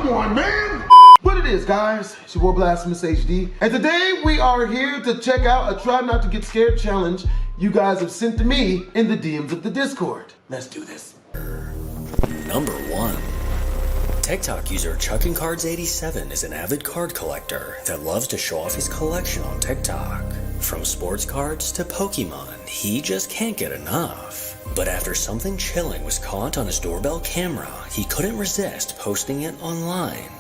Come on, man! What it is, guys? It's your boy BlastphamousHD, and today we are here to check out a Try Not to Get Scared challenge you guys have sent to me in the DMs of the Discord. Let's do this. Number 1. TikTok user ChuckingCards87 is an avid card collector that loves to show off his collection on TikTok. From sports cards to Pokemon, he just can't get enough. But after something chilling was caught on his doorbell camera, he couldn't resist posting it online.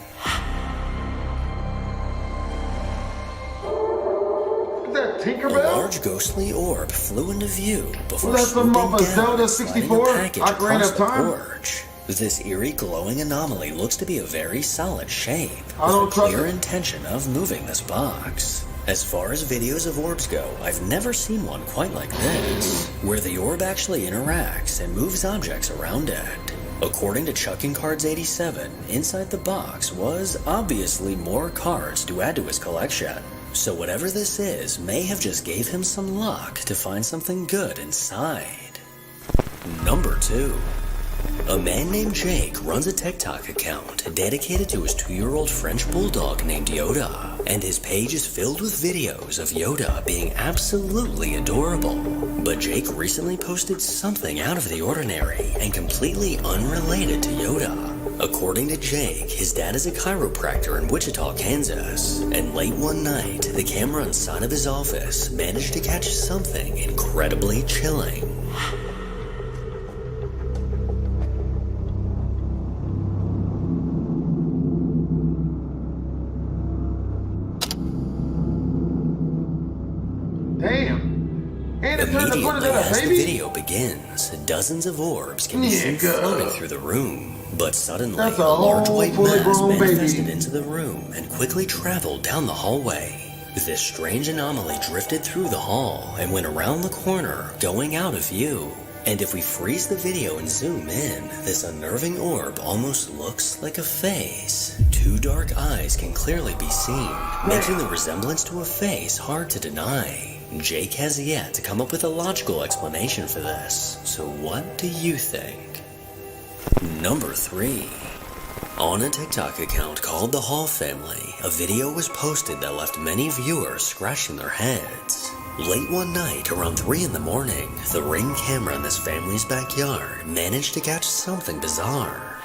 That Tinkerbell? A large ghostly orb flew into view before That's swooping from down Zelda and sliding 64? a package Ocarina across of the Time? porch. This eerie glowing anomaly looks to be a very solid shape, I with don't a trust clear it. intention of moving this box. As far as videos of orbs go, I've never seen one quite like this, where the orb actually interacts and moves objects around it. According to ChuckingCards87, inside the box was obviously more cards to add to his collection. So whatever this is may have just gave him some luck to find something good inside. Number 2. A man named Jake runs a TikTok account dedicated to his 2-year-old French bulldog named Yoda, and his page is filled with videos of Yoda being absolutely adorable. But Jake recently posted something out of the ordinary and completely unrelated to Yoda. According to Jake, his dad is a chiropractor in Wichita, Kansas, and late one night, the camera inside of his office managed to catch something incredibly chilling. Damn. And it turned to put it Immediately in a as the baby? video begins, dozens of orbs can be seen Nigga. floating through the room. But suddenly, That's a a large whole white fully mass grown manifested baby. into the room and quickly traveled down the hallway. This strange anomaly drifted through the hall and went around the corner, going out of view. And if we freeze the video and zoom in, this unnerving orb almost looks like a face. 2 dark eyes can clearly be seen, making the resemblance to a face hard to deny. Jake has yet to come up with a logical explanation for this, so what do you think? Number 3. On a TikTok account called The Hall Family, a video was posted that left many viewers scratching their heads. Late one night, around 3 in the morning, the Ring camera in this family's backyard managed to catch something bizarre.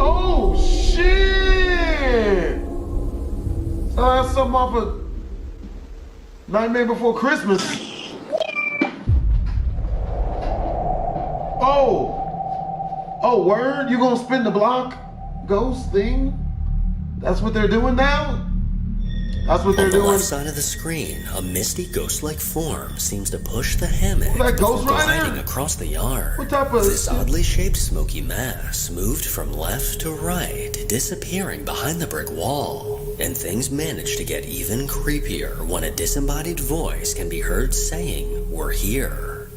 Oh, shit! So that's something off of Nightmare Before Christmas. Oh! Oh, word? You gonna spin the block? Ghost thing? That's what they're doing now? That's what they're On the doing? left side of the screen, a misty ghost-like form seems to push the hammock That before Ghost Rider? gliding across the yard. What type of This shit? oddly shaped smoky mass moved from left to right, disappearing behind the brick wall. And things managed to get even creepier when a disembodied voice can be heard saying, "We're here."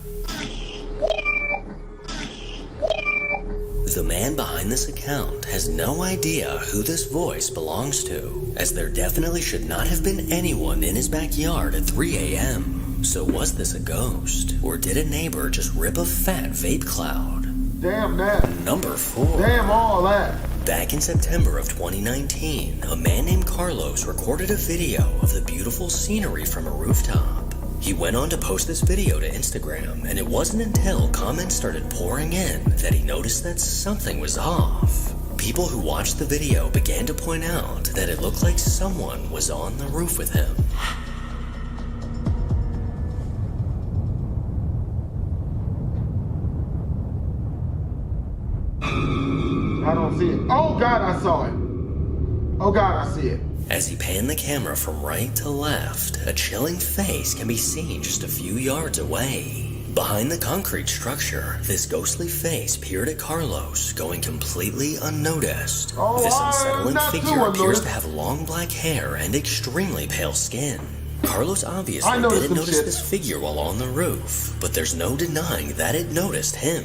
The man behind this account has no idea who this voice belongs to, as there definitely should not have been anyone in his backyard at 3 a.m. So was this a ghost, or did a neighbor just rip a fat vape cloud? Damn that. Number 4. Damn all that. Back in September of 2019, a man named Carlos recorded a video of the beautiful scenery from a rooftop. He went on to post this video to Instagram, and it wasn't until comments started pouring in that he noticed that something was off. People who watched the video began to point out that it looked like someone was on the roof with him. I don't see it. Oh God, I saw it. Oh God, I see it. As he panned the camera from right to left, a chilling face can be seen just a few yards away. Behind the concrete structure, this ghostly face peered at Carlos, going completely unnoticed. Oh, This I'm unsettling not too figure appears unnoticed. to have long black hair and extremely pale skin. Carlos obviously I noticed didn't some notice shit. this figure while on the roof, but there's no denying that it noticed him.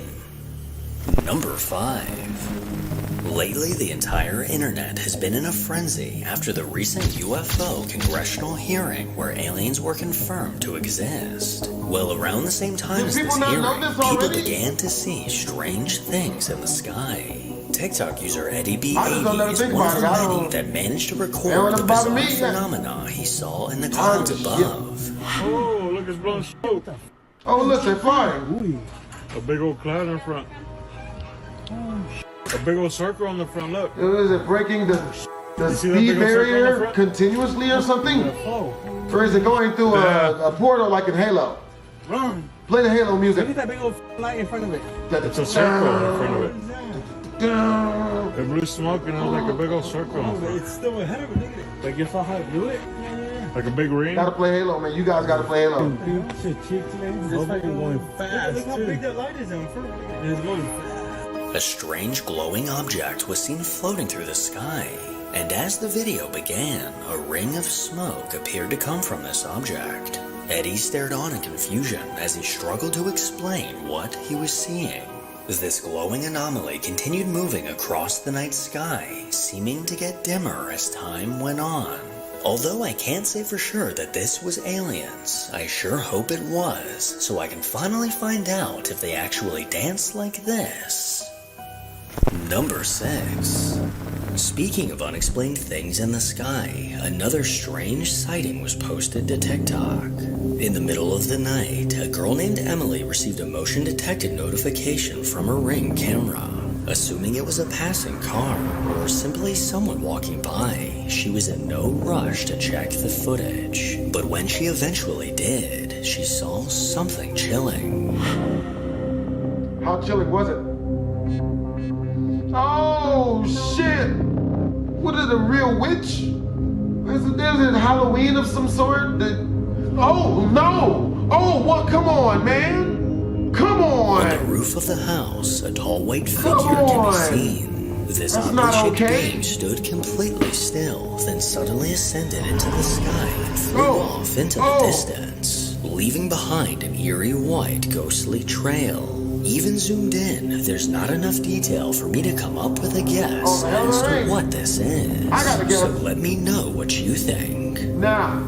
Number 5. Lately, the entire internet has been in a frenzy after the recent UFO congressional hearing where aliens were confirmed to exist. Well, around the same time as this hearing, people began to see strange things in the sky. TikTok user Eddie B80 is one of the many that managed to record the bizarre phenomena he saw in the clouds above. Oh, look, it's blowing smoke. Oh, look, they're flying. A big old cloud in front. A big old circle on the front, look. Is it breaking the speed barrier continuously or something? Or is it going through a portal like in Halo? Run. Play the Halo music. Look at that big old light in front of it. It's a circle in front of it. It blew smoke and it was like a big old circle. It's still ahead of it, look at it. Like you saw how it blew it? Like a big ring. Gotta play Halo, man. You guys gotta play Halo. It's fucking going fast. Look how big that light is in front of it. It's going fast. A strange glowing object was seen floating through the sky, and as the video began, a ring of smoke appeared to come from this object. Eddie stared on in confusion as he struggled to explain what he was seeing. This glowing anomaly continued moving across the night sky, seeming to get dimmer as time went on. Although I can't say for sure that this was aliens, I sure hope it was, so I can finally find out if they actually dance like this. Number 6. Speaking of unexplained things in the sky, another strange sighting was posted to TikTok. In the middle of the night, a girl named Emily received a motion-detected notification from her Ring camera. Assuming it was a passing car, or simply someone walking by, she was in no rush to check the footage. But when she eventually did, she saw something chilling. How chilling was it? Oh, shit! What is a real witch? Is it Halloween of some sort? Oh, no! Oh, what? Come on, man! Come on! On the roof of the house, a tall white figure can be seen. This oddly-shaped being stood completely still, then suddenly ascended into the sky and flew off into the distance, leaving behind an eerie white ghostly trail. Even zoomed in, there's not enough detail for me to come up with a guess as to what this is. So let me know what you think. Nah.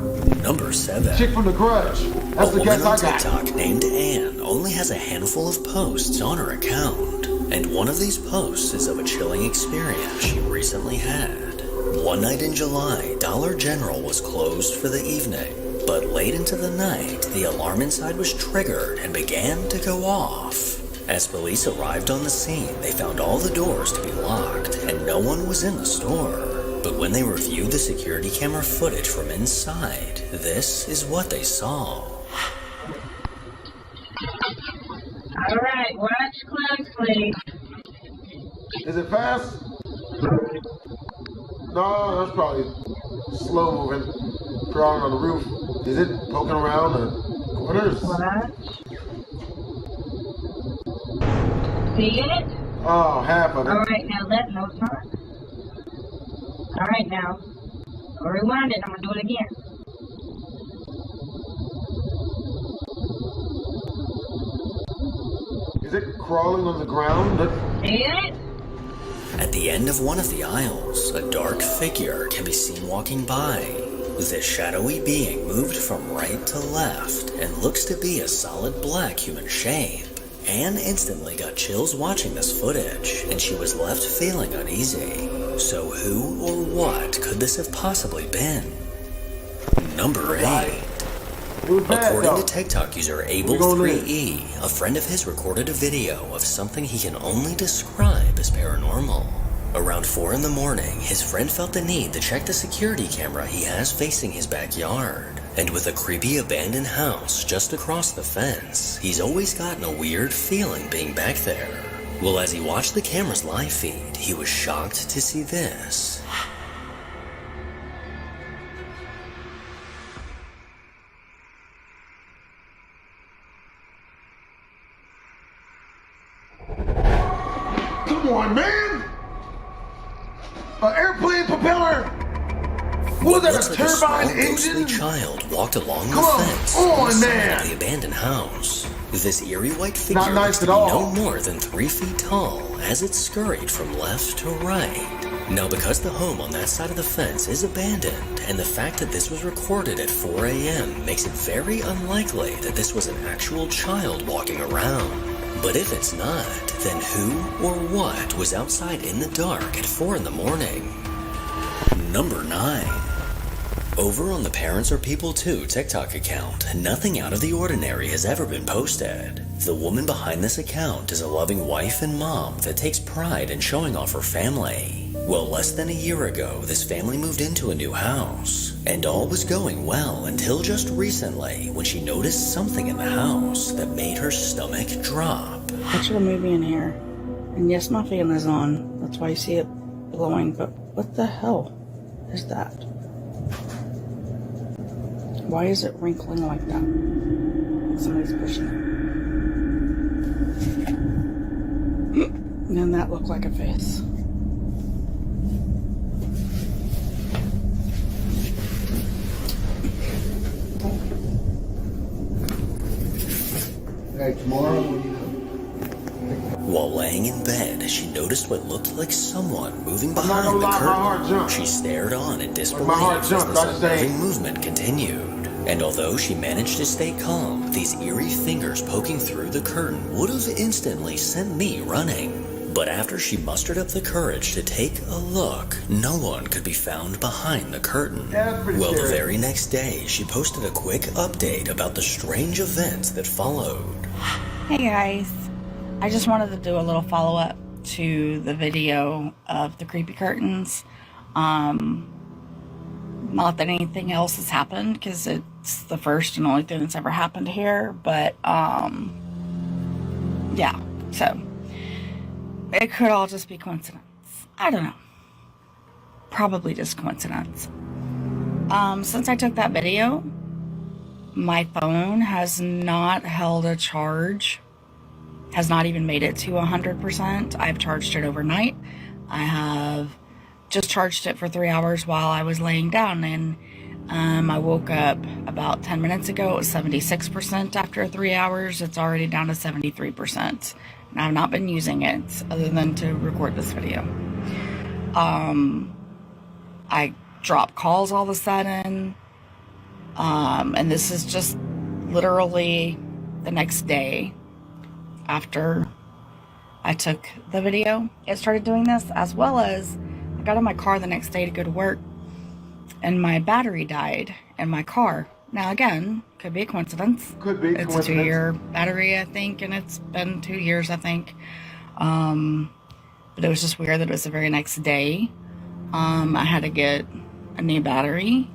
Number 7. Chick from The Grudge. That's the guess I got. A woman on TikTok named Anne only has a handful of posts on her account, and one of these posts is of a chilling experience she recently had. One night in July, Dollar General was closed for the evening, but late into the night, the alarm inside was triggered and began to go off. As police arrived on the scene, they found all the doors to be locked, and no one was in the store. But when they reviewed the security camera footage from inside, this is what they saw. Alright, watch closely. Is it fast? No, that's probably slow moving. Crawling on the roof. Is it poking around the corners? Watch. See it? Oh, half of it. Alright, now let no time. Alright, now. I'll rewind it. I'm going to do it again. Is it crawling on the ground? See it? At the end of one of the aisles, a dark figure can be seen walking by. This shadowy being moved from right to left and looks to be a solid black human shape. Anne instantly got chills watching this footage, and she was left feeling uneasy. So who or what could this have possibly been? Number 8. According to TikTok user Able3E, a friend of his recorded a video of something he can only describe as paranormal. Around 4 in the morning, his friend felt the need to check the security camera he has facing his backyard. And with a creepy abandoned house just across the fence, he's always gotten a weird feeling being back there. Well, as he watched the camera's live feed, he was shocked to see this. Come on, man! An airplane propeller? Was that a turbine engine? Child walked along the fence on, man. of the abandoned house. This eerie white figure Not looks nice to at be all. no more than 3 feet tall as it scurried from left to right. Now, because the home on that side of the fence is abandoned, and the fact that this was recorded at 4 a.m. makes it very unlikely that this was an actual child walking around. But if it's not, then who or what was outside in the dark at 4 in the morning? Number 9. Over on the Parents Are People Too TikTok account, nothing out of the ordinary has ever been posted. The woman behind this account is a loving wife and mom that takes pride in showing off her family. Well, less than a year ago, this family moved into a new house, and all was going well until just recently when she noticed something in the house that made her stomach drop. I should have moved in here. And yes, my fan is on. That's why you see it blowing, but what the hell is that? Why is it wrinkling like that? Somebody's pushing it. And then that looked like a face. Hey, tomorrow we need While laying in bed, she noticed what looked like someone moving not behind gonna the lie, my heart curtain. jumped. She stared on in disbelief My heart as jumped, this I say. unnerving movement continued. And although she managed to stay calm, these eerie fingers poking through the curtain would have instantly sent me running. But after she mustered up the courage to take a look, no one could be found behind the curtain. Yeah, that's pretty Well, the scary. very next day, she posted a quick update about the strange events that followed. Hey guys, I just wanted to do a little follow-up to the video of the creepy curtains. Not that anything else has happened, because it's the first and only thing that's ever happened here, but yeah, so it could all just be coincidence. I don't know. Probably just coincidence. Since I took that video, my phone has not held a charge, has not even made it to 100%. I've charged it overnight. I have just charged it for 3 hours while I was laying down, and I woke up about 10 minutes ago. It was 76% after 3 hours. It's already down to 73%. And I've not been using it other than to record this video. I drop calls all of a sudden. And this is just literally the next day after I took the video. It started doing this, as well as I got in my car the next day to go to work, and my battery died in my car. Now again, could be a coincidence. Could be It's coincidence. a 2-year battery, I think, and it's been 2 years, I think. But it was just weird that it was the very next day. I had to get a new battery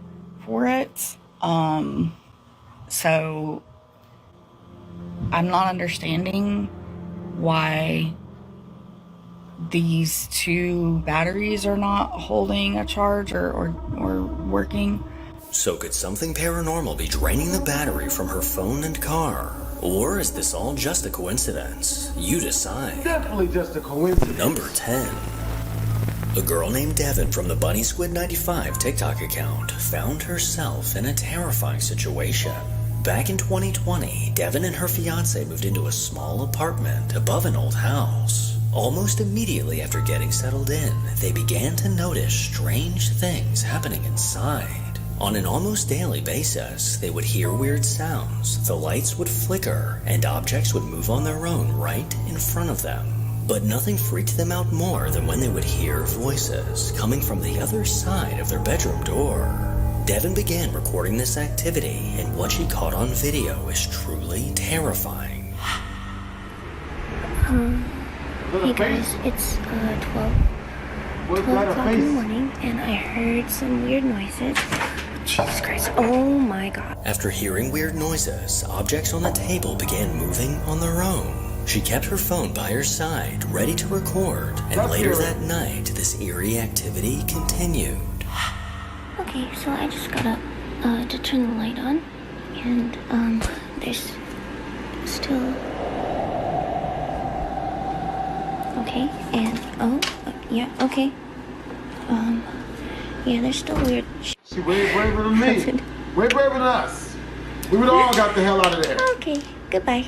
for it. So I'm not understanding why these two batteries are not holding a charge or working. So could something paranormal be draining the battery from her phone and car? Or is this all just a coincidence? You decide. Definitely just a coincidence. Number 10. A girl named Devin from the Bunny Squid 95 TikTok account found herself in a terrifying situation. Back in 2020, Devin and her fiance moved into a small apartment above an old house. Almost immediately after getting settled in, they began to notice strange things happening inside. On an almost daily basis, they would hear weird sounds, the lights would flicker, and objects would move on their own right in front of them. But nothing freaked them out more than when they would hear voices coming from the other side of their bedroom door. Devin began recording this activity, and what she caught on video is truly terrifying. Hey guys, it's 12 o'clock in the morning, and I heard some weird noises. Jesus Christ, oh my god. After hearing weird noises, objects on the table began moving on their own. She kept her phone by her side, ready to record, and later that night, this eerie activity continued. Okay, so I just got up to turn the light on, and there's still... Okay, and yeah, okay. Yeah, there's still weird She way braver than me. Way braver than us. We would all got the hell out of there. Okay, goodbye.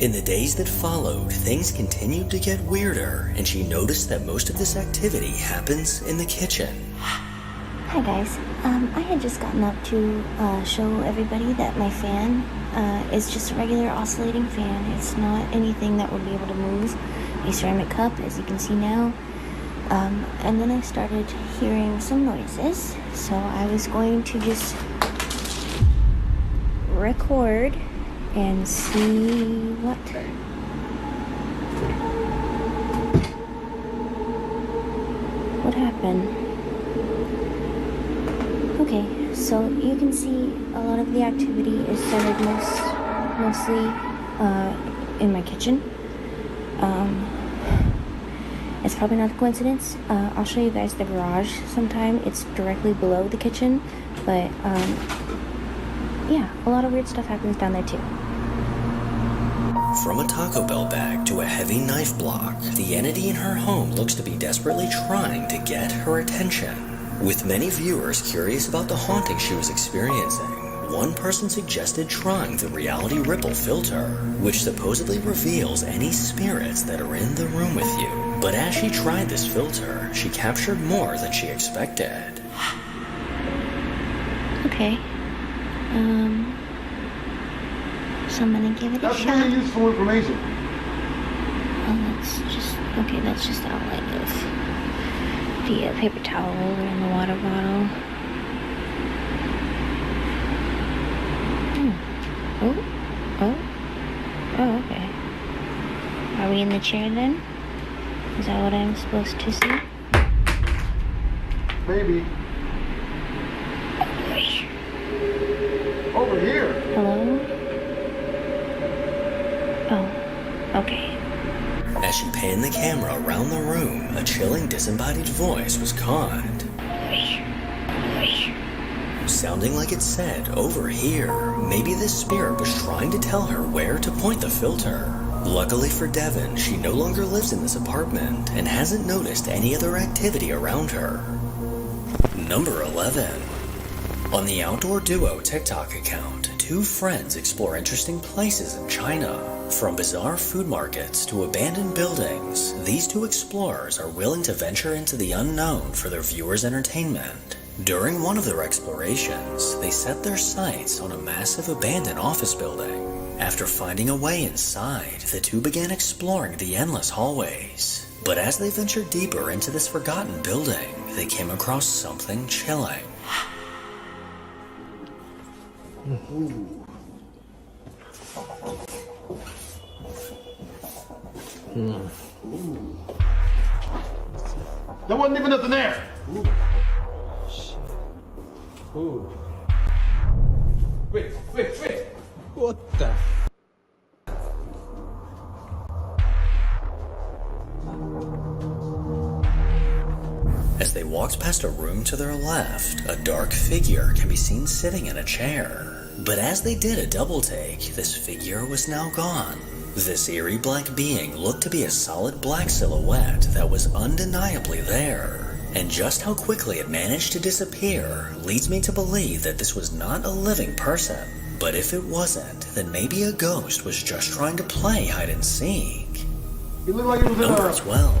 In the days that followed, things continued to get weirder, and she noticed that most of this activity happens in the kitchen. Hi guys, I had just gotten up to show everybody that my fan is just a regular oscillating fan. It's not anything that would be able to move. A ceramic cup, as you can see now. And then I started hearing some noises, so I was going to just record and see what. What happened? Okay, so you can see a lot of the activity is centered mostly in my kitchen. It's probably not a coincidence. I'll show you guys the garage sometime. It's directly below the kitchen, but yeah, a lot of weird stuff happens down there too. From a Taco Bell bag to a heavy knife block, the entity in her home looks to be desperately trying to get her attention. With many viewers curious about the haunting she was experiencing, one person suggested trying the Reality Ripple filter, which supposedly reveals any spirits that are in the room with you. But as she tried this filter, she captured more than she expected. Okay. So I'm gonna give it a shot. That's really useful information. Oh, that's just outline of the paper towel roller and the water bottle. Oh, okay. Are we in the chair then? Is that what I'm supposed to see? Maybe. Over here. Hello? Oh, okay. As she panned the camera around the room, a chilling disembodied voice was caught. Sounding like it said, "Over here." Maybe this spirit was trying to tell her where to point the filter. Luckily for Devin, she no longer lives in this apartment and hasn't noticed any other activity around her. Number 11. On the Outdoor Duo TikTok account, two friends explore interesting places in China. From bizarre food markets to abandoned buildings, these two explorers are willing to venture into the unknown for their viewers' entertainment. During one of their explorations, they set their sights on a massive abandoned office building. After finding a way inside, the two began exploring the endless hallways. But as they ventured deeper into this forgotten building, they came across something chilling. There wasn't even nothing there. Ooh. Wait. What the? As they walked past a room to their left, a dark figure can be seen sitting in a chair. But as they did a double take, this figure was now gone. This eerie black being looked to be a solid black silhouette that was undeniably there. And just how quickly it managed to disappear leads me to believe that this was not a living person. But if it wasn't, then maybe a ghost was just trying to play hide and seek. He looked like he was in Number 12.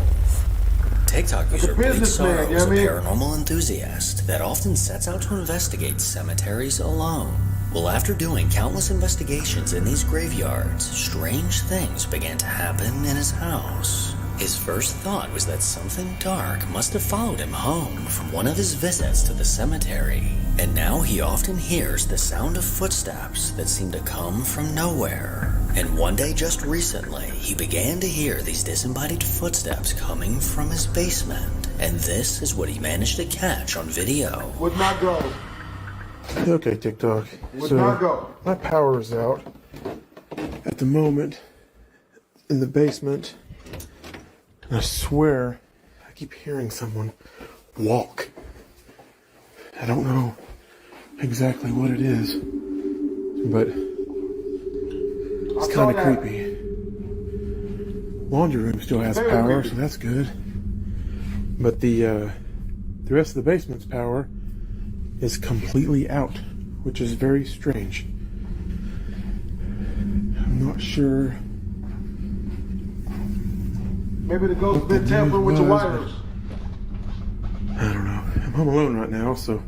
TikTok user Bleak Sorrow you is know a what I mean? paranormal enthusiast that often sets out to investigate cemeteries alone. Well, after doing countless investigations in these graveyards, strange things began to happen in his house. His first thought was that something dark must have followed him home from one of his visits to the cemetery. And now he often hears the sound of footsteps that seem to come from nowhere. And one day just recently, he began to hear these disembodied footsteps coming from his basement. And this is what he managed to catch on video. Would not go. Okay, TikTok. Would not go. My power is out at the moment in the basement. And I swear, I keep hearing someone walk. I don't know exactly what it is, but it's kind of creepy. Laundry room still has power, so that's good. But the rest of the basement's power is completely out, which is very strange. I'm not sure Maybe the ghost been tampering with your wires. I don't know. I'm home alone right now, so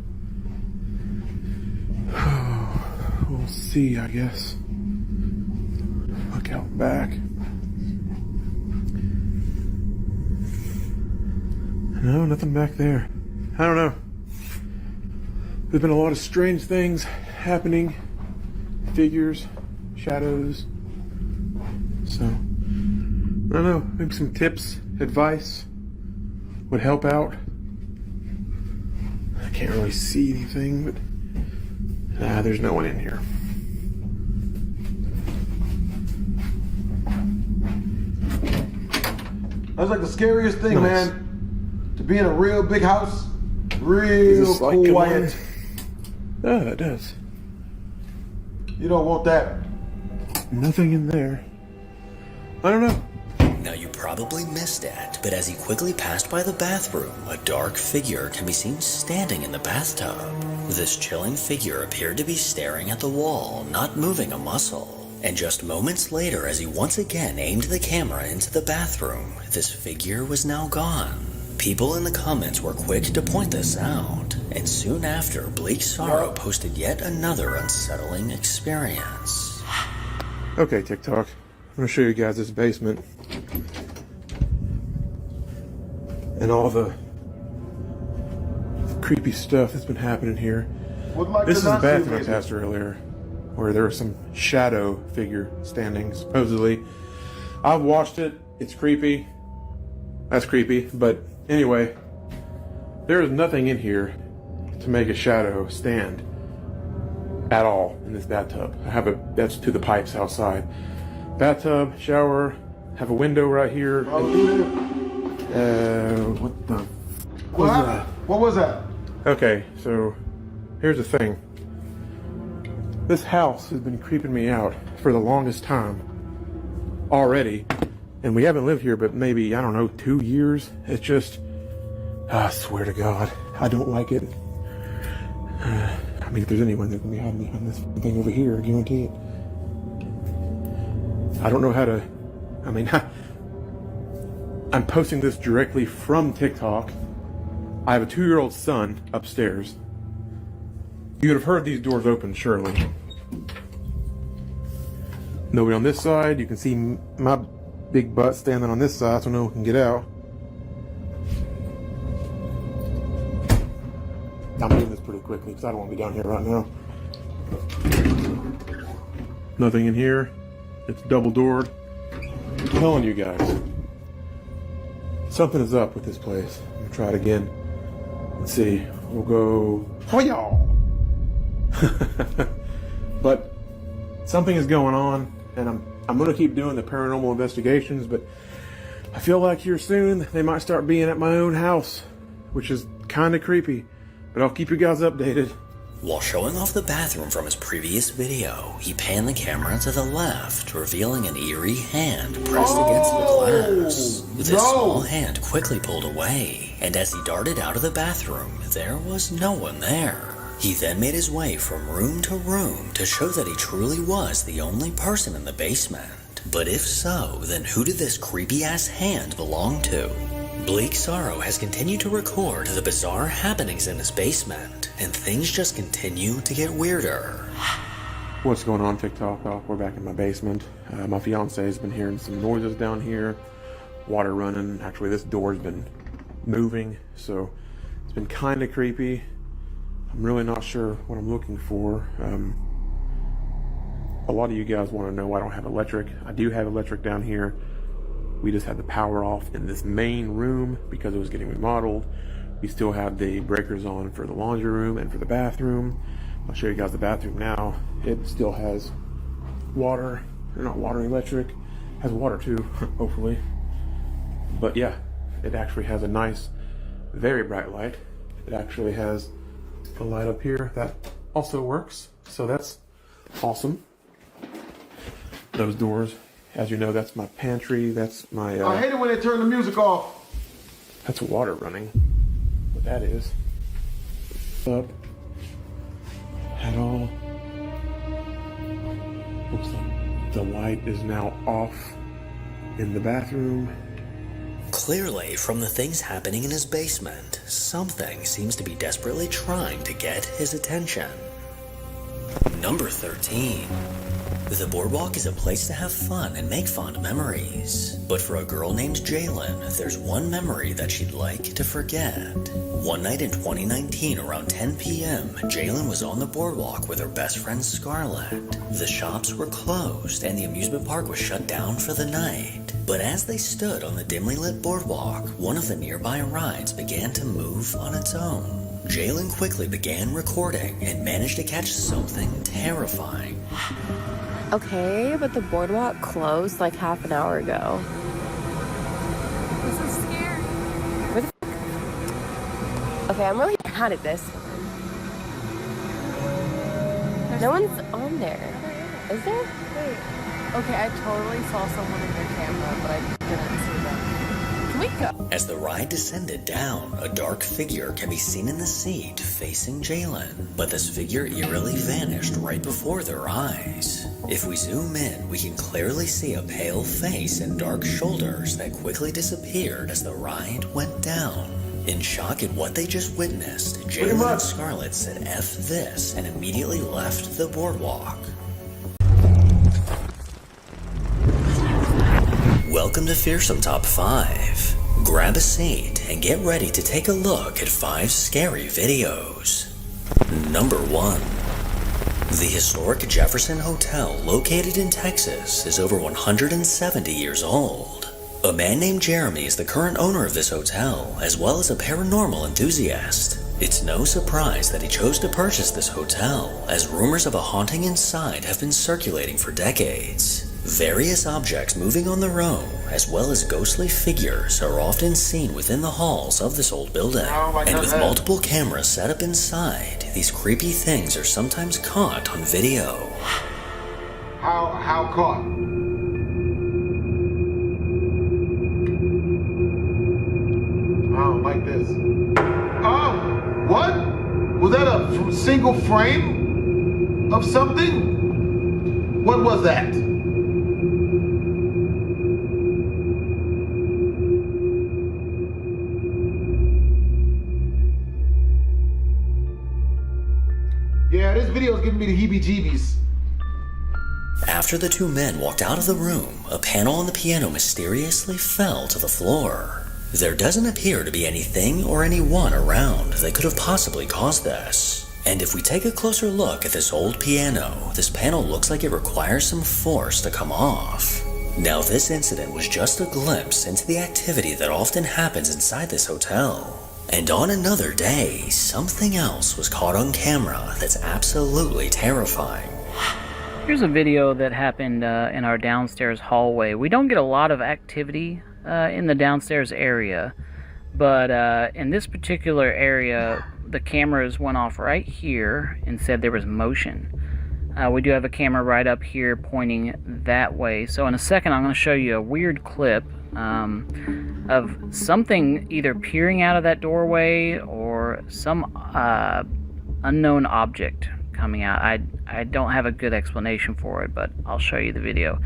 we'll see, I guess. Look out back. No, nothing back there. I don't know. There's been a lot of strange things happening. Figures, shadows. So, I don't know. Maybe some tips, advice would help out. I can't really see anything, but there's no one in here. That's like the scariest thing, Nice. man. To be in a real big house, real quiet. Oh, it does. You don't want that. Nothing in there. I don't know. Now you probably missed it, but as he quickly passed by the bathroom, a dark figure can be seen standing in the bathtub. This chilling figure appeared to be staring at the wall, not moving a muscle. And just moments later, as he once again aimed the camera into the bathroom, this figure was now gone. People in the comments were quick to point this out, and soon after, Bleak Sorrow posted yet another unsettling experience. Okay, TikTok. I'm gonna show you guys this basement. And all the creepy stuff that's been happening here. Would like This to is the not see bathroom I this. passed earlier, where there was some shadow figure standing, supposedly. I've watched it. It's creepy. That's creepy. But anyway, there is nothing in here to make a shadow stand at all in this bathtub. That's to the pipes outside. Bathtub, shower, have a window right here. What the? What happened? What was that? Okay, so here's the thing. This house has been creeping me out for the longest time already. And we haven't lived here but maybe, I don't know, 2 years. It's just, I swear to God, I don't like it. I mean, if there's anyone that can be hiding behind this thing over here, I guarantee it. I don't know how to, I mean, I'm posting this directly from TikTok. I have a 2-year-old son upstairs. You would have heard these doors open, surely. Nobody on this side. You can see my big butt standing on this side so no one can get out. I'm doing this pretty quickly because I don't want to be down here right now. Nothing in here. It's double doored. I'm telling you guys. Something is up with this place. I'm going to try it again. Let's see. We'll go... Oh, y'all! But something is going on, and I'm going to keep doing the paranormal investigations, but I feel like here soon they might start being at my own house, which is kind of creepy, but I'll keep you guys updated. While showing off the bathroom from his previous video, he panned the camera to the left, revealing an eerie hand pressed against the glass. This small hand quickly pulled away, and as he darted out of the bathroom, there was no one there. He then made his way from room to room to show that he truly was the only person in the basement. But if so, then who did this creepy-ass hand belong to? Bleak Sorrow has continued to record the bizarre happenings in his basement, and things just continue to get weirder. What's going on, TikTok? Oh, we're back in my basement. My fiance has been hearing some noises down here. Water running. Actually, this door's been moving, so it's been kind of creepy. I'm really not sure what I'm looking for. A lot of you guys want to know why I don't have electric. I do have electric down here. We just had the power off in this main room because it was getting remodeled. We still have the breakers on for the laundry room and for the bathroom. I'll show you guys the bathroom now. It still has water. Or not water, electric. Has water too, hopefully. But yeah, it actually has a nice, very bright light. It actually has a light up here that also works. So that's awesome. Those doors, as you know, that's my pantry. That's my... I hate it when they turn the music off. That's water running. What that is. Up. At all. Looks like the light is now off in the bathroom. Clearly, from the things happening in his basement, something seems to be desperately trying to get his attention. Number 13. The boardwalk is a place to have fun and make fond memories. But for a girl named Jalen, there's one memory that she'd like to forget. One night in 2019, around 10 p.m., Jalen was on the boardwalk with her best friend Scarlett. The shops were closed and the amusement park was shut down for the night. But as they stood on the dimly lit boardwalk, one of the nearby rides began to move on its own. Jalen quickly began recording and managed to catch something terrifying. Okay, but the boardwalk closed like half an hour ago. This is scary. Where the Okay, I'm really bad at this. No one's on there. Is there? Wait. Okay, I totally saw someone in their camera, but I didn't see them. Can we go? As the ride descended down, a dark figure can be seen in the seat facing Jalen, but this figure eerily vanished right before their eyes. If we zoom in, we can clearly see a pale face and dark shoulders that quickly disappeared as the ride went down. In shock at what they just witnessed, Jalen and Scarlett said F this and immediately left the boardwalk. Welcome to Fearsome Top 5. Grab a seat and get ready to take a look at 5 scary videos. Number 1. The historic Jefferson Hotel, located in Texas, is over 170 years old. A man named Jeremy is the current owner of this hotel, as well as a paranormal enthusiast. It's no surprise that he chose to purchase this hotel, as rumors of a haunting inside have been circulating for decades. Various objects moving on their own, as well as ghostly figures, are often seen within the halls of this old building. And with multiple cameras set up inside, these creepy things are sometimes caught on video. How caught? I don't like this. Oh, what? Was that a single frame of something? What was that? Yeah, this video is giving me the heebie-jeebies. After the two men walked out of the room, a panel on the piano mysteriously fell to the floor. There doesn't appear to be anything or anyone around that could have possibly caused this. And if we take a closer look at this old piano, this panel looks like it requires some force to come off. Now, this incident was just a glimpse into the activity that often happens inside this hotel. And on another day, something else was caught on camera that's absolutely terrifying. Here's a video that happened in our downstairs hallway. We don't get a lot of activity in the downstairs area, but in this particular area, the cameras went off right here and said there was motion. We do have a camera right up here pointing that way. So in a second, I'm going to show you a weird clip of something either peering out of that doorway or some unknown object coming out. I don't have a good explanation for it, but I'll show you the video.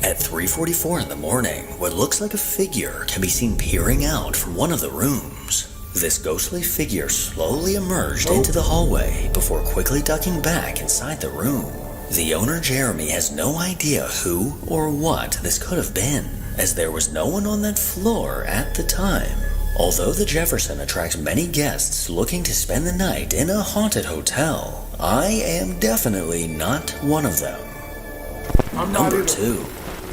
At 3:44 in the morning, what looks like a figure can be seen peering out from one of the rooms. This ghostly figure slowly emerged into the hallway before quickly ducking back inside the room. The owner, Jeremy, has no idea who or what this could have been, as there was no one on that floor at the time. Although the Jefferson attracts many guests looking to spend the night in a haunted hotel, I am definitely not one of them. Number 2.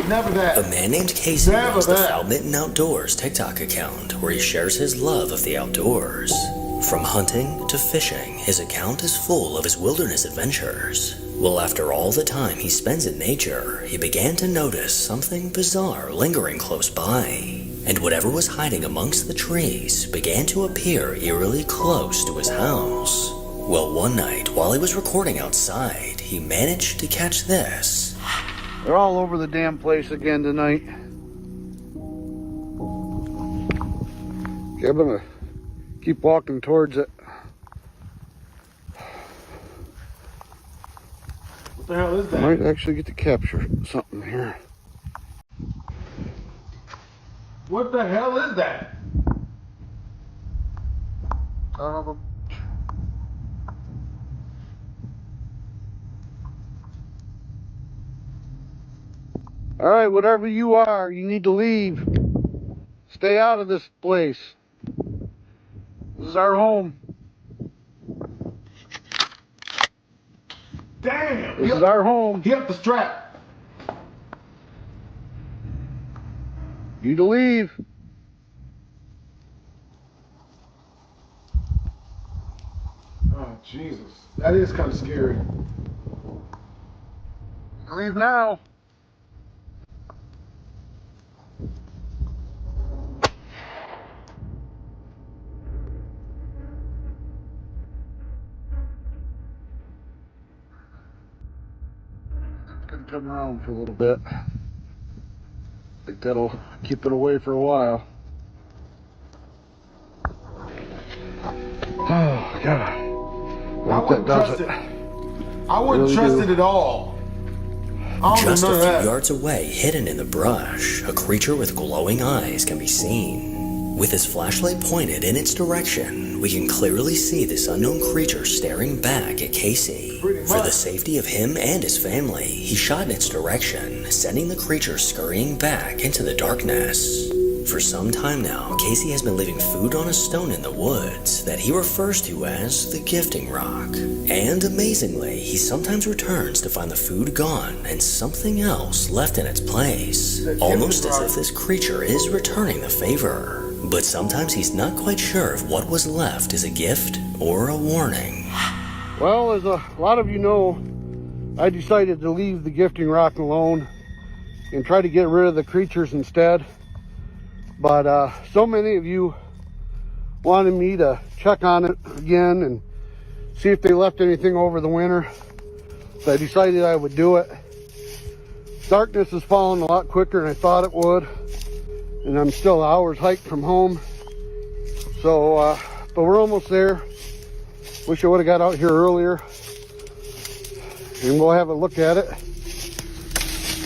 Never that. A man named Casey runs the Foul Mitten Outdoors TikTok account, where he shares his love of the outdoors. From hunting to fishing, his account is full of his wilderness adventures. Well, after all the time he spends in nature, he began to notice something bizarre lingering close by. And whatever was hiding amongst the trees began to appear eerily close to his house. Well, one night, while he was recording outside, he managed to catch this. They're all over the damn place again tonight. Okay, I'm gonna keep walking towards it. What the hell is that? Might actually get to capture something here. What the hell is that? All right, whatever you are, you need to leave. Stay out of this place. This is our home. Damn! This is our home. He up the strap. You need to leave. Oh, Jesus. That is kind of scary. Leave now. Come around for a little bit. I think that'll keep it away for a while. Oh, God. I wouldn't trust it. I wouldn't trust it at all. Just a few yards away, hidden in the brush, a creature with glowing eyes can be seen. With his flashlight pointed in its direction, we can clearly see this unknown creature staring back at Casey. For the safety of him and his family, he shot in its direction, sending the creature scurrying back into the darkness. For some time now, Casey has been leaving food on a stone in the woods that he refers to as the gifting rock. And amazingly, he sometimes returns to find the food gone and something else left in its place, almost as if this creature is returning the favor. But sometimes he's not quite sure if what was left is a gift or a warning. Well, as a lot of you know, I decided to leave the gifting rock alone and try to get rid of the creatures instead. But so many of you wanted me to check on it again and see if they left anything over the winter. So I decided I would do it. Darkness is falling a lot quicker than I thought it would. And I'm still hours hike from home. So, but we're almost there. Wish I would have got out here earlier. And we'll have a look at it.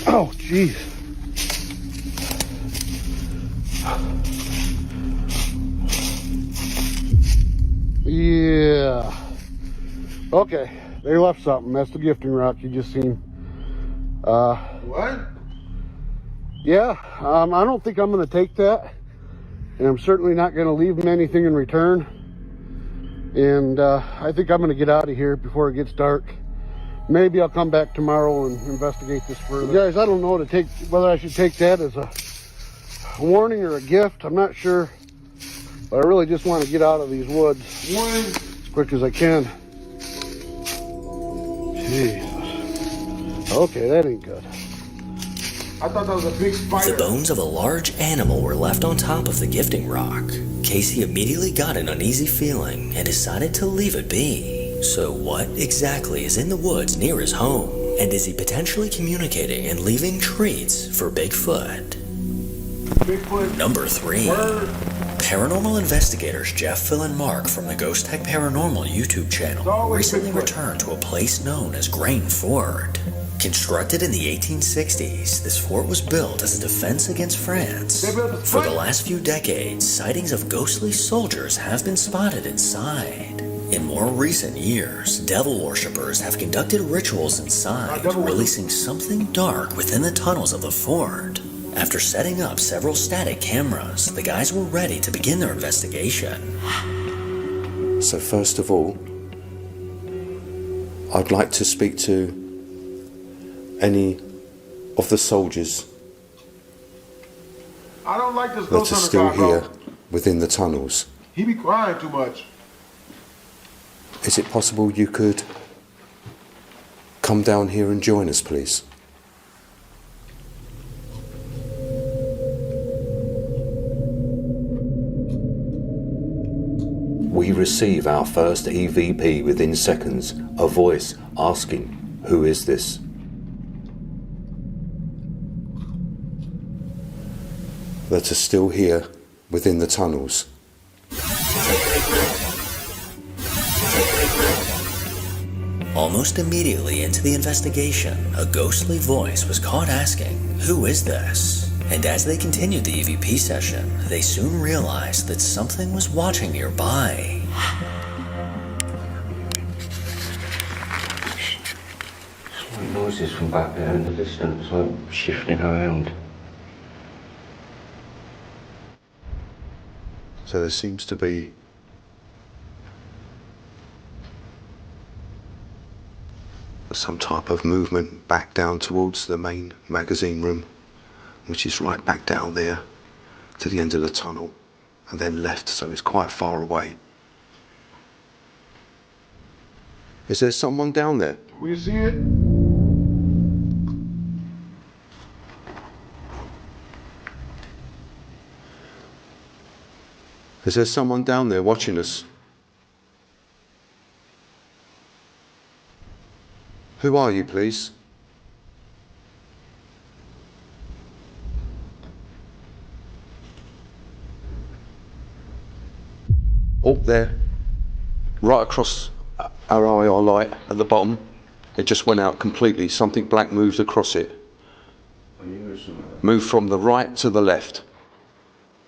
Oh, geez. Yeah. Okay, they left something. That's the gifting rock you just seen. What? Yeah, I don't think I'm going to take that. And I'm certainly not going to leave them anything in return. And I think I'm going to get out of here before it gets dark. Maybe I'll come back tomorrow and investigate this further. Guys, I don't know whether I should take that as a warning or a gift. I'm not sure. But I really just want to get out of these woods as quick as I can. Jesus. Okay, that ain't good. I thought that was a big spider. The bones of a large animal were left on top of the gifting rock. Casey immediately got an uneasy feeling and decided to leave it be. So what exactly is in the woods near his home? And is he potentially communicating and leaving treats for Bigfoot? Number 3. Paranormal investigators Jeff, Phil, and Mark from the Ghost Tech Paranormal YouTube channel recently returned to a place known as Grain Fort. Constructed in the 1860s, this fort was built as a defense against France. For the last few decades, sightings of ghostly soldiers have been spotted inside. In more recent years, devil worshippers have conducted rituals inside, releasing something dark within the tunnels of the fort. After setting up several static cameras, the guys were ready to begin their investigation. So first of all, I'd like to speak to any of the soldiers I don't like this that ghost are hunter still guy, here bro. within the tunnels. He be crying too much. Is it possible you could come down here and join us, please? We receive our first EVP within seconds, a voice asking, "Who is this?" That are still here within the tunnels. Almost immediately into the investigation, a ghostly voice was caught asking, "Who is this?" And as they continued the EVP session, they soon realized that something was watching nearby. Noises from back there in the distance, like shifting around. So there seems to be some type of movement back down towards the main magazine room, which is right back down there to the end of the tunnel, and then left, so it's quite far away. Is there someone down there? We see it. Is there someone down there watching us? Who are you, please? Up there, right across our IR light at the bottom. It just went out completely. Something black moved across it. Moved from the right to the left.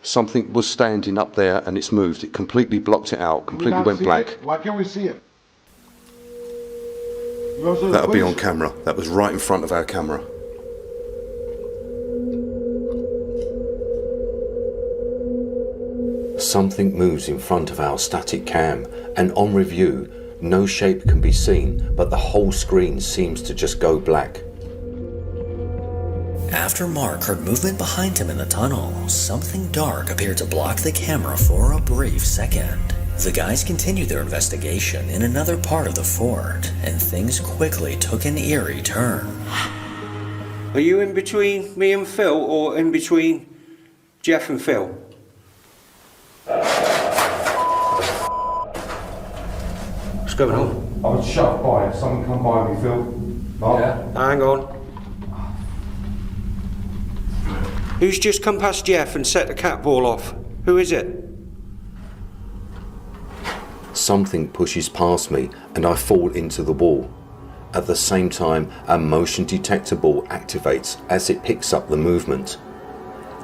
Something was standing up there and it's moved. It completely blocked it out, completely went black. Why can't we see it? That'll be on camera. That was right in front of our camera. Something moves in front of our static cam, and on review, no shape can be seen, but the whole screen seems to just go black. After Mark heard movement behind him in the tunnel, something dark appeared to block the camera for a brief second. The guys continued their investigation in another part of the fort, and things quickly took an eerie turn. Are you in between me and Phil, or in between Jeff and Phil? What's going on? I was shut by. Someone come by me, Phil. Mark. Yeah. Hang on. Who's just come past Jeff and set the cat ball off? Who is it? Something pushes past me and I fall into the wall. At the same time, a motion detector ball activates as it picks up the movement.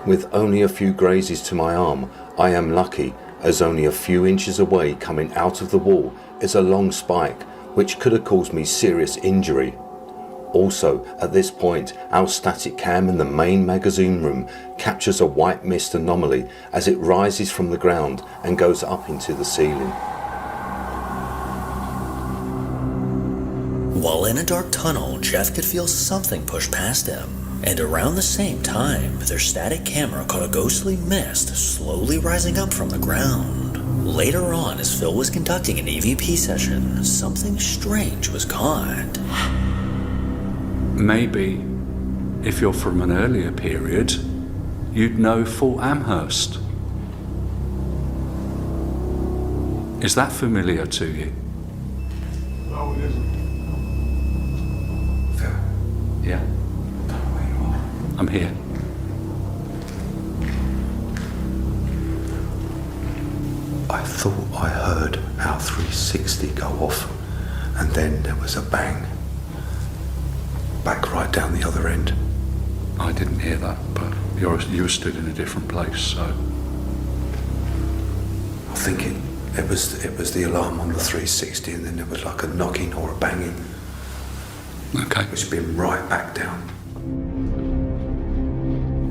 With only a few grazes to my arm, I am lucky, as only a few inches away coming out of the wall is a long spike which could have caused me serious injury. Also, at this point, our static cam in the main magazine room captures a white mist anomaly as it rises from the ground and goes up into the ceiling. While in a dark tunnel, Jeff could feel something push past him. And around the same time, their static camera caught a ghostly mist slowly rising up from the ground. Later on, as Phil was conducting an EVP session, something strange was caught. Maybe, if you're from an earlier period, you'd know Fort Amherst. Is that familiar to you? No, it isn't. Yeah. I'm here. I thought I heard our 360 go off, and then there was a bang. Back right down the other end. I didn't hear that, but you were stood in a different place, so. I think it was the alarm on the 360, and then there was like a knocking or a banging. Okay. Which been right back down.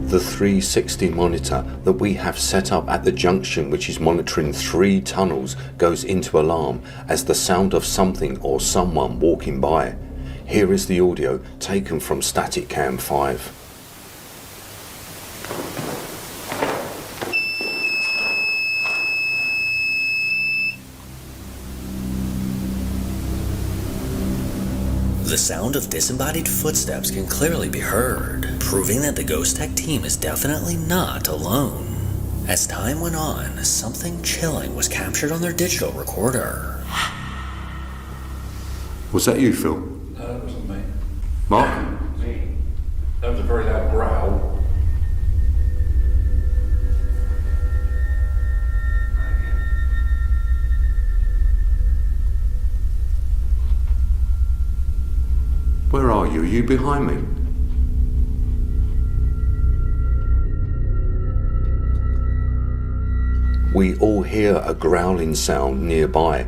The 360 monitor that we have set up at the junction, which is monitoring 3 tunnels, goes into alarm as the sound of something or someone walking by. Here is the audio taken from Static Cam 5. The sound of disembodied footsteps can clearly be heard, proving that the Ghost Tech team is definitely not alone. As time went on, something chilling was captured on their digital recorder. Was that you, Phil? No, that wasn't me. Mark? Me. That was a very loud growl. you? Are you behind me? We all hear a growling sound nearby,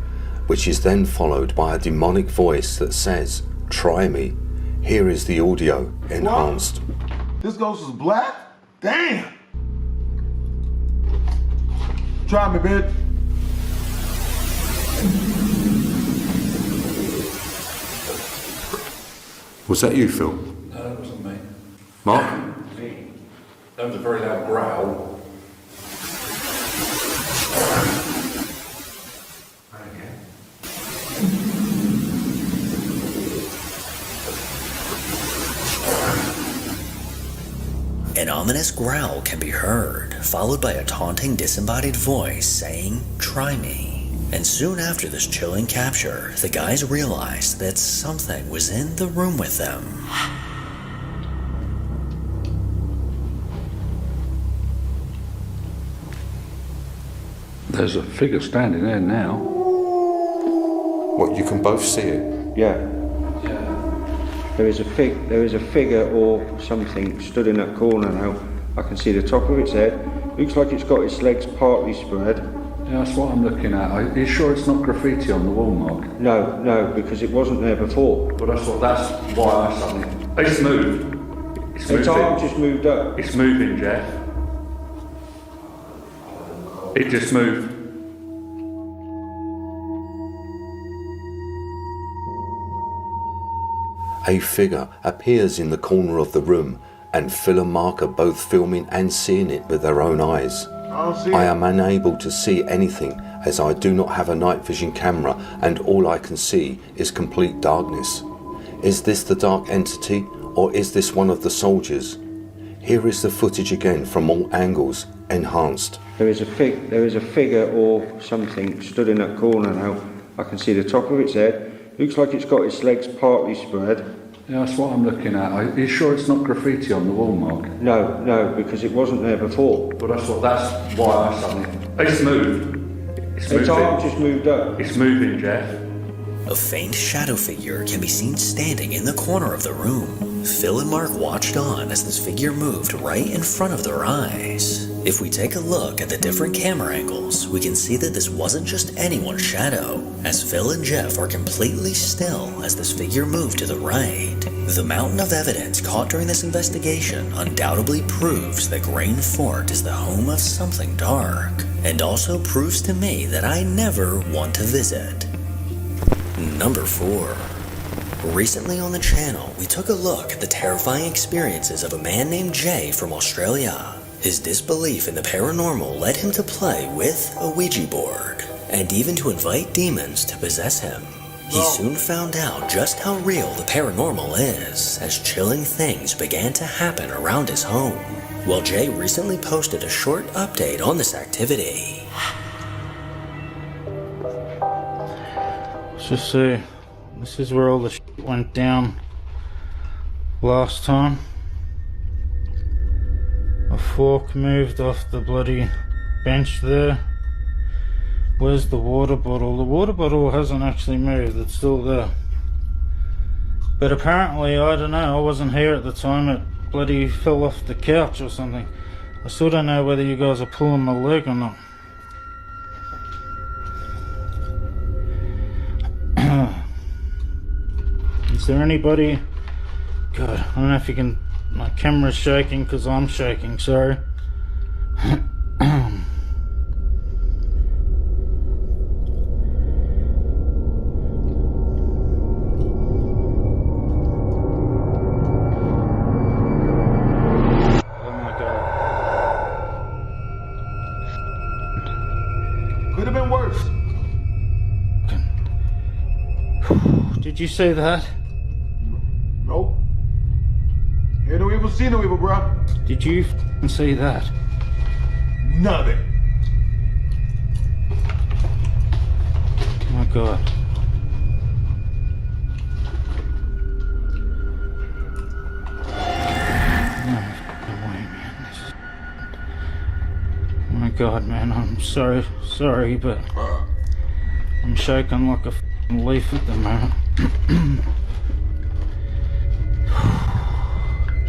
which is then followed by a demonic voice that says, "Try me." Here is the audio, enhanced. What? This ghost is black? Damn! Try me, bitch. Was that you, Phil? No, that wasn't me. Mark? That was a very loud growl. An ominous growl can be heard, followed by a taunting disembodied voice saying, "Try me." And soon after this chilling capture, the guys realized that something was in the room with them. There's a figure standing there now. What, you can both see it? Yeah. There is a figure or something stood in that corner now. I can see the top of its head. Looks like it's got its legs partly spread. Yeah, that's what I'm looking at. Are you sure it's not graffiti on the wall, Mark? No, because it wasn't there before. Well, that's why I suddenly... It's moved. It's moving. Its arm just moved up. It's moving, Jeff. It just moved. A figure appears in the corner of the room, and Phil and Mark are both filming and seeing it with their own eyes. I am unable to see anything as I do not have a night vision camera and all I can see is complete darkness. Is this the dark entity or is this one of the soldiers? Here is the footage again from all angles, enhanced. There is a figure or something stood in that corner now. I can see the top of its head. Looks like it's got its legs partly spread. Yeah, that's what I'm looking at. Are you sure it's not graffiti on the wall, Mark? No, because it wasn't there before. Well, that's why I suddenly... It's moved. It's moving. Its arm just moved up. It's moving, Jeff. A faint shadow figure can be seen standing in the corner of the room. Phil and Mark watched on as this figure moved right in front of their eyes. If we take a look at the different camera angles, we can see that this wasn't just anyone's shadow, as Phil and Jeff are completely still as this figure moved to the right. The mountain of evidence caught during this investigation undoubtedly proves that Grain Fort is the home of something dark, and also proves to me that I never want to visit. Number 4. Recently on the channel, we took a look at the terrifying experiences of a man named Jay from Australia. His disbelief in the paranormal led him to play with a Ouija board, and even to invite demons to possess him. He soon found out just how real the paranormal is, as chilling things began to happen around his home. Well, Jay recently posted a short update on this activity. Let's just say, this is where all the shit went down last time. A fork moved off the bloody bench there. Where's the water bottle? The water bottle hasn't actually moved, it's still there. But apparently, I don't know, I wasn't here at the time, it bloody fell off the couch or something. I still don't know whether you guys are pulling my leg or not. Is there anybody? God, I don't know if you can... My camera's shaking because I'm shaking, sorry. Did you see that? Nope. Hear no evil, see no evil, bro. Did you see that? None of it. Oh my God. No way, man. Oh my God, man. I'm sorry, but I'm shaking like a leaf at the moment.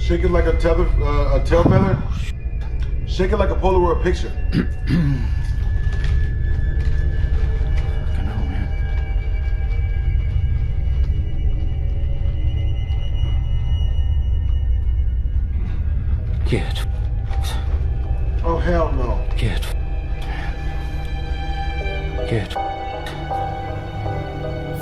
Shake it like a tail feather. Shake it like a Polaroid picture. Get. Oh, hell no. Get.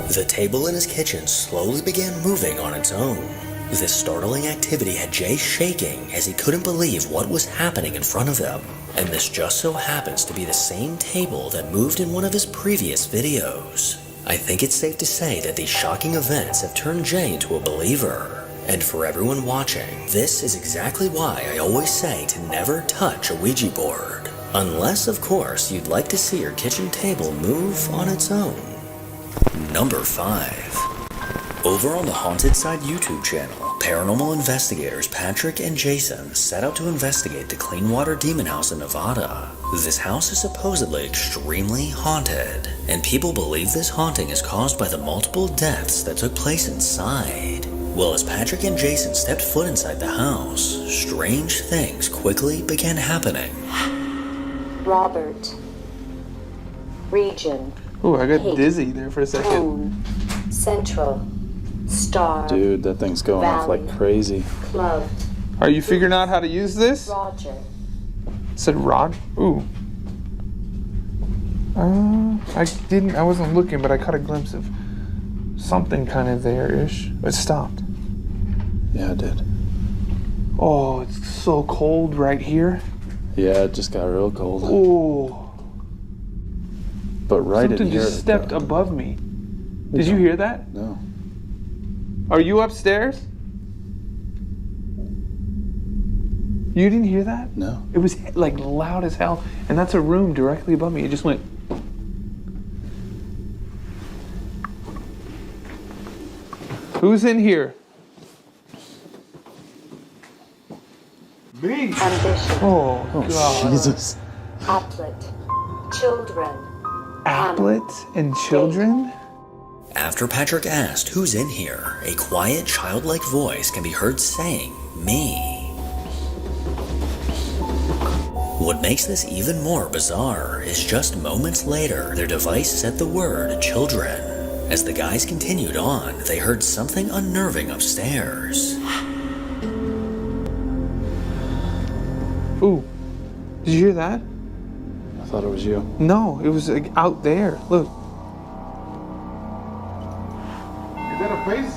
The table in his kitchen slowly began moving on its own. This startling activity had Jay shaking as he couldn't believe what was happening in front of him. And this just so happens to be the same table that moved in one of his previous videos. I think it's safe to say that these shocking events have turned Jay into a believer. And for everyone watching, this is exactly why I always say to never touch a Ouija board. Unless, of course, you'd like to see your kitchen table move on its own. Number 5. Over on the Haunted Side YouTube channel, paranormal investigators Patrick and Jason set out to investigate the Cleanwater Demon House in Nevada. This house is supposedly extremely haunted, and people believe this haunting is caused by the multiple deaths that took place inside. Well, as Patrick and Jason stepped foot inside the house, strange things quickly began happening. Robert. Region. Ooh, I got dizzy there for a second. Tone. Central. Star. Dude, that thing's going off Valley. like crazy. Club. Are you figuring out how to use this? Roger. It said Rod. Ooh. I wasn't looking, but I caught a glimpse of something kind of there-ish. It stopped. Yeah, it did. Oh, it's so cold right here. Yeah, it just got real cold. Ooh. But right in here. Something just stepped above me. Did you hear that? No. Are you upstairs? You didn't hear that? No. It was like loud as hell, and that's a room directly above me. It just went. Who's in here? Me. Ambition. Oh God. Jesus. Applet. Children. Applet and children? After Patrick asked who's in here, a quiet, childlike voice can be heard saying, "Me." What makes this even more bizarre is just moments later, their device said the word children. As the guys continued on, they heard something unnerving upstairs. Ooh, did you hear that? I thought it was you. No, it was like, out there. Look. Is that a face?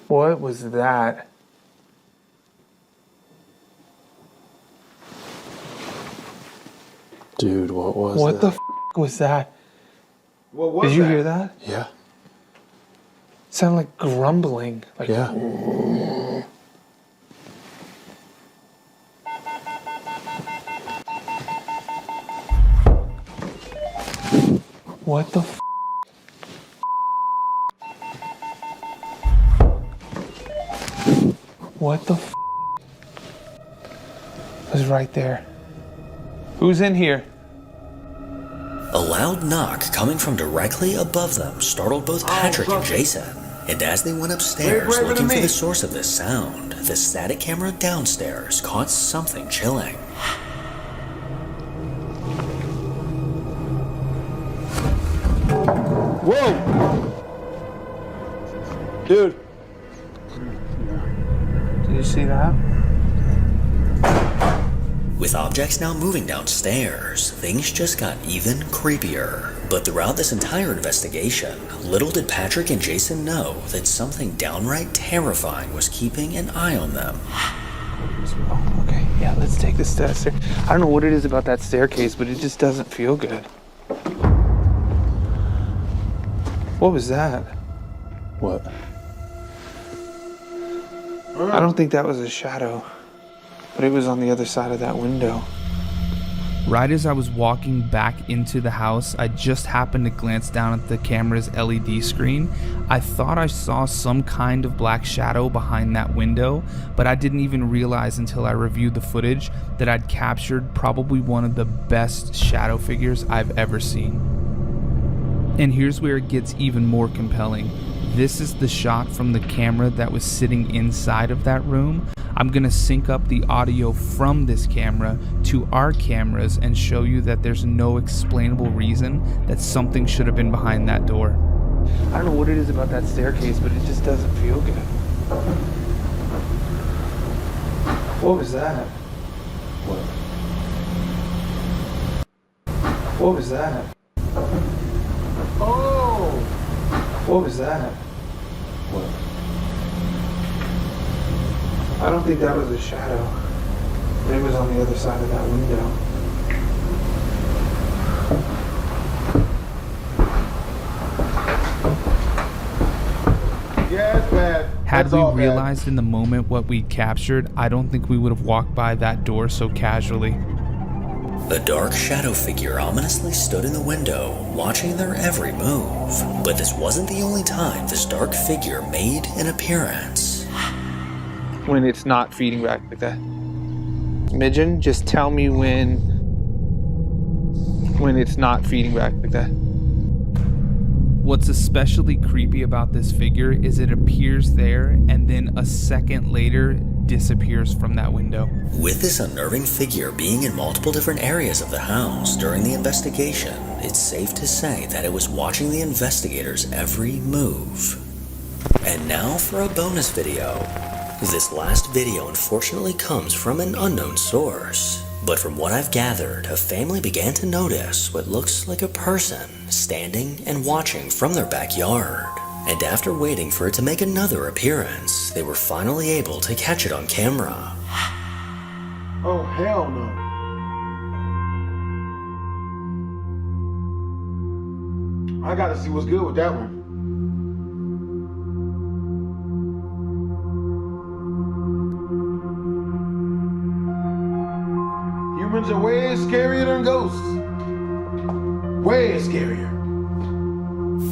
What was that? Dude, what was that? What the f was that? What was Did you that? hear that? Yeah. It sounded like grumbling. Like, yeah. What the f? What the f? It was right there. Who's in here? A loud knock coming from directly above them startled both Patrick and Jason. And as they went upstairs looking for the source of this sound, the static camera downstairs caught something chilling. Whoa! Dude. Did you see that? With objects now moving downstairs, things just got even creepier. But throughout this entire investigation, little did Patrick and Jason know that something downright terrifying was keeping an eye on them. Oh, okay, yeah, let's take this stair. I don't know what it is about that staircase, but it just doesn't feel good. What was that? What? I don't think that was a shadow, but it was on the other side of that window. Right as I was walking back into the house, I just happened to glance down at the camera's LED screen. I thought I saw some kind of black shadow behind that window, but I didn't even realize until I reviewed the footage that I'd captured probably one of the best shadow figures I've ever seen. And here's where it gets even more compelling. This is the shot from the camera that was sitting inside of that room. I'm gonna sync up the audio from this camera to our cameras and show you that there's no explainable reason that something should have been behind that door. I don't know what it is about that staircase, but it just doesn't feel good. What was that? What was that? Oh! What was that? What? I don't think that was a shadow. It was on the other side of that window. Yeah, it's bad. Had we realized in the moment what we'd captured, I don't think we would have walked by that door so casually. A dark shadow figure ominously stood in the window, watching their every move. But this wasn't the only time this dark figure made an appearance. When it's not feeding back like that. Midgen, just tell me when it's not feeding back like that. What's especially creepy about this figure is it appears there and then a second later disappears from that window. With this unnerving figure being in multiple different areas of the house during the investigation, it's safe to say that it was watching the investigators' every move. And now for a bonus video. This last video unfortunately comes from an unknown source, but from what I've gathered, a family began to notice what looks like a person standing and watching from their backyard. And after waiting for it to make another appearance, they were finally able to catch it on camera. Oh, hell no. I gotta see what's good with that one. Humans are way scarier than ghosts. Way scarier.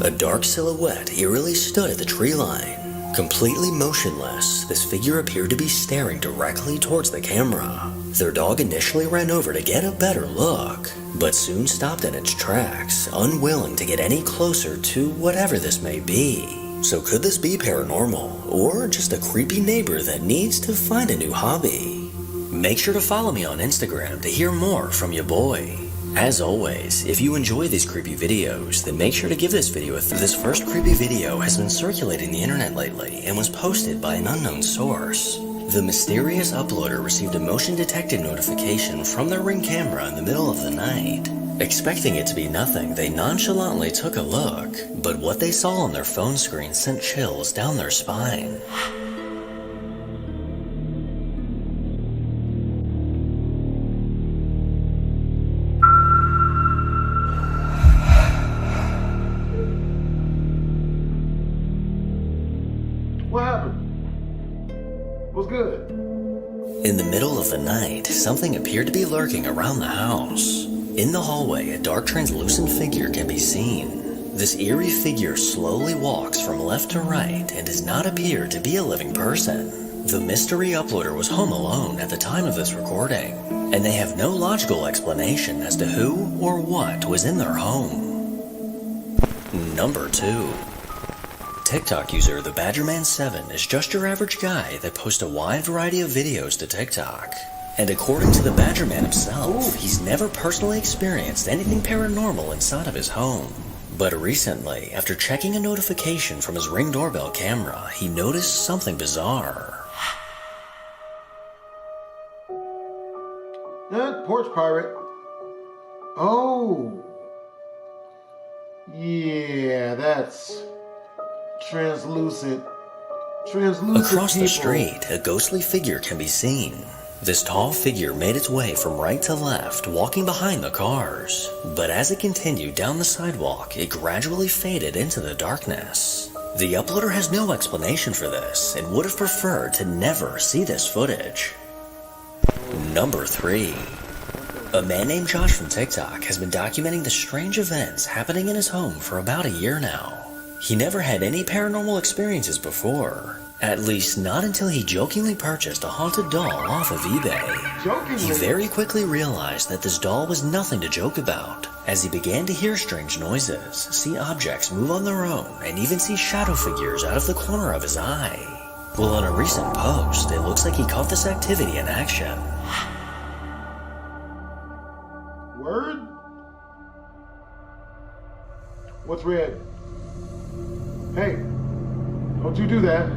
A dark silhouette eerily stood at the tree line. Completely motionless, this figure appeared to be staring directly towards the camera. Their dog initially ran over to get a better look, but soon stopped in its tracks, unwilling to get any closer to whatever this may be. So could this be paranormal, or just a creepy neighbor that needs to find a new hobby? Make sure to follow me on Instagram to hear more from your boy. As always, if you enjoy these creepy videos, then make sure to give this video a This first creepy video has been circulating the internet lately and was posted by an unknown source. The mysterious uploader received a motion detected notification from their Ring camera in the middle of the night. Expecting it to be nothing, they nonchalantly took a look, but what they saw on their phone screen sent chills down their spine. What happened? What's good? In the middle of the night, something appeared to be lurking around the house. In the hallway, a dark translucent figure can be seen. This eerie figure slowly walks from left to right and does not appear to be a living person. The mystery uploader was home alone at the time of this recording, and they have no logical explanation as to who or what was in their home. Number 2. TikTok user The Badgerman7 is just your average guy that posts a wide variety of videos to TikTok. And according to the Badgerman himself, he's never personally experienced anything paranormal inside of his home. But recently, after checking a notification from his Ring doorbell camera, he noticed something bizarre. Porch pirate. Oh. Yeah, that's translucent. Across people. the street, a ghostly figure can be seen. This tall figure made its way from right to left, walking behind the cars. But as it continued down the sidewalk, it gradually faded into the darkness. The uploader has no explanation for this and would have preferred to never see this footage. Number 3. A man named Josh from TikTok has been documenting the strange events happening in his home for about a year now. He never had any paranormal experiences before. At least not until he jokingly purchased a haunted doll off of eBay. He very quickly realized that this doll was nothing to joke about, as he began to hear strange noises, see objects move on their own, and even see shadow figures out of the corner of his eye. Well, in a recent post, it looks like he caught this activity in action. Word? What's red? Hey, don't you do that.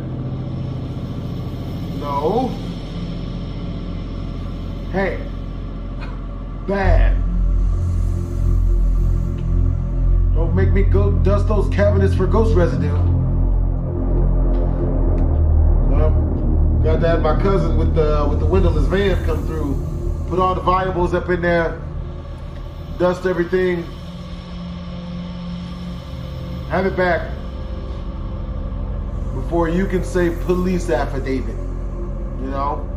No. Hey. Bad. Don't make me go dust those cabinets for ghost residue. Got to have my cousin with the windowless van come through. Put all the valuables up in there. Dust everything. Have it back before you can say police affidavit. You know?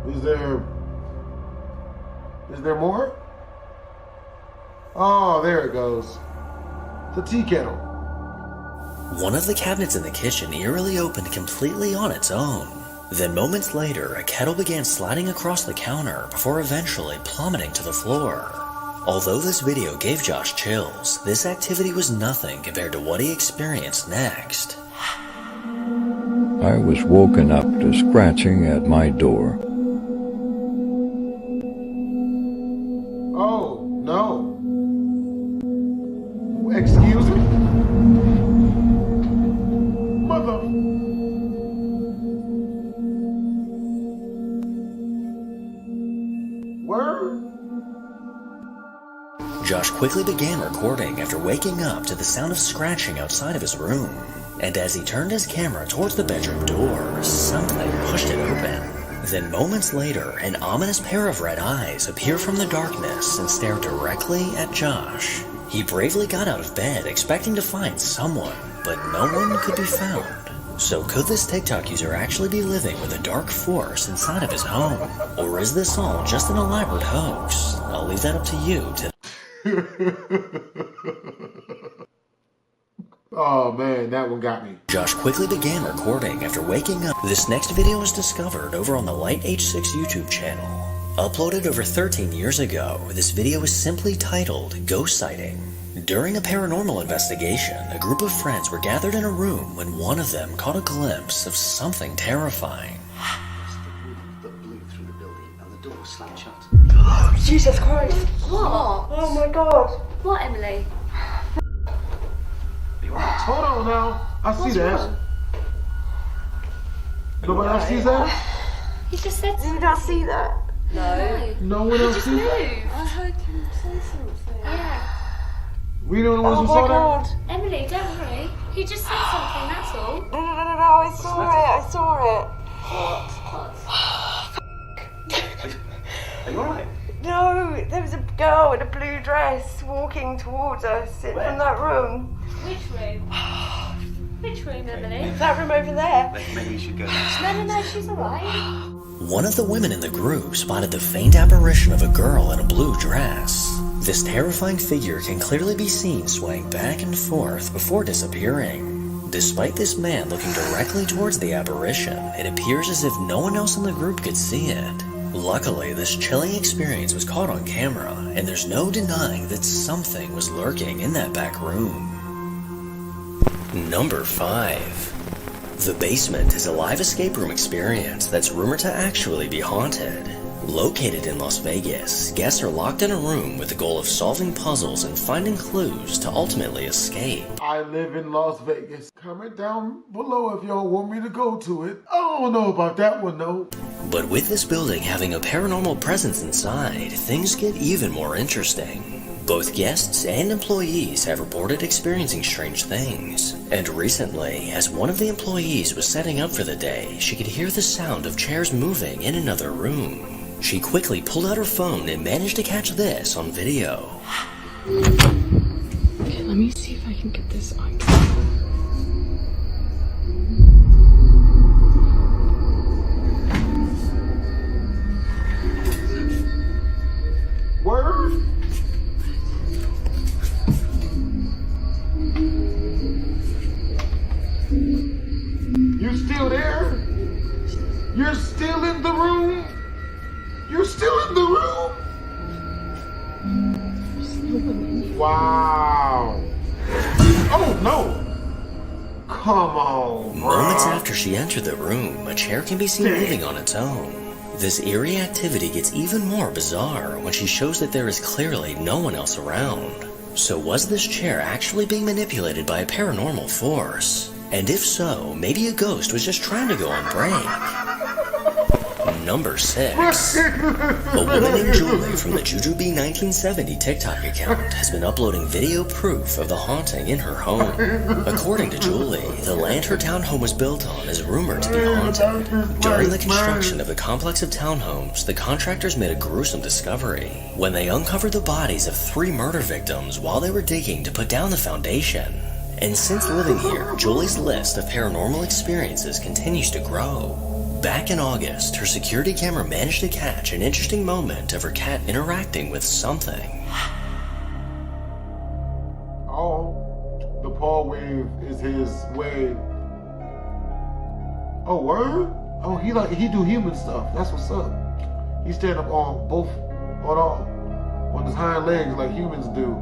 Is there more? Oh, there it goes. The tea kettle. One of the cabinets in the kitchen eerily opened completely on its own. Then moments later, a kettle began sliding across the counter before eventually plummeting to the floor. Although this video gave Josh chills, this activity was nothing compared to what he experienced next. I was woken up to scratching at my door. Oh, no. Excuse me? Mother... Word? Josh quickly began recording after waking up to the sound of scratching outside of his room. And as he turned his camera towards the bedroom door, something pushed it open. Then moments later, an ominous pair of red eyes appear from the darkness and stare directly at Josh. He bravely got out of bed expecting to find someone, but no one could be found. So could this TikTok user actually be living with a dark force inside of his home? Or is this all just an elaborate hoax? I'll leave that up to you to... Oh man, that one got me. Josh quickly began recording after waking up. This next video was discovered over on the Light H6 YouTube channel. Uploaded over 13 years ago, this video is simply titled Ghost Sighting. During a paranormal investigation, a group of friends were gathered in a room when one of them caught a glimpse of something terrifying. Oh, Jesus Christ. What? Oh my God. What, Emily? Hold on now. I see that. Wrong? Nobody else sees that? He just said something. Did you not see that? No. No one else sees that? I heard him say something. Yeah. We don't know what Oh you my saw God. that? Emily, don't worry. He just said something, that's all. No, I saw it. Are you alright? No, there was a girl in a blue dress walking towards us from that room. Which room? Which room, Emily? That room over there. Maybe you should go. No, she's alright. One of the women in the group spotted the faint apparition of a girl in a blue dress. This terrifying figure can clearly be seen swaying back and forth before disappearing. Despite this man looking directly towards the apparition, it appears as if no one else in the group could see it. Luckily, this chilling experience was caught on camera, and there's no denying that something was lurking in that back room. Number 5. The basement is a live escape room experience that's rumored to actually be haunted. Located in Las Vegas, guests are locked in a room with the goal of solving puzzles and finding clues to ultimately escape. I live in Las Vegas. Comment down below if y'all want me to go to it. I don't know about that one though. But with this building having a paranormal presence inside, things get even more interesting. Both guests and employees have reported experiencing strange things. And recently, as one of the employees was setting up for the day, she could hear the sound of chairs moving in another room. She quickly pulled out her phone and managed to catch this on video. Okay, let me see if I can get this on camera. You're still in the room? You're still in the room? Wow. Oh, no. Come on, bro. Moments after she entered the room, a chair can be seen moving on its own. This eerie activity gets even more bizarre when she shows that there is clearly no one else around. So was this chair actually being manipulated by a paranormal force? And if so, maybe a ghost was just trying to go on break. Number 6. A woman named Julie from the Jujubee 1970 TikTok account has been uploading video proof of the haunting in her home. According to Julie, the land her townhome was built on is rumored to be haunted. During the construction of the complex of townhomes, the contractors made a gruesome discovery when they uncovered the bodies of 3 murder victims while they were digging to put down the foundation. And since living here, Julie's list of paranormal experiences continues to grow. Back in August, her security camera managed to catch an interesting moment of her cat interacting with something. Oh, the paw wave is his wave. Oh, word? Oh, he do human stuff. That's what's up. He stand up on his hind legs like humans do.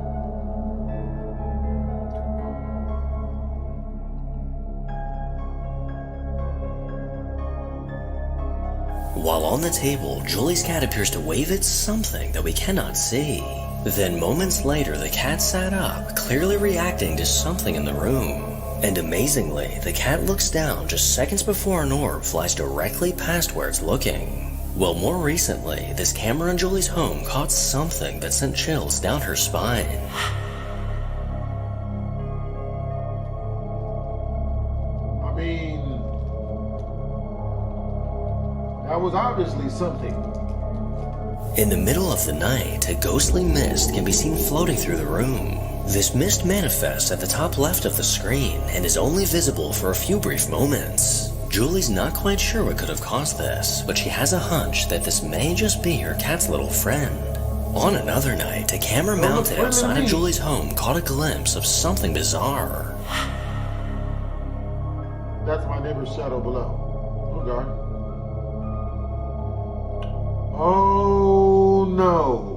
While on the table, Julie's cat appears to wave at something that we cannot see. Then moments later, the cat sat up, clearly reacting to something in the room. And amazingly, the cat looks down just seconds before an orb flies directly past where it's looking. Well, more recently, this camera in Julie's home caught something that sent chills down her spine. I mean, that was obviously something. In the middle of the night, a ghostly mist can be seen floating through the room. This mist manifests at the top left of the screen and is only visible for a few brief moments. Julie's not quite sure what could have caused this, but she has a hunch that this may just be her cat's little friend. On another night, a camera mounted outside of Julie's home caught a glimpse of something bizarre. That's my neighbor's shadow below. Oh, God. Oh, no.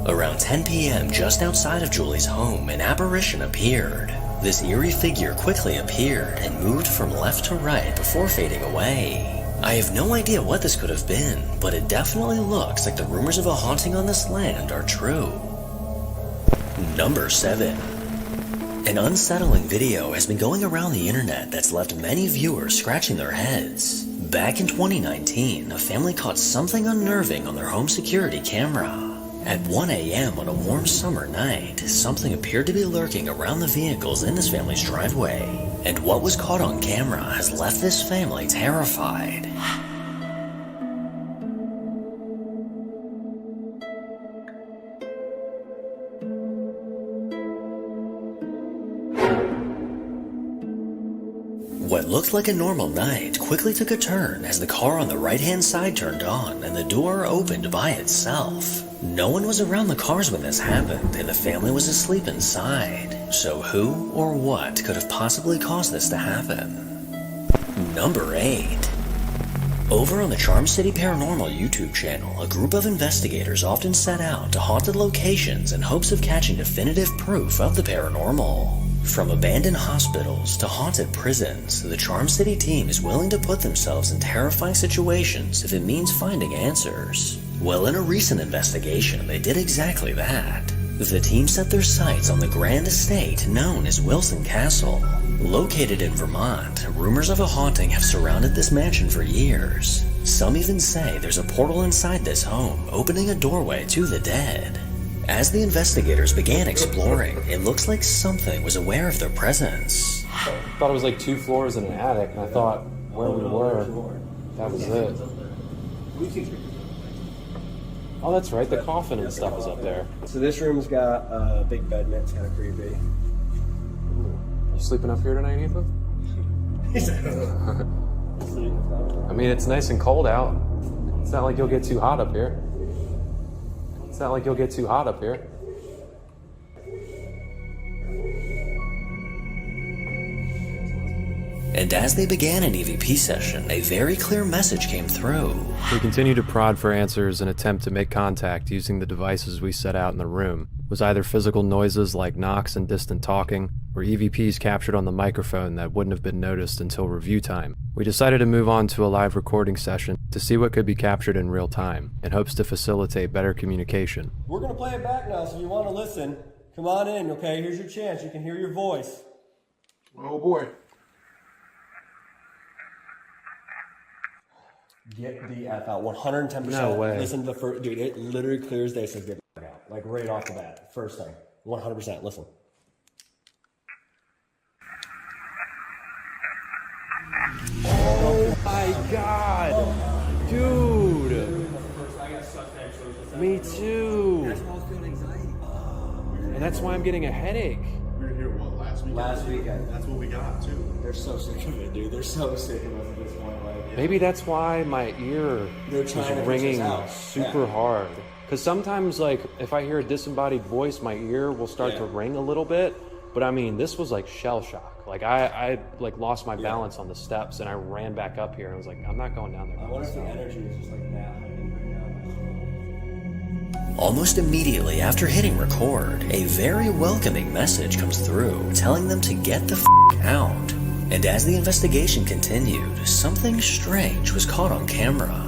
Around 10 p.m., just outside of Julie's home, an apparition appeared. This eerie figure quickly appeared and moved from left to right before fading away. I have no idea what this could have been, but it definitely looks like the rumors of a haunting on this land are true. Number 7. An unsettling video has been going around the internet that's left many viewers scratching their heads. Back in 2019, a family caught something unnerving on their home security camera. At 1 a.m. on a warm summer night, something appeared to be lurking around the vehicles in this family's driveway. And what was caught on camera has left this family terrified. What looked like a normal night quickly took a turn as the car on the right-hand side turned on and the door opened by itself. No one was around the cars when this happened, and the family was asleep inside. So who or what could have possibly caused this to happen? Number 8. Over on the Charm City Paranormal YouTube channel, a group of investigators often set out to haunted locations in hopes of catching definitive proof of the paranormal. From abandoned hospitals to haunted prisons, the Charm City team is willing to put themselves in terrifying situations if it means finding answers. Well, in a recent investigation, they did exactly that. The team set their sights on the grand estate known as Wilson Castle. Located in Vermont, rumors of a haunting have surrounded this mansion for years. Some even say there's a portal inside this home, opening a doorway to the dead. As the investigators began exploring, it looks like something was aware of their presence. I thought it was like 2 floors in an attic, and I thought where we were, that was it. Oh, that's right, the coffin and stuff is up there. So this room's got a big bed in it, it's kind of creepy. Ooh. You sleeping up here tonight, Ethan? I mean, it's nice and cold out. It's not like you'll get too hot up here. It's not like you'll get too hot up here. And as they began an EVP session, a very clear message came through. We continue to prod for answers and attempt to make contact using the devices we set out in the room. It was either physical noises like knocks and distant talking, or EVPs captured on the microphone that wouldn't have been noticed until review time. We decided to move on to a live recording session to see what could be captured in real time, in hopes to facilitate better communication. We're going to play it back now, so if you want to listen, come on in, okay? Here's your chance. You can hear your voice. Oh boy. Get the F out, 110%. No way. Listen to the first, dude, it literally clear as day says get the F out. Like right off the bat, first thing. 100%, listen. Oh my god! Dude! Me too! And that's why I'm getting a headache. We were here, what, last weekend? Last weekend. That's what we got, too. They're so sick of it, dude. They're so sick of us at this point. Like, Maybe that's why my ear is ringing super hard. Because sometimes, like, if I hear a disembodied voice, my ear will start to ring a little bit. But I mean, this was like shell shock. Like I like lost my balance on the steps, and I ran back up here, and I was like, I'm not going down there. I wonder if the energy is just like now. Almost immediately after hitting record, a very welcoming message comes through telling them to get the f*** out. And as the investigation continued, something strange was caught on camera.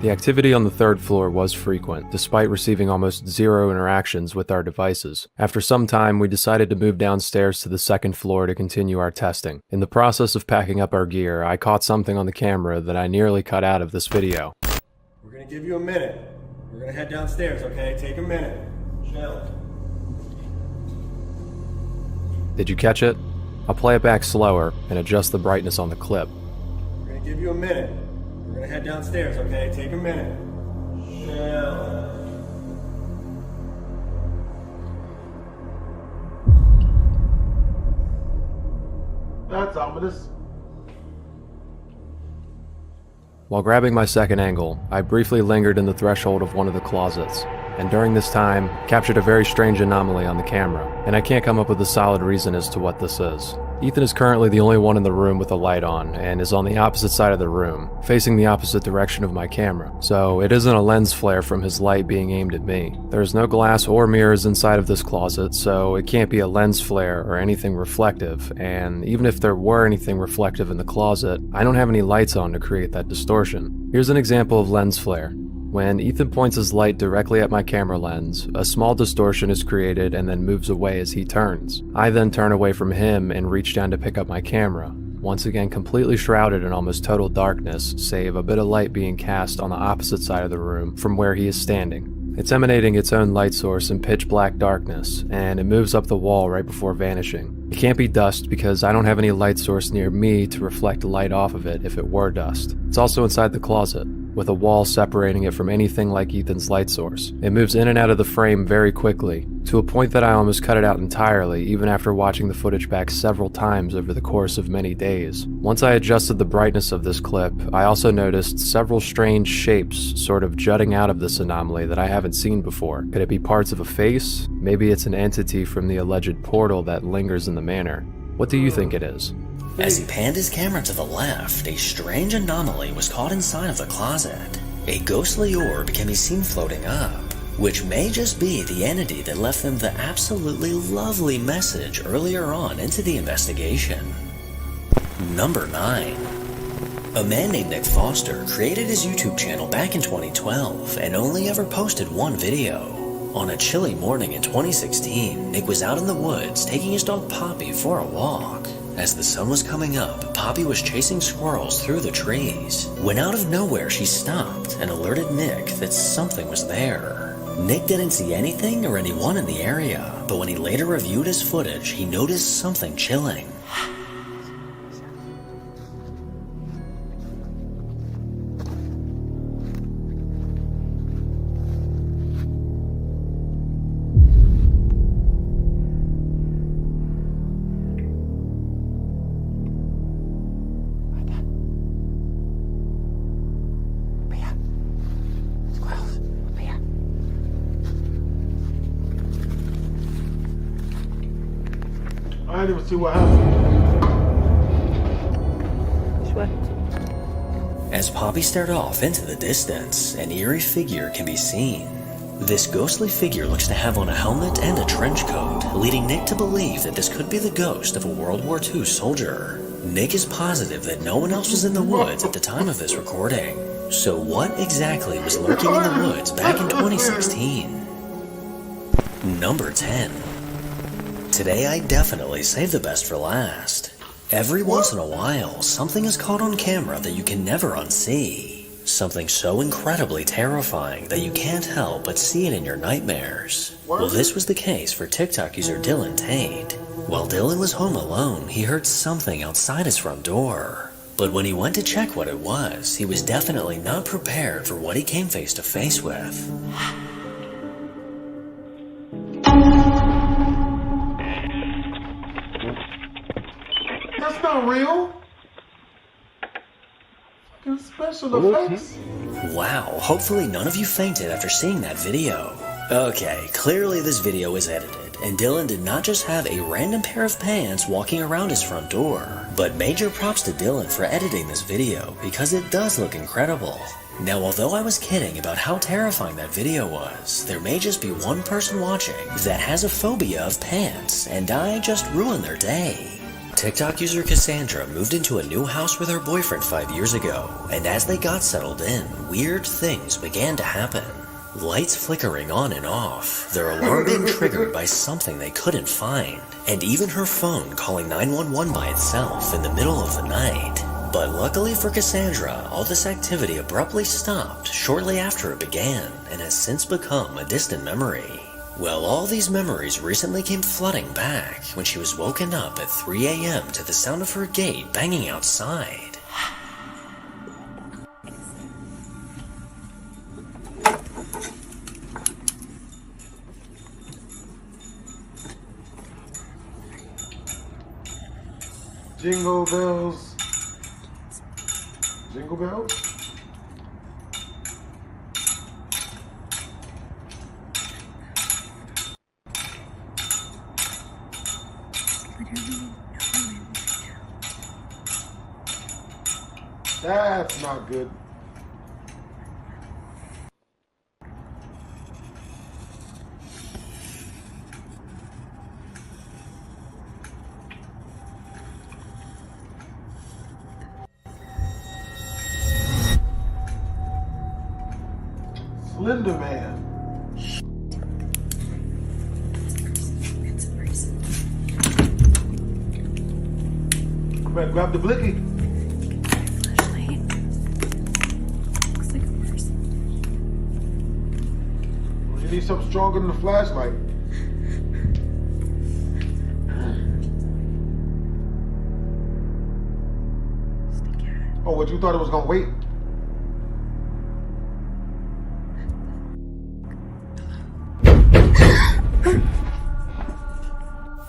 The activity on the third floor was frequent, despite receiving almost zero interactions with our devices. After some time, we decided to move downstairs to the second floor to continue our testing. In the process of packing up our gear, I caught something on the camera that I nearly cut out of this video. We're going to give you a minute. We're going to head downstairs, okay? Take a minute. Chill. Did you catch it? I'll play it back slower and adjust the brightness on the clip. We're going to give you a minute. We're going to head downstairs, okay? Take a minute. Chill. That's ominous. While grabbing my second angle, I briefly lingered in the threshold of one of the closets, and during this time, captured a very strange anomaly on the camera, and I can't come up with a solid reason as to what this is. Ethan is currently the only one in the room with a light on, and is on the opposite side of the room, facing the opposite direction of my camera, so it isn't a lens flare from his light being aimed at me. There's no glass or mirrors inside of this closet, so it can't be a lens flare or anything reflective, and even if there were anything reflective in the closet, I don't have any lights on to create that distortion. Here's an example of lens flare. When Ethan points his light directly at my camera lens, a small distortion is created and then moves away as he turns. I then turn away from him and reach down to pick up my camera, once again completely shrouded in almost total darkness, save a bit of light being cast on the opposite side of the room from where he is standing. It's emanating its own light source in pitch black darkness, and it moves up the wall right before vanishing. It can't be dust because I don't have any light source near me to reflect light off of it if it were dust. It's also inside the closet, with a wall separating it from anything like Ethan's light source. It moves in and out of the frame very quickly, to a point that I almost cut it out entirely even after watching the footage back several times over the course of many days. Once I adjusted the brightness of this clip, I also noticed several strange shapes sort of jutting out of this anomaly that I haven't seen before. Could it be parts of a face? Maybe it's an entity from the alleged portal that lingers in the manor. What do you think it is? As he panned his camera to the left, a strange anomaly was caught inside of the closet. A ghostly orb can be seen floating up, which may just be the entity that left them the absolutely lovely message earlier on into the investigation. Number 9. A man named Nick Foster created his YouTube channel back in 2012 and only ever posted one video. On a chilly morning in 2016, Nick was out in the woods taking his dog Poppy for a walk. As the sun was coming up, Poppy was chasing squirrels through the trees, when out of nowhere she stopped and alerted Nick that something was there. Nick didn't see anything or anyone in the area, but when he later reviewed his footage, he noticed something chilling. I didn't even see what happened. As Poppy stared off into the distance, an eerie figure can be seen. This ghostly figure looks to have on a helmet and a trench coat, leading Nick to believe that this could be the ghost of a World War II soldier. Nick is positive that no one else was in the woods at the time of this recording. So what exactly was lurking in the woods back in 2016? Number 10. Today I definitely saved the best for last. Every once in a while, something is caught on camera that you can never unsee. Something so incredibly terrifying that you can't help but see it in your nightmares. Well, this was the case for TikTok user Dylan Tate. While Dylan was home alone, he heard something outside his front door. But when he went to check what it was, he was definitely not prepared for what he came face to face with. That's not real. Fucking special effects. Wow, hopefully none of you fainted after seeing that video. Okay, clearly this video is edited, and Dylan did not just have a random pair of pants walking around his front door, but major props to Dylan for editing this video, because it does look incredible. Now, although I was kidding about how terrifying that video was, there may just be one person watching that has a phobia of pants, and I just ruined their day. TikTok user Cassandra moved into a new house with her boyfriend 5 years ago, and as they got settled in, weird things began to happen. Lights flickering on and off, their alarm being triggered by something they couldn't find, and even her phone calling 911 by itself in the middle of the night. But luckily for Cassandra, all this activity abruptly stopped shortly after it began, and has since become a distant memory. Well, all these memories recently came flooding back when she was woken up at 3 a.m. to the sound of her gate banging outside. Jingle bells. Jingle bells? That's not good. Slender Man. Come back, grab the blicky. You need something stronger than the flashlight. Oh, what, you thought it was gonna wait?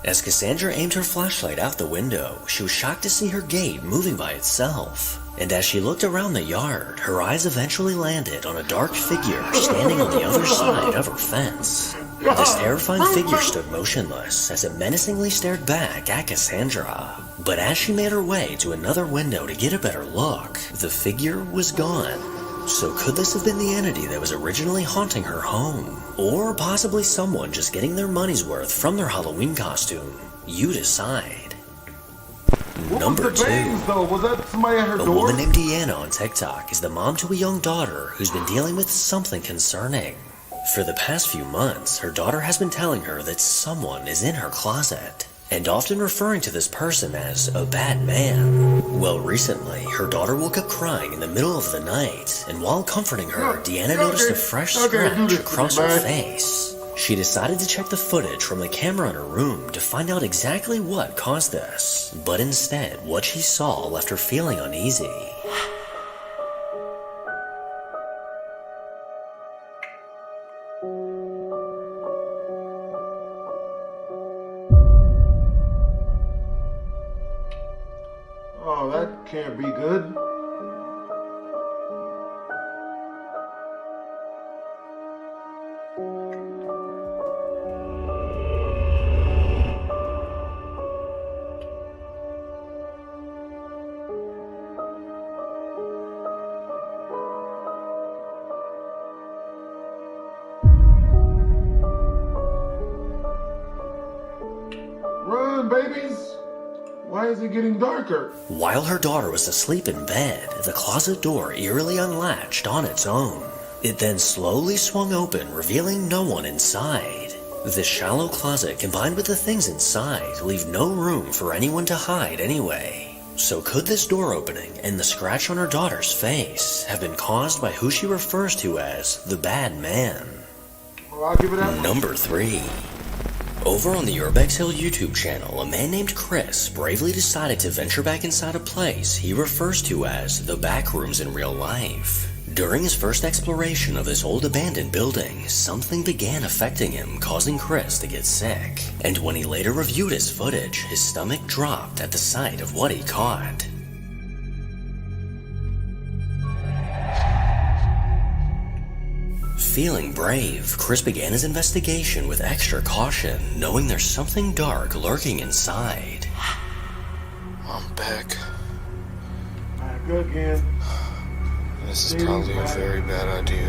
As Cassandra aimed her flashlight out the window, she was shocked to see her gate moving by itself. And as she looked around the yard, her eyes eventually landed on a dark figure standing on the other side of her fence. This terrifying figure stood motionless as it menacingly stared back at Cassandra. But as she made her way to another window to get a better look, the figure was gone. So could this have been the entity that was originally haunting her home? Or possibly someone just getting their money's worth from their Halloween costume? You decide. Number 2. Was that somebody at her A door? woman named Deanna on TikTok is the mom to a young daughter who's been dealing with something concerning. For the past few months, her daughter has been telling her that someone is in her closet, and often referring to this person as a bad man. Well, recently, her daughter woke up crying in the middle of the night, and while comforting her, Deanna noticed a fresh scratch across her face. She decided to check the footage from the camera in her room to find out exactly what caused this, but instead, what she saw left her feeling uneasy. Oh, that can't be good. on, babies. Why is it getting darker? While her daughter was asleep in bed, the closet door eerily unlatched on its own. It then slowly swung open, revealing no one inside. This shallow closet combined with the things inside leave no room for anyone to hide anyway. So could this door opening and the scratch on her daughter's face have been caused by who she refers to as the bad man? Well, I'll give it that. Number 3. Over on the Urbex Hill YouTube channel, a man named Chris bravely decided to venture back inside a place he refers to as the back rooms in real life. During his first exploration of this old abandoned building, something began affecting him, causing Chris to get sick. And when he later reviewed his footage, his stomach dropped at the sight of what he caught. Feeling brave, Chris began his investigation with extra caution, knowing there's something dark lurking inside. I'm back. Back again. This is probably a very bad idea.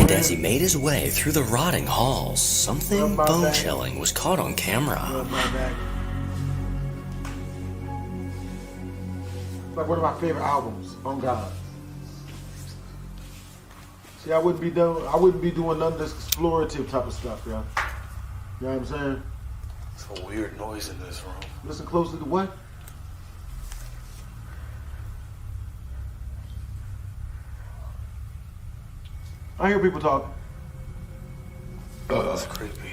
And as he made his way through the rotting halls, something bone-chilling was caught on camera. Like one of my favorite albums, on God. See, I wouldn't be doing none of this explorative type of stuff, yeah. You know what I'm saying? It's a weird noise in this room. Listen closely to what? I hear people talking. Oh, that's creepy.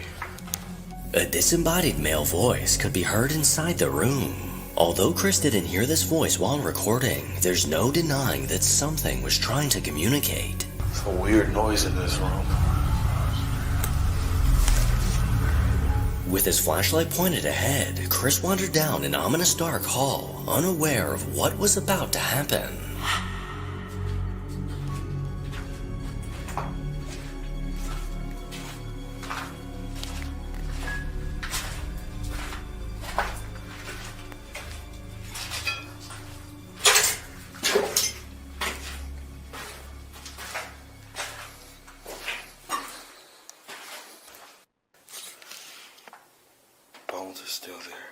A disembodied male voice could be heard inside the room. Although Chris didn't hear this voice while recording, there's no denying that something was trying to communicate. It's a weird noise in this room. With his flashlight pointed ahead, Chris wandered down an ominous dark hall, unaware of what was about to happen. Bones are still there.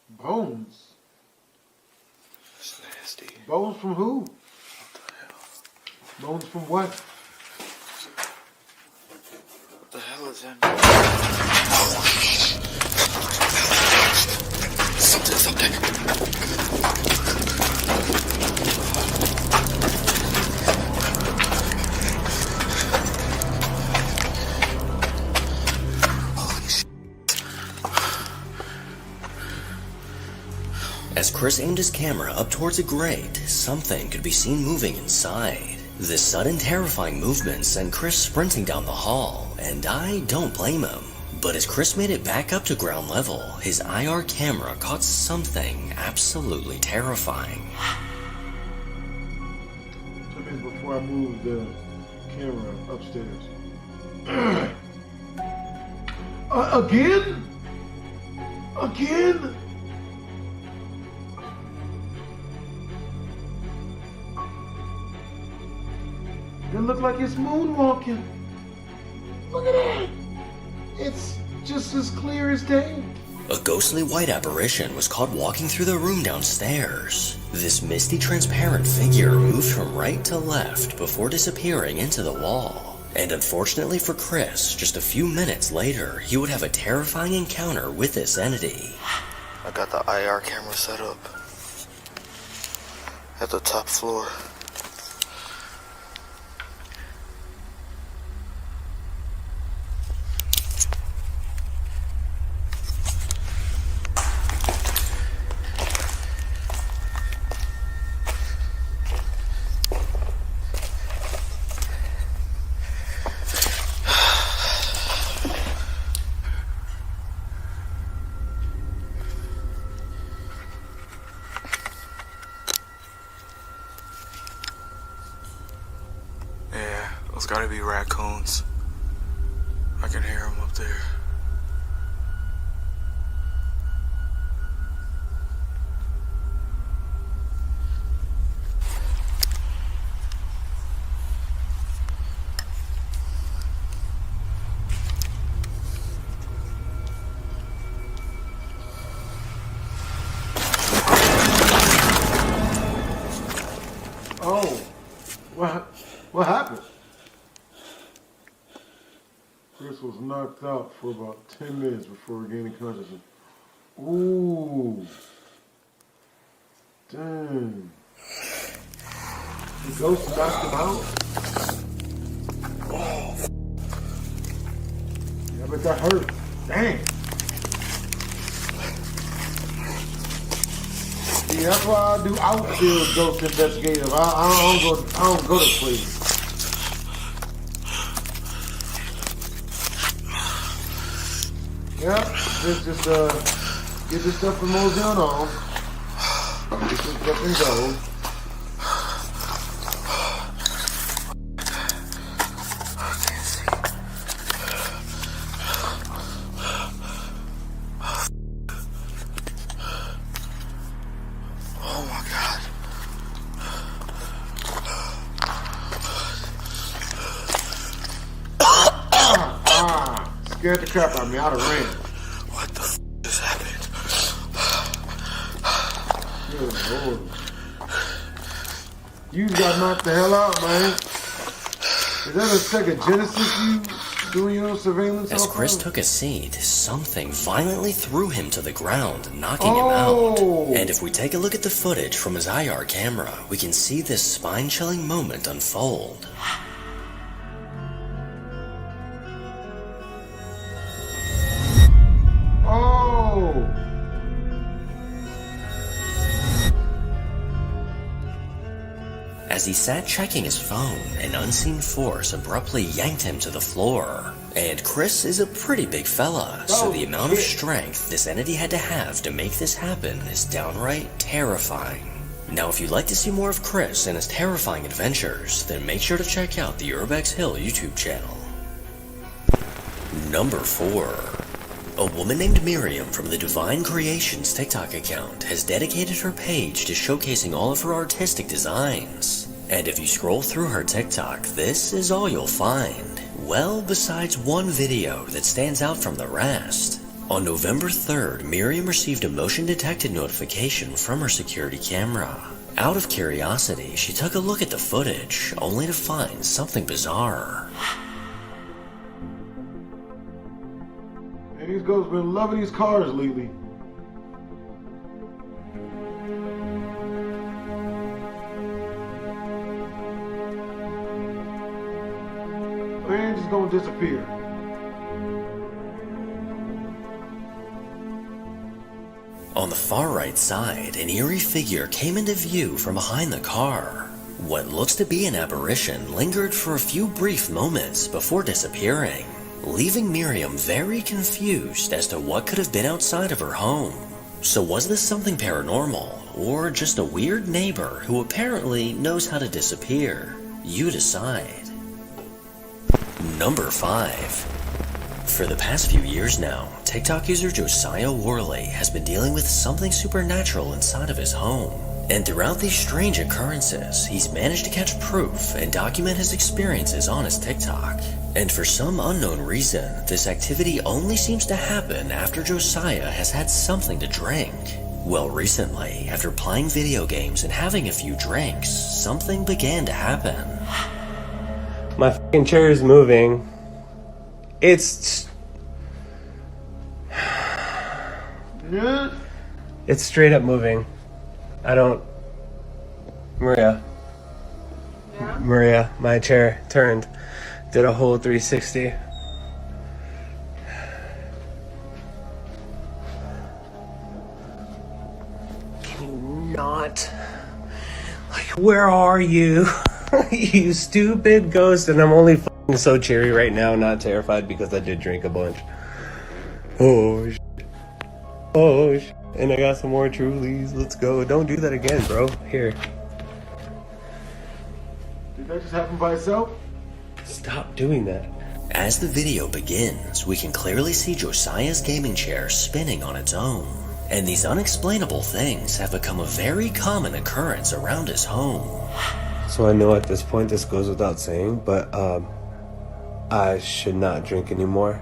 Bones? It's nasty. Bones from who? What the hell? Bones from what? What the hell is that? Something. As Chris aimed his camera up towards a grate, something could be seen moving inside. This sudden terrifying movement sent Chris sprinting down the hall, and I don't blame him. But as Chris made it back up to ground level, his IR camera caught something absolutely terrifying. Took it before I moved the camera upstairs. Again? Again? It looked like it's moonwalking. Look at that. It's just as clear as day. A ghostly white apparition was caught walking through the room downstairs. This misty, transparent figure moved from right to left before disappearing into the wall. And unfortunately for Chris, just a few minutes later, he would have a terrifying encounter with this entity. I got the IR camera set up at the top floor. Those gotta be raccoons. I can hear them up there. knocked out for about 10 minutes before regaining consciousness. Ooh. Dang. The ghost knocked him out? Oh. Yeah, but that hurt. Dang. See, that's why I do outfield ghost investigative. I don't go to sleep. Yep, just get this stuff from Moselle on. Get this stuff and go. Oh my God. Scared the crap out of me. I'd have ran. What the f just happened? Good Lord. You got knocked the hell out, man. Is that a second Genesis you doing your surveillance? As Chris took a seat, something violently threw him to the ground, knocking him out. And if we take a look at the footage from his IR camera, we can see this spine-chilling moment unfold. As he sat checking his phone, an unseen force abruptly yanked him to the floor. And Chris is a pretty big fella, so the amount of strength this entity had to have to make this happen is downright terrifying. Now, if you'd like to see more of Chris and his terrifying adventures, then make sure to check out the Urbex Hill YouTube channel. Number 4. A woman named Miriam from the Divine Creations TikTok account has dedicated her page to showcasing all of her artistic designs. And if you scroll through her TikTok, this is all you'll find. Well, besides one video that stands out from the rest. On November 3rd, Miriam received a motion-detected notification from her security camera. Out of curiosity, she took a look at the footage, only to find something bizarre. And these ghosts been loving these cars lately. They ain't just gonna disappear. On the far right side, an eerie figure came into view from behind the car. What looks to be an apparition lingered for a few brief moments before disappearing, leaving Miriam very confused as to what could have been outside of her home. So was this something paranormal, or just a weird neighbor who apparently knows how to disappear? You decide. Number 5. For the past few years now, TikTok user Josiah Worley has been dealing with something supernatural inside of his home. And throughout these strange occurrences, he's managed to catch proof and document his experiences on his TikTok. And for some unknown reason, this activity only seems to happen after Josiah has had something to drink. Well, recently, after playing video games and having a few drinks, something began to happen. My fucking chair is moving. It's straight up moving. Maria, my chair turned, did a whole 360. Can you not? Like, where are you? You stupid ghost. And I'm only fucking so cheery right now, not terrified because I did drink a bunch. Oh shit. Oh shit. And I got some more Trulies. Let's go. Don't do that again, bro. Here. Did that just happen by itself? Stop doing that. As the video begins, we can clearly see Josiah's gaming chair spinning on its own. And these unexplainable things have become a very common occurrence around his home. So I know at this point this goes without saying, but I should not drink anymore.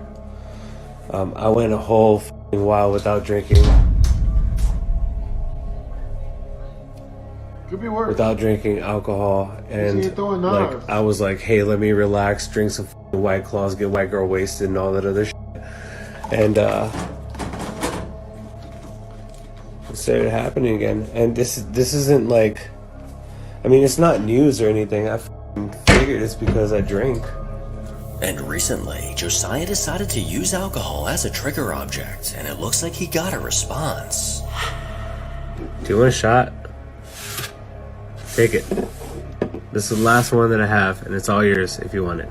I went a whole f***ing while without drinking. Could be worse. Without drinking alcohol, and like I was like, hey, let me relax, drink some White Claws, get white girl wasted, and all that other shit. And it started happening again. And this isn't like, I mean, it's not news or anything. I figured it's because I drink. And recently, Josiah decided to use alcohol as a trigger object, and it looks like he got a response. Do you want a shot? Take it. This is the last one that I have, and it's all yours if you want it.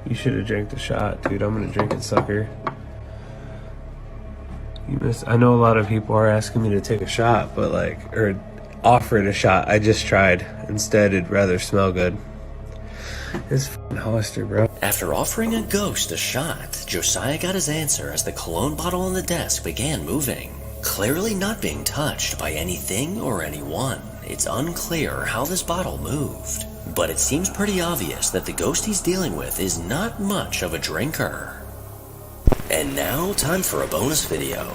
You should have drank the shot, dude. I'm gonna drink it, sucker. You missed. I know a lot of people are asking me to take a shot, but like, or offer it a shot. I just tried. Instead, it'd rather smell good. It's f***ing Hollister, bro. After offering a ghost a shot, Josiah got his answer as the cologne bottle on the desk began moving. Clearly not being touched by anything or anyone. It's unclear how this bottle moved, but it seems pretty obvious that the ghost he's dealing with is not much of a drinker. And now, time for a bonus video.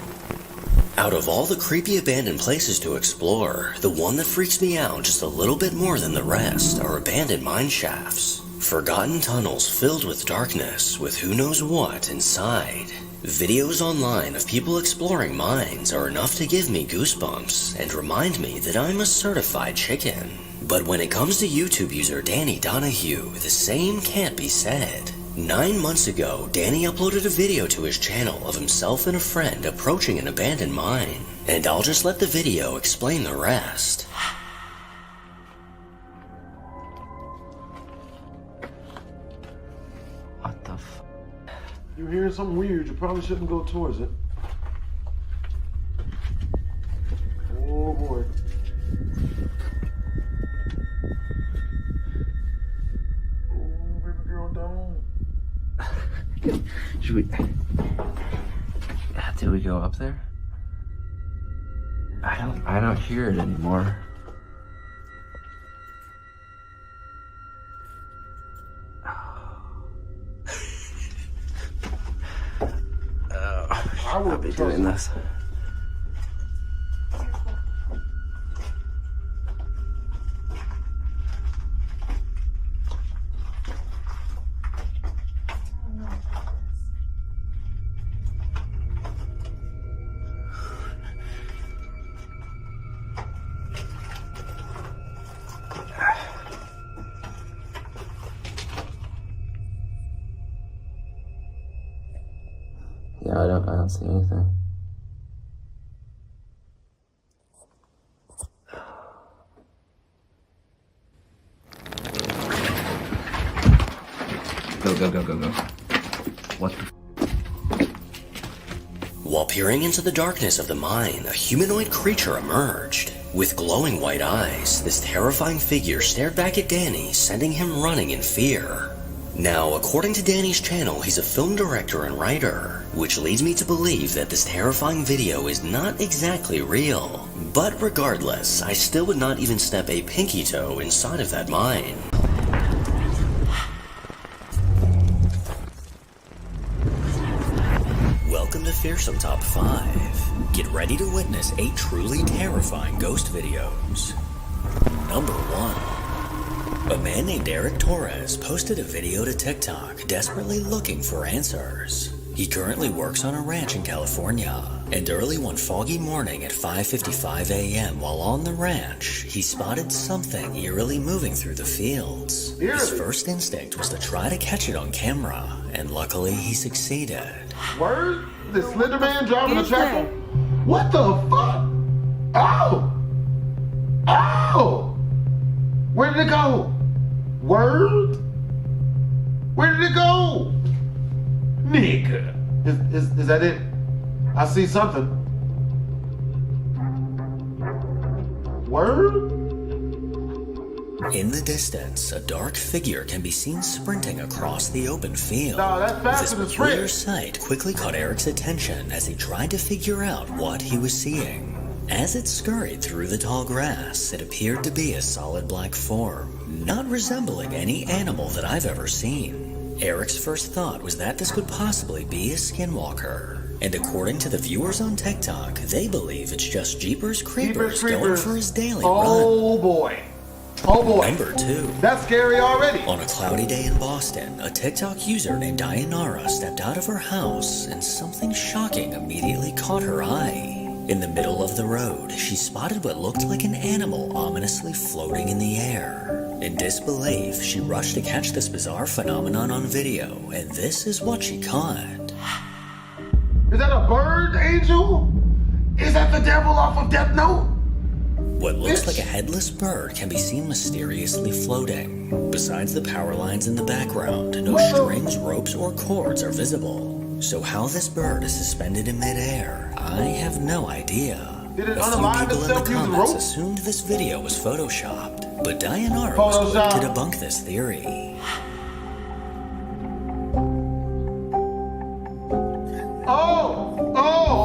Out of all the creepy abandoned places to explore, the one that freaks me out just a little bit more than the rest are abandoned mine shafts. Forgotten tunnels filled with darkness with who knows what inside. Videos online of people exploring mines are enough to give me goosebumps and remind me that I'm a certified chicken. But when it comes to YouTube user Danny Donahue, the same can't be said. 9 months ago, Danny uploaded a video to his channel of himself and a friend approaching an abandoned mine. And I'll just let the video explain the rest. What the f? You hear something weird, you probably shouldn't go towards it. Oh boy. Oh, baby girl, don't. Should we... Did we go up there? I don't hear it anymore. I will be doing this. Yeah, I don't see anything. Go. What the While peering into the darkness of the mine, a humanoid creature emerged. With glowing white eyes, this terrifying figure stared back at Danny, sending him running in fear. Now, according to Danny's channel, he's a film director and writer, which leads me to believe that this terrifying video is not exactly real. But regardless, I still would not even step a pinky toe inside of that mine. Welcome to Fearsome Top 5. Get ready to witness 8 truly terrifying ghost videos. Number 1. A man named Eric Torres posted a video to TikTok desperately looking for answers. He currently works on a ranch in California, and early one foggy morning at 5:55 a.m. while on the ranch, he spotted something eerily moving through the fields. His first instinct was to try to catch it on camera, and luckily he succeeded. Word? This Slender Man driving a tractor? What the fuck? Oh! Oh! Where did it go? Word? Where did it go? Nigga. Is that it? I see something. Word? In the distance, a dark figure can be seen sprinting across the open field. No, that's faster than This peculiar sprint. sight quickly caught Eric's attention as he tried to figure out what he was seeing. As it scurried through the tall grass, it appeared to be a solid black form, not resembling any animal that I've ever seen. Eric's first thought was that this could possibly be a skinwalker. And according to the viewers on TikTok, they believe it's just Jeepers Creepers going for his daily run. Oh boy. Oh boy. Number 2. That's scary already. On a cloudy day in Boston, a TikTok user named Dayanara stepped out of her house and something shocking immediately caught her eye. In the middle of the road, she spotted what looked like an animal ominously floating in the air. In disbelief, she rushed to catch this bizarre phenomenon on video, and this is what she caught. Is that a bird, Angel? Is that the devil off of Death Note? What looks like a headless bird can be seen mysteriously floating. Besides the power lines in the background, no strings, ropes, or cords are visible. So how this bird is suspended in midair, I have no idea. Did it A few unalive people in itself the using comments rope? assumed this video was photoshopped, but Dayanara was quick to debunk this theory.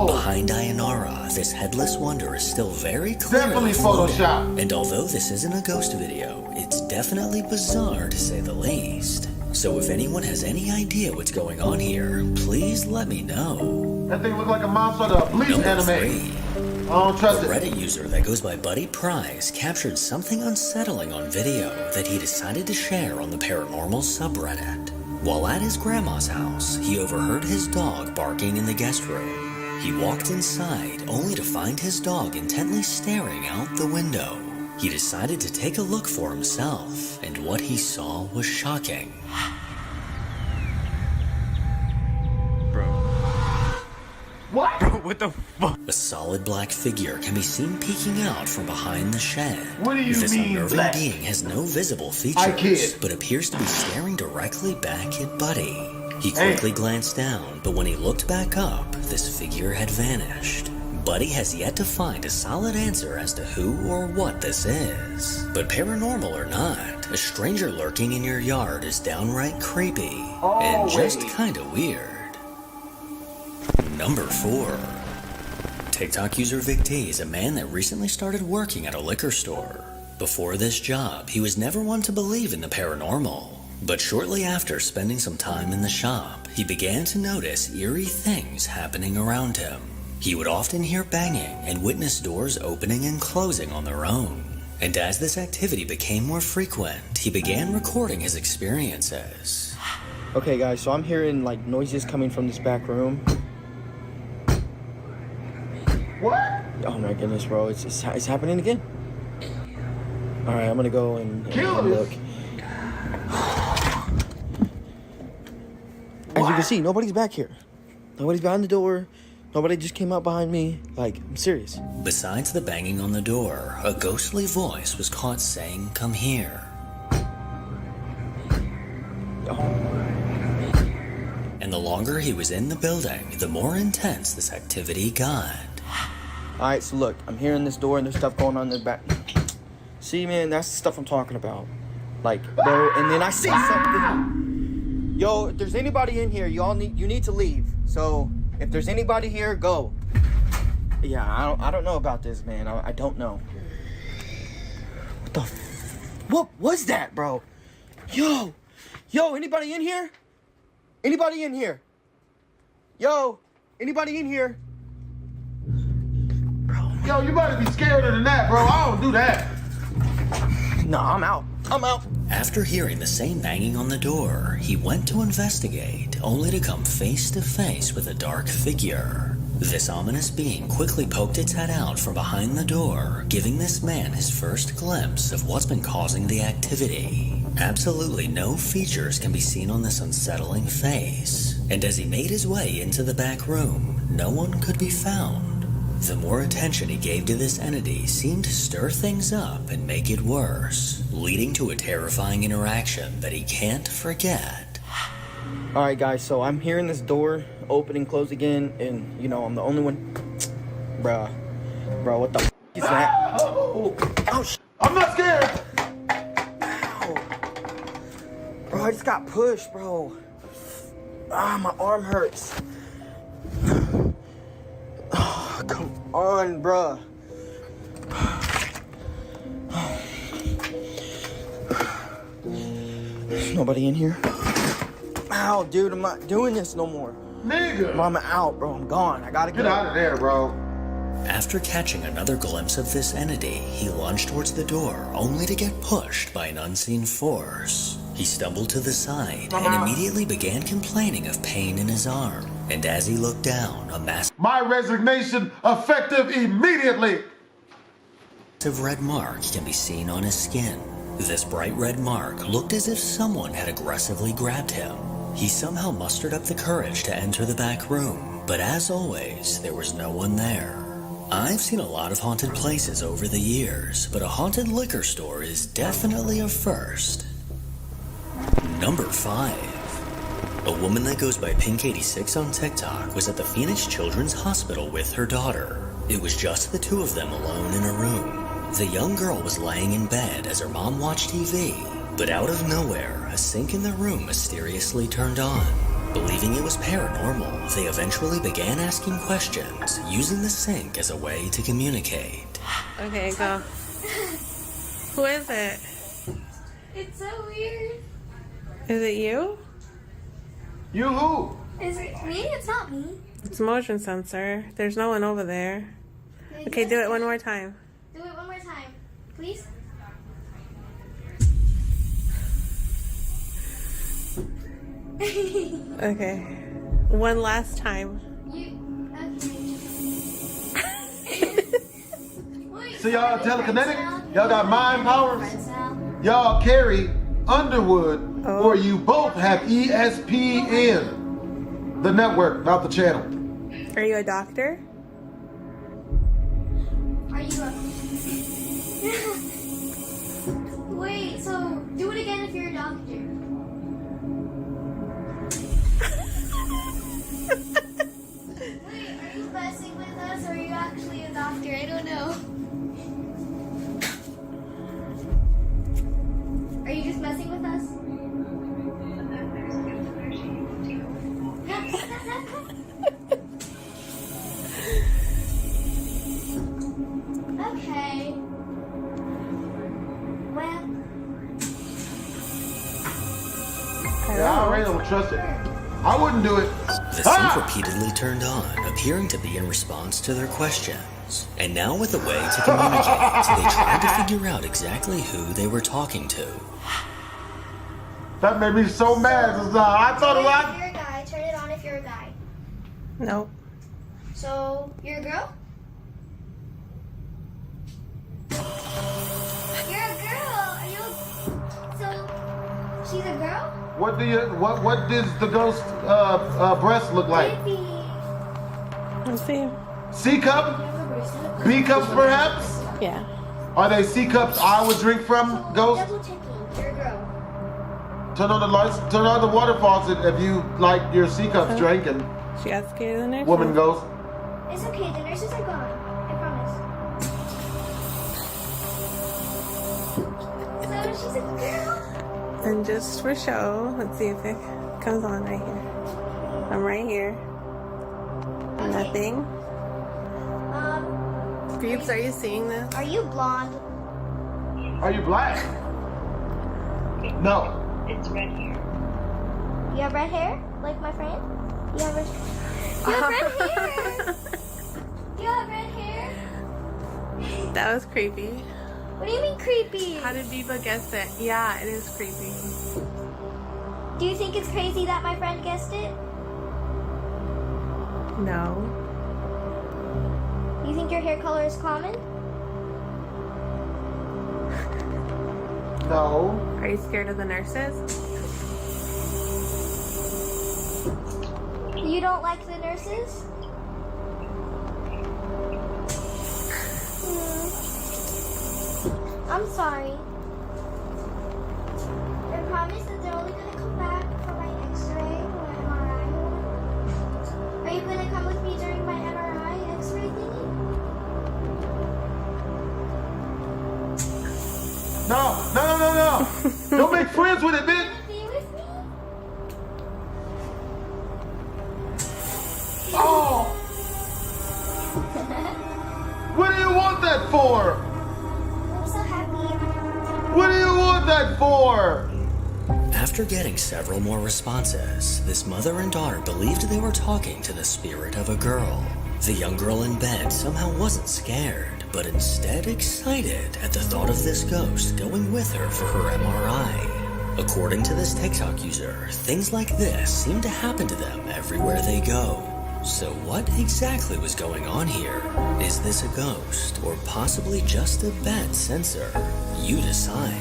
Behind Dayanara, this headless wonder is still very clearly floating. And although this isn't a ghost video, it's definitely bizarre to say the least. So if anyone has any idea what's going on here, please let me know. That thing looked like a monster of the Bleach Number anime. 3. I don't trust A it. Reddit user that goes by Buddy Prize captured something unsettling on video that he decided to share on the paranormal subreddit. While at his grandma's house, he overheard his dog barking in the guest room. He walked inside only to find his dog intently staring out the window. He decided to take a look for himself, and what he saw was shocking. What? Bro, what the fuck? A solid black figure can be seen peeking out from behind the shed. What do you this mean, unnerving black? being has no visible I features, kid. but appears to be staring directly back at Buddy. He quickly glanced down, but when he looked back up, this figure had vanished. Buddy has yet to find a solid answer as to who or what this is. But paranormal or not, a stranger lurking in your yard is downright creepy and just kinda weird. Number 4. TikTok user Vic T is a man that recently started working at a liquor store. Before this job, he was never one to believe in the paranormal. But shortly after spending some time in the shop, he began to notice eerie things happening around him. He would often hear banging and witness doors opening and closing on their own. And as this activity became more frequent, he began recording his experiences. Okay guys, so I'm hearing like noises coming from this back room. What? Oh my goodness, bro, it's happening again. Alright, I'm gonna go and look. As you can see, nobody's back here. Nobody's behind the door. Nobody just came out behind me. Like, I'm serious. Besides the banging on the door, a ghostly voice was caught saying, "Come here." And the longer he was in the building, the more intense this activity got. Alright, so look, I'm hearing this door and there's stuff going on in the back. See, man, that's the stuff I'm talking about. Like, bro, and then I see something. Yo, if there's anybody in here, you need to leave. So, if there's anybody here, go. Yeah, I don't know about this, man. I don't know. What the what was that, bro? Yo, anybody in here? Anybody in here? Yo, anybody in here? Yo, you better be scarier than that, bro. I don't do that. No, I'm out. I'm out. After hearing the same banging on the door, he went to investigate, only to come face to face with a dark figure. This ominous being quickly poked its head out from behind the door, giving this man his first glimpse of what's been causing the activity. Absolutely no features can be seen on this unsettling face, and as he made his way into the back room, no one could be found. The more attention he gave to this entity seemed to stir things up and make it worse, leading to a terrifying interaction that he can't forget. Alright guys, so I'm hearing this door open and close again, and you know, I'm the only one. Bruh, what the is that? Oh, I'm not scared. Ow. Bro, I just got pushed, bro. Ah, my arm hurts. Oh, come on, bruh. There's nobody in here. out, dude. I'm not doing this no more. Nigga. Bro, I'm out, bro. I'm gone. I gotta Get go. out of there, bro. After catching another glimpse of this entity, he lunged towards the door, only to get pushed by an unseen force. He stumbled to the side and immediately began complaining of pain in his arm. And as he looked down, a massive My resignation effective immediately. red mark can be seen on his skin. This bright red mark looked as if someone had aggressively grabbed him. He somehow mustered up the courage to enter the back room, but as always, there was no one there. I've seen a lot of haunted places over the years, but a haunted liquor store is definitely a first. Number 5. A woman that goes by Pink86 on TikTok was at the Phoenix Children's Hospital with her daughter. It was just the two of them alone in a room. The young girl was laying in bed as her mom watched TV, but out of nowhere, a sink in the room mysteriously turned on. Believing it was paranormal, they eventually began asking questions, using the sink as a way to communicate. Okay, go. Who is it? It's so weird. Is it you? You who? Is it me? It's not me. It's motion sensor. There's no one over there. Okay, do it one more time. Do it one more time, please. Okay. One last time. So y'all telekinetic? Y'all got mind powers? Y'all carry Underwood, or you both have ESPN. The network, not the channel. Are you a doctor? Are you a... Wait, so do it again if you're a doctor. Wait, are you messing with us or are you actually a doctor? I don't know. Are you just messing with us? Okay. Well. Yeah, I already don't trust it. I wouldn't do it. The sink repeatedly turned on, appearing to be in response to their questions. And now with a way to communicate, they tried to figure out exactly who they were talking to. That made me so mad. I thought a lot. If you're a guy, turn it on if you're a guy. No. So, you're a girl? You're a girl! Are you... So, she's a girl? What does the ghost breast look like? Let's see. C cup? B cups perhaps? Yeah. Are they C cups I would drink from, ghost? Double checking. You're a girl. Turn on the lights, turn on the water faucet if you like your C cups drinking. She got scared of the nurse. Woman ghost. It's okay, the nurses are gone. I promise. So, she's a girl? And just for show, let's see if it comes on right here. I'm right here. Okay. Nothing. Creeps, are you seeing this? Are you blonde? Are you black? No. It's red hair. You have red hair? Like my friend? You have red hair! You have red hair? That was creepy. What do you mean creepy? How did Biba guess it? Yeah, it is creepy. Do you think it's crazy that my friend guessed it? No. You think your hair color is common? No. Are you scared of the nurses? You don't like the nurses? I'm sorry. I promise that they're only gonna come back for my X-ray or MRI. Are you gonna come with me during my MRI X-ray thingy? No. Don't make friends with it, bitch. Be with me? Oh. What do you want that for? I'm so happy. What do you want that for? After getting several more responses, this mother and daughter believed they were talking to the spirit of a girl. The young girl in bed somehow wasn't scared, but instead excited at the thought of this ghost going with her for her MRI. According to this TikTok user, things like this seem to happen to them everywhere they go. So what exactly was going on here? Is this a ghost, or possibly just a bad sensor? You decide.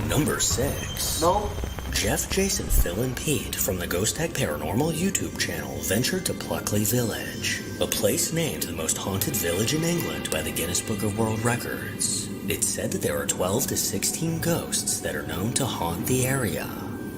Number 6. No. Jeff, Jason, Phil, and Pete from the Ghost Tech Paranormal YouTube channel ventured to Pluckley Village, a place named the most haunted village in England by the Guinness Book of World Records. It's said that there are 12 to 16 ghosts that are known to haunt the area.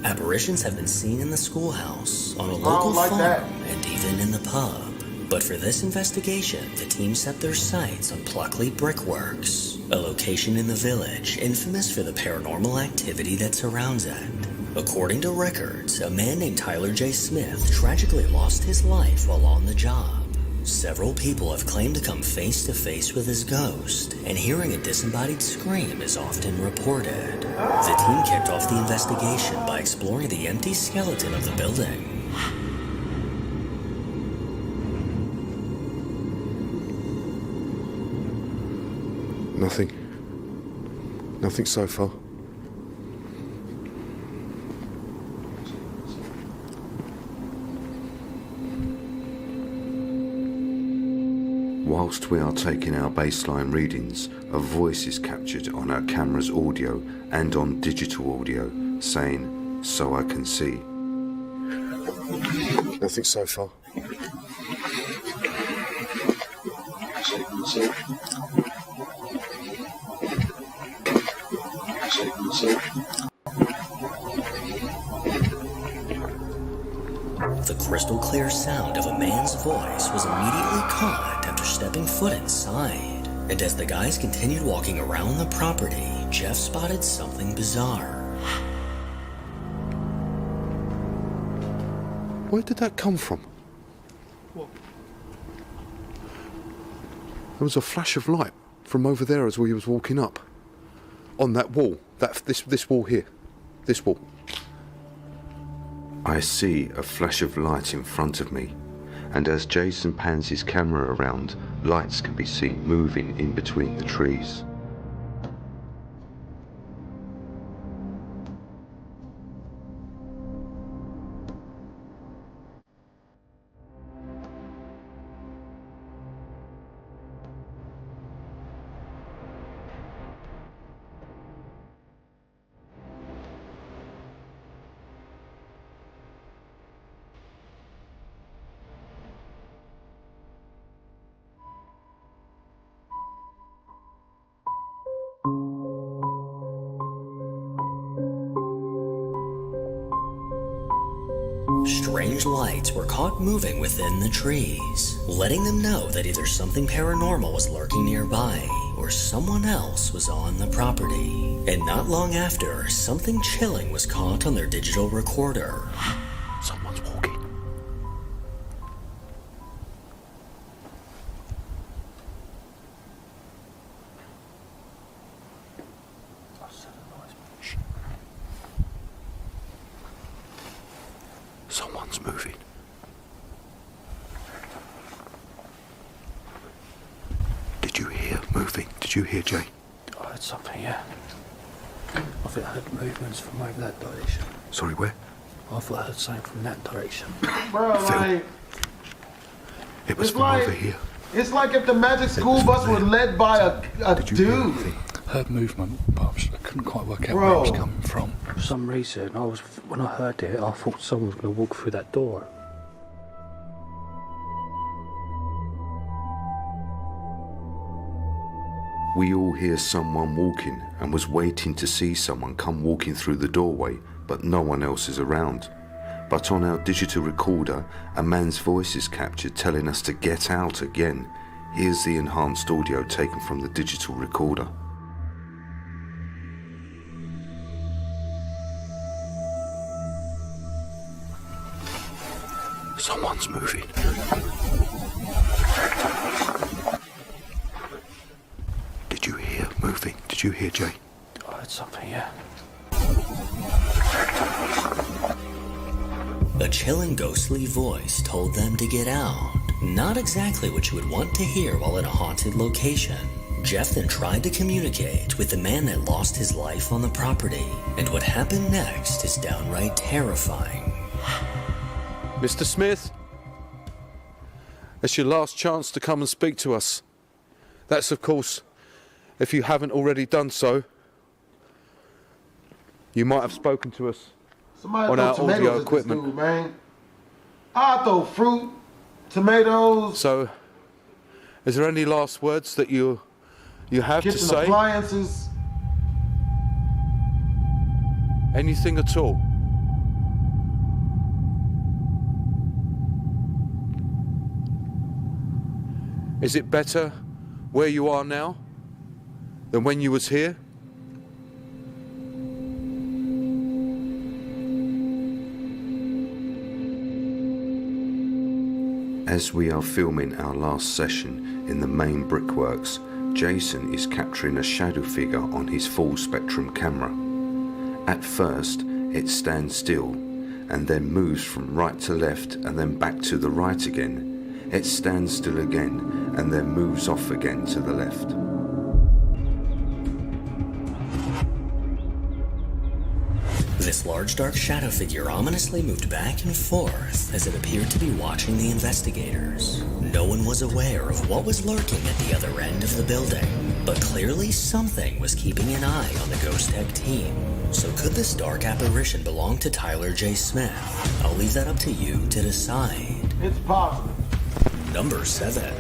Apparitions have been seen in the schoolhouse, on a local farm, and even in the pub. But for this investigation, the team set their sights on Pluckley Brickworks, a location in the village infamous for the paranormal activity that surrounds it. According to records, a man named Tyler J. Smith tragically lost his life while on the job. Several people have claimed to come face to face with his ghost, and hearing a disembodied scream is often reported. The team kicked off the investigation by exploring the empty skeleton of the building. Nothing. Nothing so far. Whilst we are taking our baseline readings, a voice is captured on our camera's audio and on digital audio, saying, "So I can see." Nothing so far. The crystal clear sound of a man's voice was immediately caught after stepping foot inside. And as the guys continued walking around the property, Jeff spotted something bizarre. Where did that come from? What? There was a flash of light from over there as we was walking up. On that wall. This wall here. This wall. I see a flash of light in front of me, and as Jason pans his camera around, lights can be seen moving in between the trees. Strange lights were caught moving within the trees, letting them know that either something paranormal was lurking nearby or someone else was on the property. And not long after, something chilling was caught on their digital recorder. Someone's walking. Someone's moving. Did you hear moving? Did you hear, Jay? I heard something, yeah. I think I heard movements from over that direction. Sorry, where? I thought I heard something from that direction. Bro, like... It was from over here. It's like if the magic school bus were led by a dude. I heard movement, but I couldn't quite work out where it was coming from. For some reason, when I heard it, I thought someone was going to walk through that door. We all hear someone walking and was waiting to see someone come walking through the doorway, but no one else is around. But on our digital recorder, a man's voice is captured telling us to get out again. Here's the enhanced audio taken from the digital recorder. Someone's moving. Did you hear moving? Did you hear, Jay? I heard something, yeah. A chilling ghostly voice told them to get out. Not exactly what you would want to hear while in a haunted location. Jeff then tried to communicate with the man that lost his life on the property, and what happened next is downright terrifying. Mr. Smith, it's your last chance to come and speak to us. That's, of course, if you haven't already done so. You might have spoken to us Somebody on throw our tomatoes audio at this equipment. dude, man. I throw fruit, tomatoes. So, is there any last words that you have to kitchen say? appliances. Anything at all? Is it better where you are now than when you was here? As we are filming our last session in the main brickworks, Jason is capturing a shadow figure on his full spectrum camera. At first, it stands still and then moves from right to left and then back to the right again. It stands still again and then moves off again to the left. This large dark shadow figure ominously moved back and forth as it appeared to be watching the investigators. No one was aware of what was lurking at the other end of the building, but clearly something was keeping an eye on the Ghost Tech team. So could this dark apparition belong to Tyler J. Smith? I'll leave that up to you to decide. It's possible. Number 7.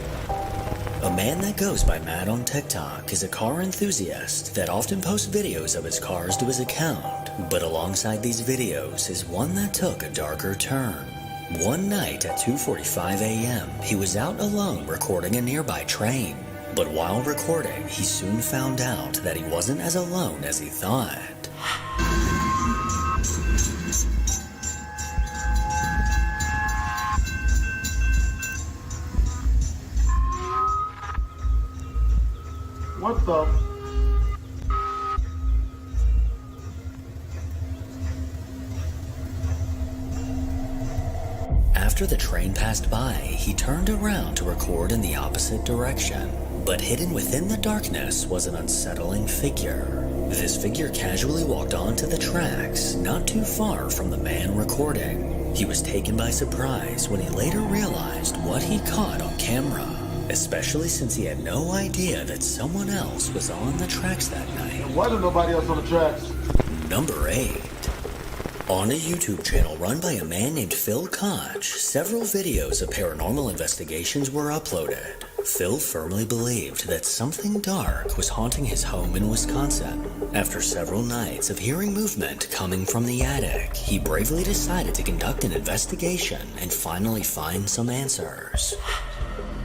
A man that goes by Matt on TikTok is a car enthusiast that often posts videos of his cars to his account, but alongside these videos is one that took a darker turn. One night at 2:45 a.m., he was out alone recording a nearby train, but while recording, he soon found out that he wasn't as alone as he thought. What the? After the train passed by, he turned around to record in the opposite direction. But hidden within the darkness was an unsettling figure. This figure casually walked onto the tracks, not too far from the man recording. He was taken by surprise when he later realized what he caught on camera, especially since he had no idea that someone else was on the tracks that night. Why wasn't nobody else on the tracks? Number 8. On a YouTube channel run by a man named Phil Koch, several videos of paranormal investigations were uploaded. Phil firmly believed that something dark was haunting his home in Wisconsin. After several nights of hearing movement coming from the attic, he bravely decided to conduct an investigation and finally find some answers.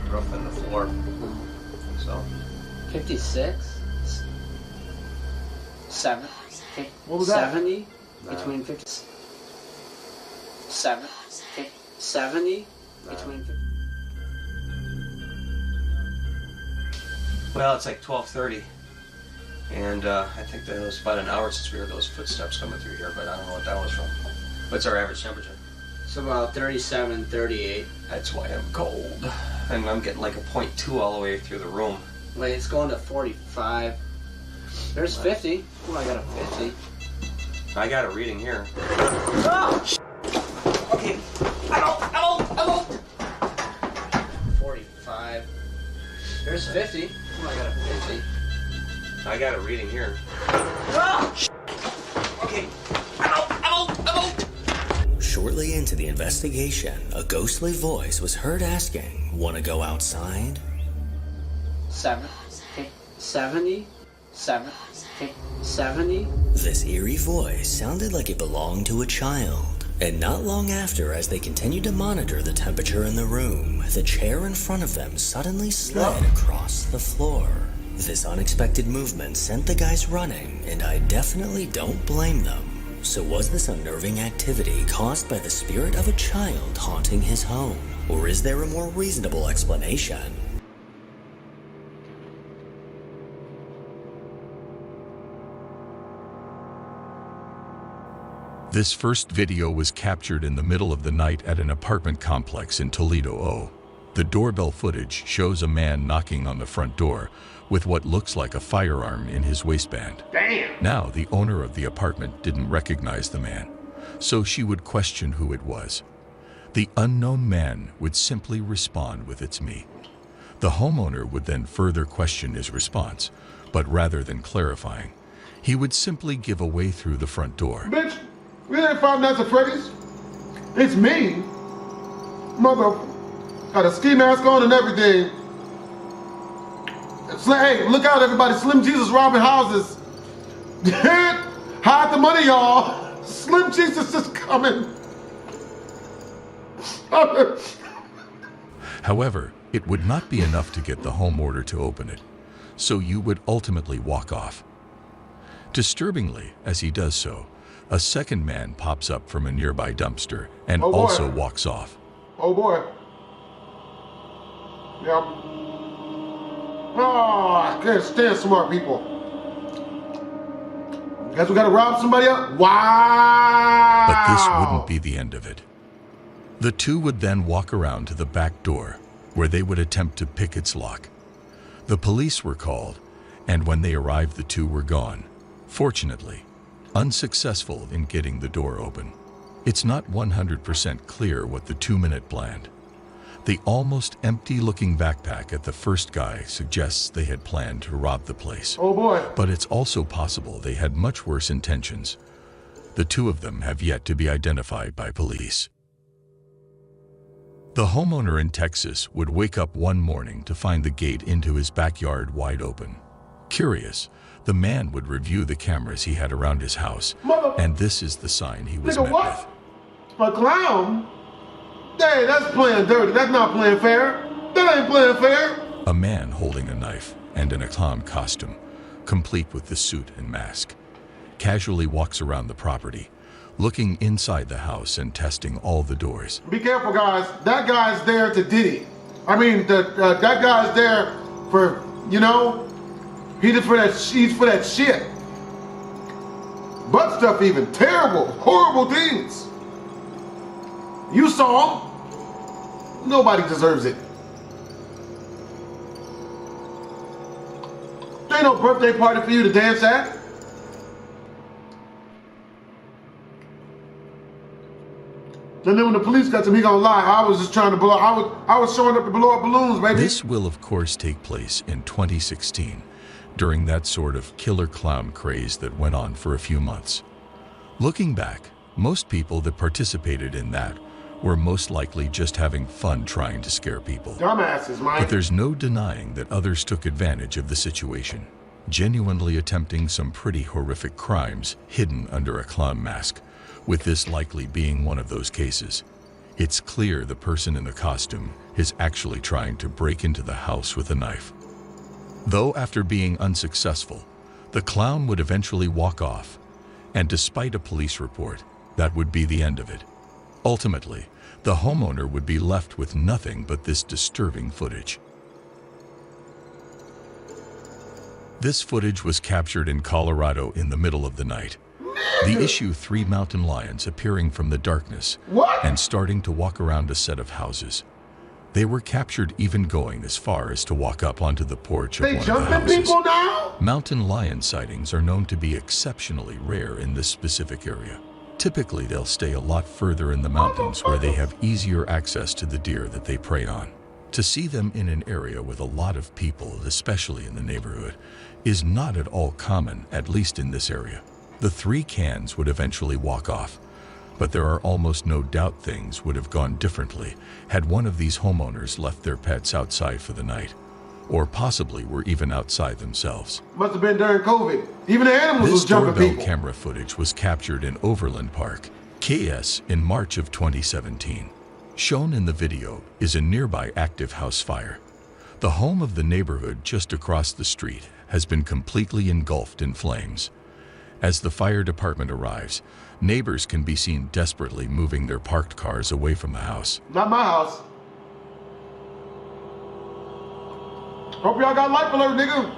Roof and the floor. So 56? 7? What was that? 70? Between 50... 7? 70? Between 50... Well, it's like 12:30, and I think that it was about an hour since we heard those footsteps coming through here, but I don't know what that was from. What's our average temperature? It's about 37, 38. That's why I'm cold. And I'm getting like a 0.2 all the way through the room. Wait, it's going to 45. There's 50. Oh, I got a 50. I got a reading here. Oh! Okay. I'm out! 45. There's 50. Oh, I got a 50. I got a reading here. Oh! Okay. I'm out! Shortly into the investigation, a ghostly voice was heard asking, "Want to go outside?" 7. 70? 7. 70? This eerie voice sounded like it belonged to a child. And not long after, as they continued to monitor the temperature in the room, the chair in front of them suddenly slid across the floor. This unexpected movement sent the guys running, and I definitely don't blame them. So was this unnerving activity caused by the spirit of a child haunting his home? Or is there a more reasonable explanation? This first video was captured in the middle of the night at an apartment complex in Toledo, O. The doorbell footage shows a man knocking on the front door with what looks like a firearm in his waistband. Damn! Now, the owner of the apartment didn't recognize the man, so she would question who it was. The unknown man would simply respond with "It's me." The homeowner would then further question his response, but rather than clarifying, he would simply give away through the front door. Bitch, we ain't Five Nights at Freddy's. It's me. Mother, got a ski mask on and everything. Hey, look out everybody, Slim Jesus robbing houses. Hide the money, y'all. Slim Jesus is coming. However, it would not be enough to get the homeowner to open it, so you would ultimately walk off. Disturbingly, as he does so, a second man pops up from a nearby dumpster and also walks off. Oh boy. Yeah. Oh, I can't stand smart people. Guess we gotta rob somebody else? Wow! But this wouldn't be the end of it. The two would then walk around to the back door, where they would attempt to pick its lock. The police were called, and when they arrived, the two were gone. Fortunately, unsuccessful in getting the door open. It's not 100% clear what the 2-minute planned. The almost empty-looking backpack at the first guy suggests they had planned to rob the place. Oh boy. But it's also possible they had much worse intentions. The two of them have yet to be identified by police. The homeowner in Texas would wake up one morning to find the gate into his backyard wide open. Curious, the man would review the cameras he had around his house, and this is the sign he was met with. A clown? Hey, that's playing dirty. That's not playing fair. That ain't playing fair. A man holding a knife and in a clown costume, complete with the suit and mask, casually walks around the property, looking inside the house and testing all the doors. Be careful, guys. That guy's there to Diddy. I mean, that guy's there for, you know, he's for that shit. Butt stuff even. Terrible, horrible things. You saw him. Nobody deserves it. There ain't no birthday party for you to dance at. And then when the police got to me, he gonna lie. I was just trying to blow. I was showing up to blow up balloons, baby. This will, of course, take place in 2016, during that sort of killer clown craze that went on for a few months. Looking back, most people that participated in that were most likely just having fun trying to scare people. Dumbasses, Mike. But there's no denying that others took advantage of the situation, genuinely attempting some pretty horrific crimes hidden under a clown mask, with this likely being one of those cases. It's clear the person in the costume is actually trying to break into the house with a knife. Though after being unsuccessful, the clown would eventually walk off, and despite a police report, that would be the end of it. Ultimately, the homeowner would be left with nothing but this disturbing footage. This footage was captured in Colorado in the middle of the night. The issue 3 mountain lions appearing from the darkness and starting to walk around a set of houses. They were captured even going as far as to walk up onto the porch of one of the houses. People now? Mountain lion sightings are known to be exceptionally rare in this specific area. Typically, they'll stay a lot further in the mountains where they have easier access to the deer that they prey on. To see them in an area with a lot of people, especially in the neighborhood, is not at all common, at least in this area. The 3 cans would eventually walk off, but there are almost no doubt things would have gone differently had one of these homeowners left their pets outside for the night, or possibly were even outside themselves. Must have been during COVID. Even the animals was jumping people. This doorbell camera footage was captured in Overland Park, KS, in March of 2017. Shown in the video is a nearby active house fire. The home of the neighborhood just across the street has been completely engulfed in flames. As the fire department arrives, neighbors can be seen desperately moving their parked cars away from the house. Not my house. Hope y'all got life alert, nigga.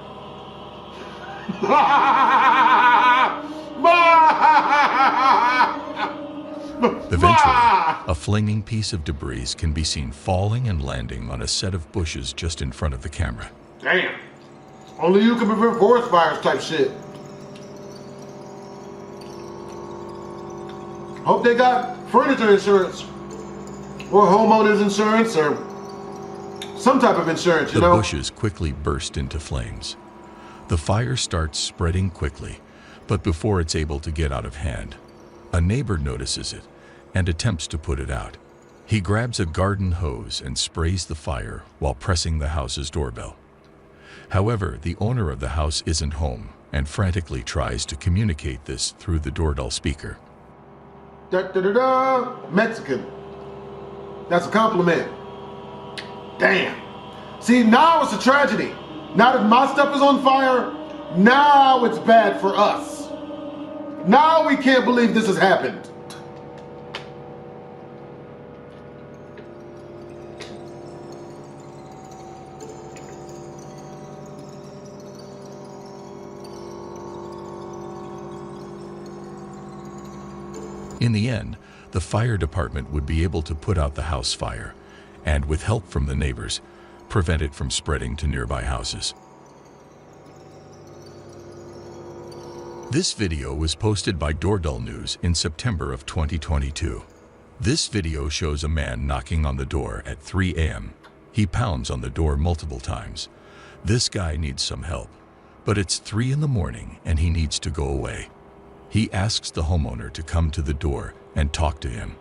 Eventually, a flaming piece of debris can be seen falling and landing on a set of bushes just in front of the camera. Damn. Only you can prevent forest fires type shit. Hope they got furniture insurance or homeowners insurance or some type of insurance, you know? The bushes quickly burst into flames. The fire starts spreading quickly, but before it's able to get out of hand, a neighbor notices it and attempts to put it out. He grabs a garden hose and sprays the fire while pressing the house's doorbell. However, the owner of the house isn't home and frantically tries to communicate this through the doorbell speaker. Da-da-da-da, Mexican. That's a compliment. Damn. See, now it's a tragedy. Now that my stuff is on fire, now it's bad for us. Now we can't believe this has happened. In the end, the fire department would be able to put out the house fire and, with help from the neighbors, prevent it from spreading to nearby houses. This video was posted by Doorbell News in September of 2022. This video shows a man knocking on the door at 3 a.m. He pounds on the door multiple times. This guy needs some help, but it's 3 in the morning and he needs to go away. He asks the homeowner to come to the door and talk to him.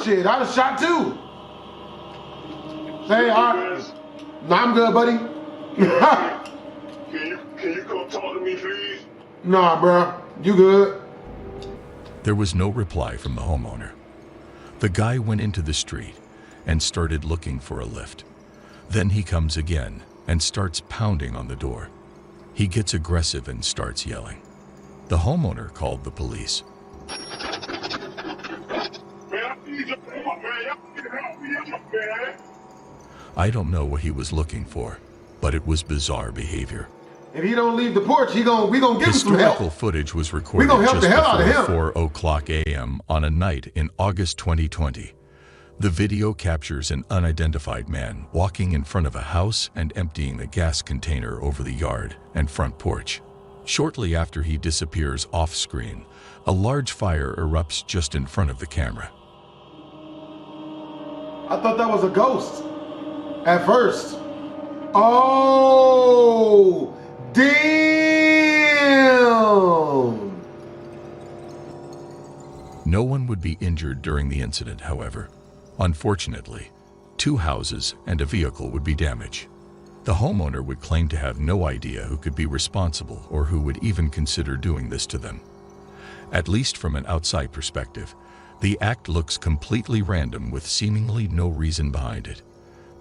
Shit, I was shot too. Hey, no, I'm good, buddy. Can you come talk to me, please? Nah, bro, you good. There was no reply from the homeowner. The guy went into the street and started looking for a lift. Then he comes again and starts pounding on the door. He gets aggressive and starts yelling. The homeowner called the police. I don't know what he was looking for, but it was bizarre behavior. If he don't leave the porch, we gonna give him some help. Historical footage was recorded just before 4 o'clock a.m. on a night in August 2020. The video captures an unidentified man walking in front of a house and emptying a gas container over the yard and front porch. Shortly after he disappears off-screen, a large fire erupts just in front of the camera. I thought that was a ghost at first. Oh, damn! No one would be injured during the incident, however. Unfortunately, 2 houses and a vehicle would be damaged. The homeowner would claim to have no idea who could be responsible or who would even consider doing this to them. At least from an outside perspective, the act looks completely random with seemingly no reason behind it,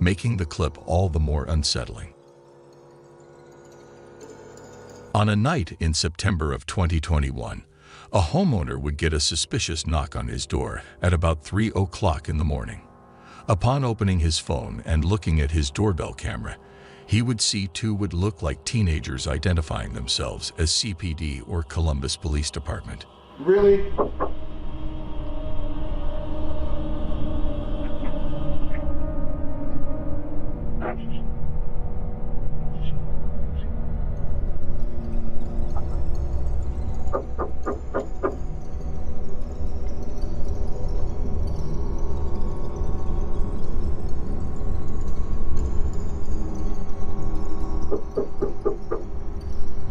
making the clip all the more unsettling. On a night in September of 2021, a homeowner would get a suspicious knock on his door at about 3 o'clock in the morning. Upon opening his phone and looking at his doorbell camera, he would see 2 would look like teenagers identifying themselves as CPD or Columbus Police Department. Really?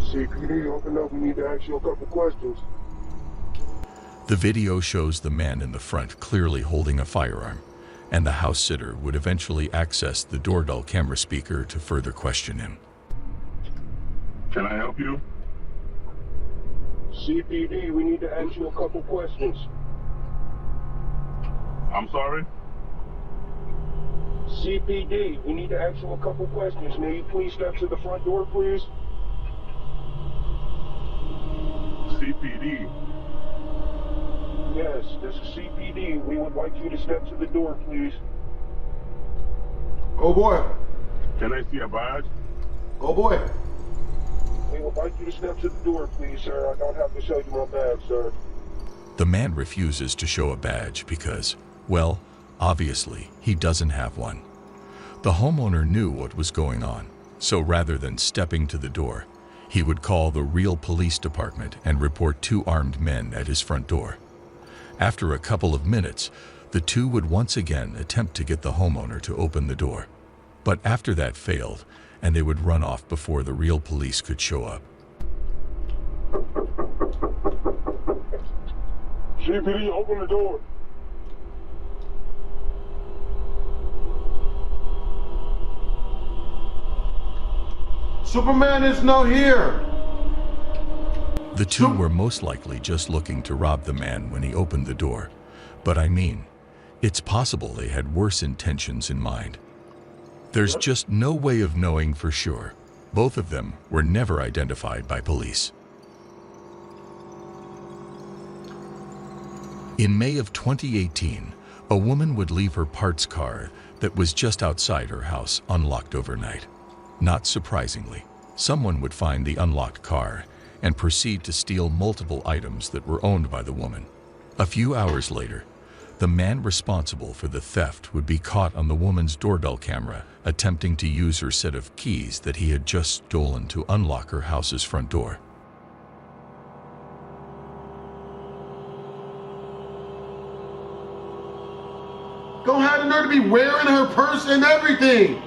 CPD, open up. We need to ask you a couple questions. The video shows the man in the front clearly holding a firearm, and the house sitter would eventually access the doorbell camera speaker to further question him. Can I help you? CPD, we need to ask you a couple questions. I'm sorry? CPD, we need to ask you a couple questions. May you please step to the front door, please? CPD. Yes, this is CPD. We would like you to step to the door, please. Oh boy. Can I see a badge? Oh boy. We would like you to step to the door, please, sir. I don't have to show you my badge, sir. The man refuses to show a badge because, well, obviously, he doesn't have one. The homeowner knew what was going on, so rather than stepping to the door, he would call the real police department and report 2 armed men at his front door. After a couple of minutes, the 2 would once again attempt to get the homeowner to open the door. But after that failed, and they would run off before the real police could show up. CPD, open the door. Superman is no here. The 2 were most likely just looking to rob the man when he opened the door. But I mean, it's possible they had worse intentions in mind. There's just no way of knowing for sure. Both of them were never identified by police. In May of 2018, a woman would leave her parts car that was just outside her house unlocked overnight. Not surprisingly, someone would find the unlocked car and proceed to steal multiple items that were owned by the woman. A few hours later, the man responsible for the theft would be caught on the woman's doorbell camera attempting to use her set of keys that he had just stolen to unlock her house's front door. Don't have the nerve to be wearing her purse and everything.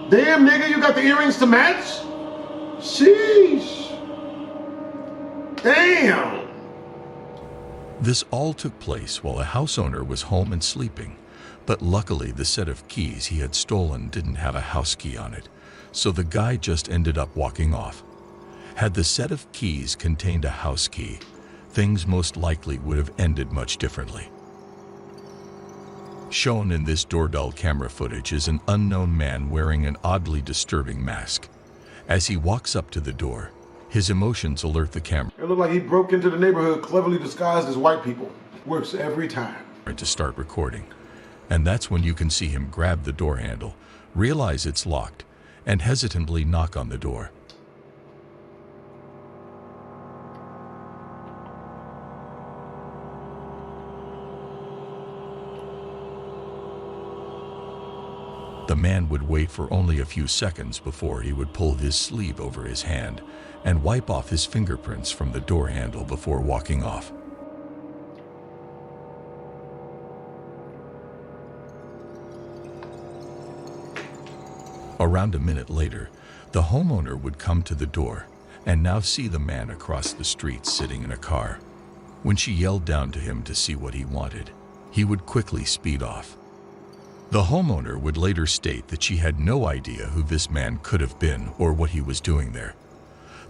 Damn, nigga, you got the earrings to match? Sheesh. Damn. This all took place while a house owner was home and sleeping, but luckily the set of keys he had stolen didn't have a house key on it, so the guy just ended up walking off. Had the set of keys contained a house key, things most likely would have ended much differently. Shown in this doorbell camera footage is an unknown man wearing an oddly disturbing mask. As he walks up to the door, his emotions alert the camera. It looked like he broke into the neighborhood cleverly disguised as white people. Works every time. To start recording. And that's when you can see him grab the door handle, realize it's locked, and hesitantly knock on the door. The man would wait for only a few seconds before he would pull his sleeve over his hand and wipe off his fingerprints from the door handle before walking off. Around a minute later, the homeowner would come to the door and now see the man across the street sitting in a car. When she yelled down to him to see what he wanted, he would quickly speed off. The homeowner would later state that she had no idea who this man could have been or what he was doing there.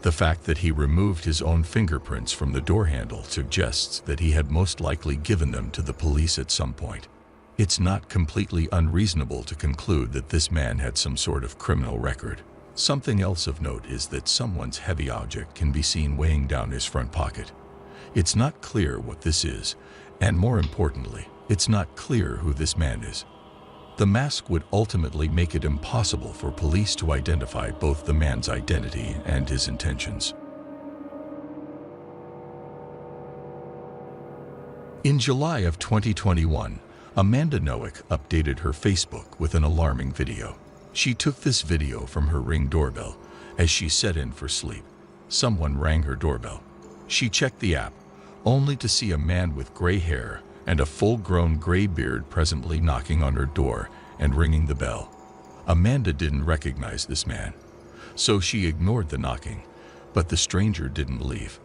The fact that he removed his own fingerprints from the door handle suggests that he had most likely given them to the police at some point. It's not completely unreasonable to conclude that this man had some sort of criminal record. Something else of note is that someone's heavy object can be seen weighing down his front pocket. It's not clear what this is, and more importantly, it's not clear who this man is. The mask would ultimately make it impossible for police to identify both the man's identity and his intentions. In July of 2021, Amanda Noack updated her Facebook with an alarming video. She took this video from her Ring doorbell as she set in for sleep. Someone rang her doorbell. She checked the app, only to see a man with gray hair and a full-grown gray beard presently knocking on her door and ringing the bell. Amanda didn't recognize this man, so she ignored the knocking, but the stranger didn't leave.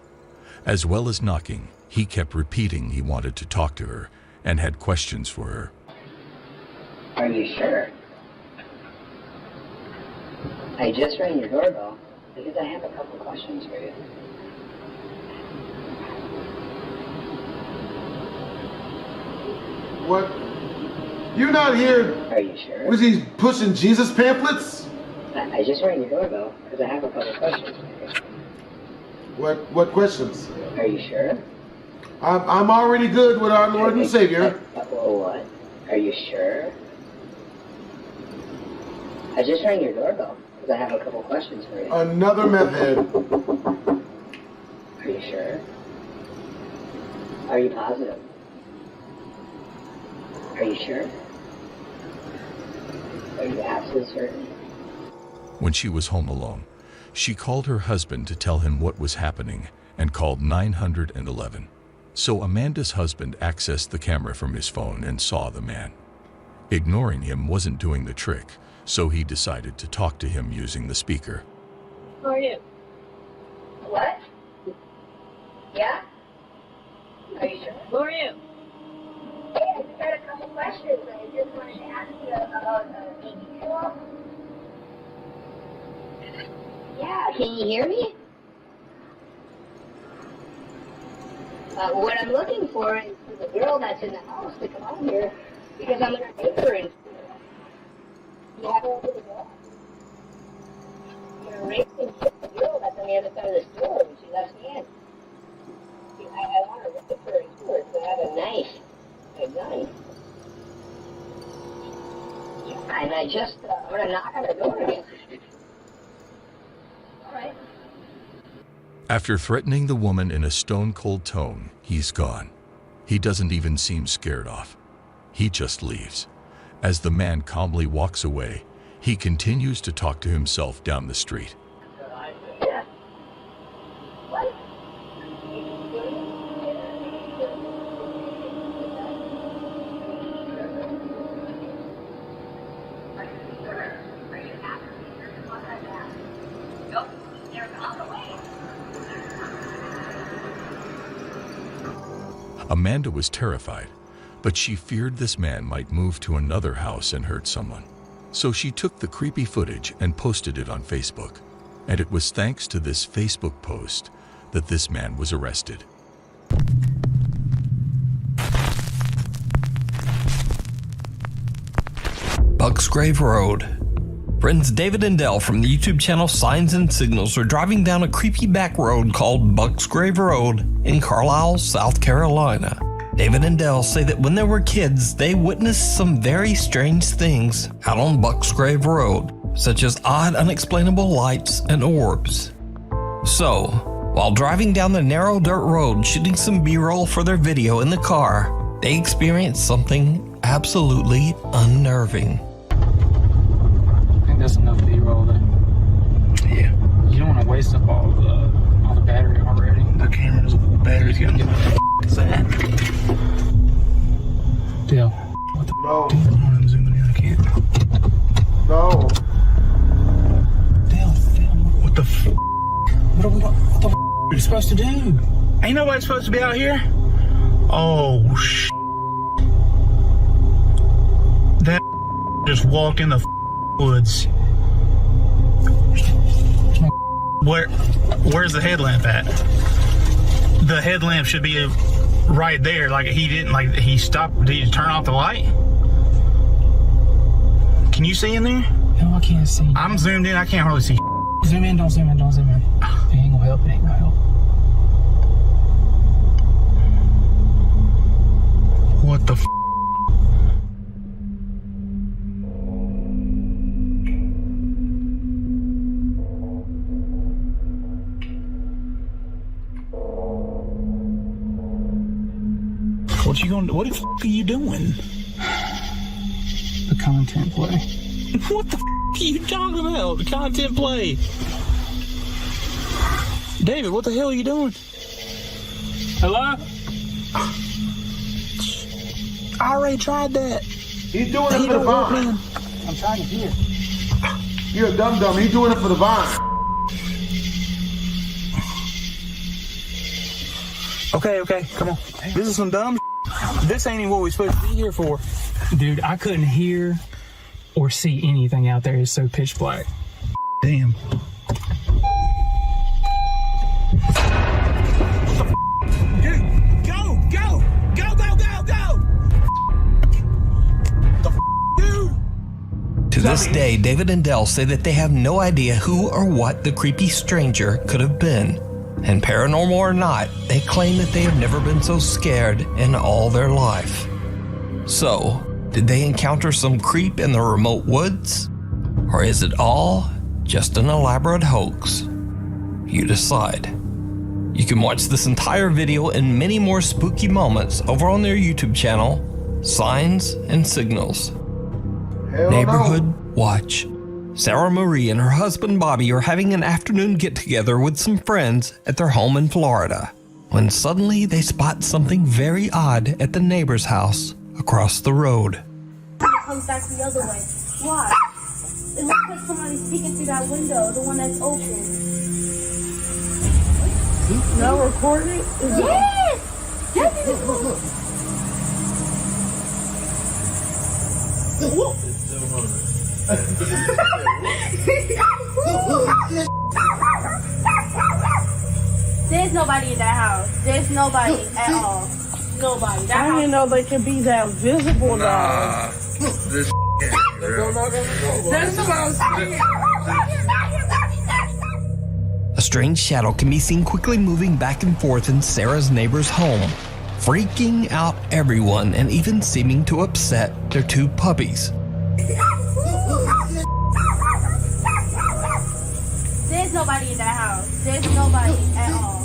As well as knocking, he kept repeating he wanted to talk to her and had questions for her. Are you sure? I just rang your doorbell because I have a couple questions for you. What? You're not here. Are you sure? Was he pushing Jesus pamphlets? I just rang your doorbell because I have a couple questions for you. What questions? Are you sure? I'm already good with our Lord and Savior. What? Are you sure? I just rang your doorbell because I have a couple questions for you. Another meth head. Are you sure? Are you positive? Are you sure? Are you absolutely certain? When she was home alone, she called her husband to tell him what was happening and called 911. So Amanda's husband accessed the camera from his phone and saw the man. Ignoring him wasn't doing the trick, so he decided to talk to him using the speaker. Who are you? What? Yeah? Are you sure? Who are you? Hey, I just had a couple questions. I just wanted to ask you about the tool. Yeah, can you hear me? What I'm looking for is for the girl that's in the house to come out here because I'm gonna take her in. You have her over the door? You're raping the girl that's on the other side of the store when she left me in. I want to rape her and kill her because I have a knife, a gun. Yeah, and I'm gonna knock on her door again. All right. After threatening the woman in a stone-cold tone, he's gone. He doesn't even seem scared off. He just leaves. As the man calmly walks away, he continues to talk to himself down the street. Amanda was terrified, but she feared this man might move to another house and hurt someone. So she took the creepy footage and posted it on Facebook. And it was thanks to this Facebook post that this man was arrested. Bucksgrave Road. Friends David and Dell from the YouTube channel Signs and Signals are driving down a creepy back road called Bucksgrave Road in Carlisle, South Carolina. David and Dell say that when they were kids, they witnessed some very strange things out on Bucksgrave Road, such as odd, unexplainable lights and orbs. So, while driving down the narrow dirt road shooting some B-roll for their video in the car, they experienced something absolutely unnerving. That's enough B-roll there. Yeah. You don't want to waste up all the battery already. The camera's battery's gonna get what is that? Dale. What the No. I'm zooming in, I can't. No. Dale, what the What are we what the are you supposed to do? Ain't nobody supposed to be out here? Oh that just walked in the woods. Where's the headlamp at? The headlamp should be right there. Like he stopped. Did he turn off the light? Can you see in there? No, I can't see. I'm zoomed in. I can't hardly see. Zoom in. Don't zoom in. Don't zoom in. It ain't gonna help. It ain't gonna help. What the What the f are you doing? The content play. What the f are you talking about? The content play. David, what the hell are you doing? Hello? I already tried that. He's doing it for the vine. I'm trying to hear. You're a dum-dum. He's doing it for the vine. Okay, come on. This is some dumb This ain't even what we're supposed to be here for. Dude, I couldn't hear or see anything out there. It's so pitch black. Damn. Dude, go! To this day, David and Dell say that they have no idea who or what the creepy stranger could have been. And paranormal or not, they claim that they have never been so scared in all their life. So, did they encounter some creep in the remote woods? Or is it all just an elaborate hoax? You decide. You can watch this entire video and many more spooky moments over on their YouTube channel, Signs and Signals. Neighborhood Watch. Sarah Marie and her husband Bobby are having an afternoon get-together with some friends at their home in Florida, when suddenly they spot something very odd at the neighbor's house across the road. Comes back the other way. Why? It looks like somebody's peeking through that window, the one that's open. Now recording? Yes! There's nobody in that house. There's nobody at all. Nobody. I didn't know they could be that visible now. That's what I was saying. A strange shadow can be seen quickly moving back and forth in Sarah's neighbor's home, freaking out everyone and even seeming to upset their two puppies. There's nobody in that house. There's nobody at all.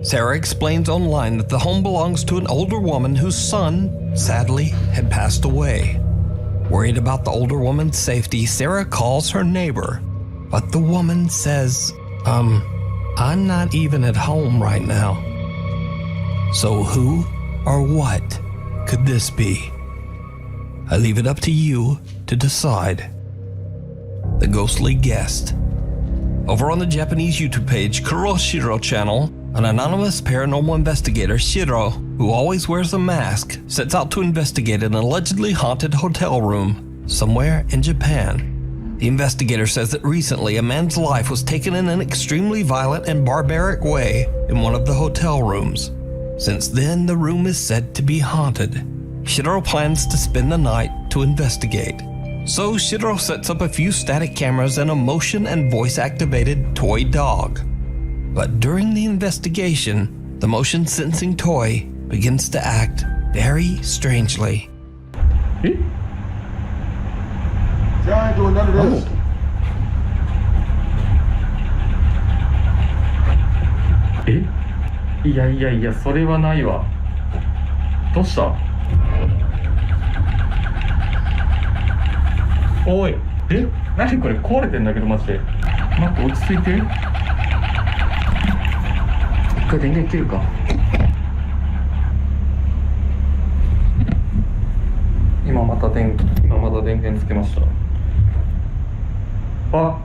Sarah explains online that the home belongs to an older woman whose son, sadly, had passed away. Worried about the older woman's safety, Sarah calls her neighbor, but the woman says, I'm not even at home right now. So who or what could this be? I leave it up to you to decide. The Ghostly Guest. Over on the Japanese YouTube page Kuroshiro channel, an anonymous paranormal investigator, Shiro, who always wears a mask, sets out to investigate an allegedly haunted hotel room somewhere in Japan. The investigator says that recently a man's life was taken in an extremely violent and barbaric way in one of the hotel rooms. Since then, the room is said to be haunted. Shiro plans to spend the night to investigate. So Shiro sets up a few static cameras and a motion and voice-activated toy dog. But during the investigation, the motion-sensing toy begins to act very strangely. I ain't doing none of this. Eh? いや、それはないわ。どうした？おい、何これ壊れてんだけどマジで。待って、落ち着いて。一回電源切るか。今また電源つけました。あ、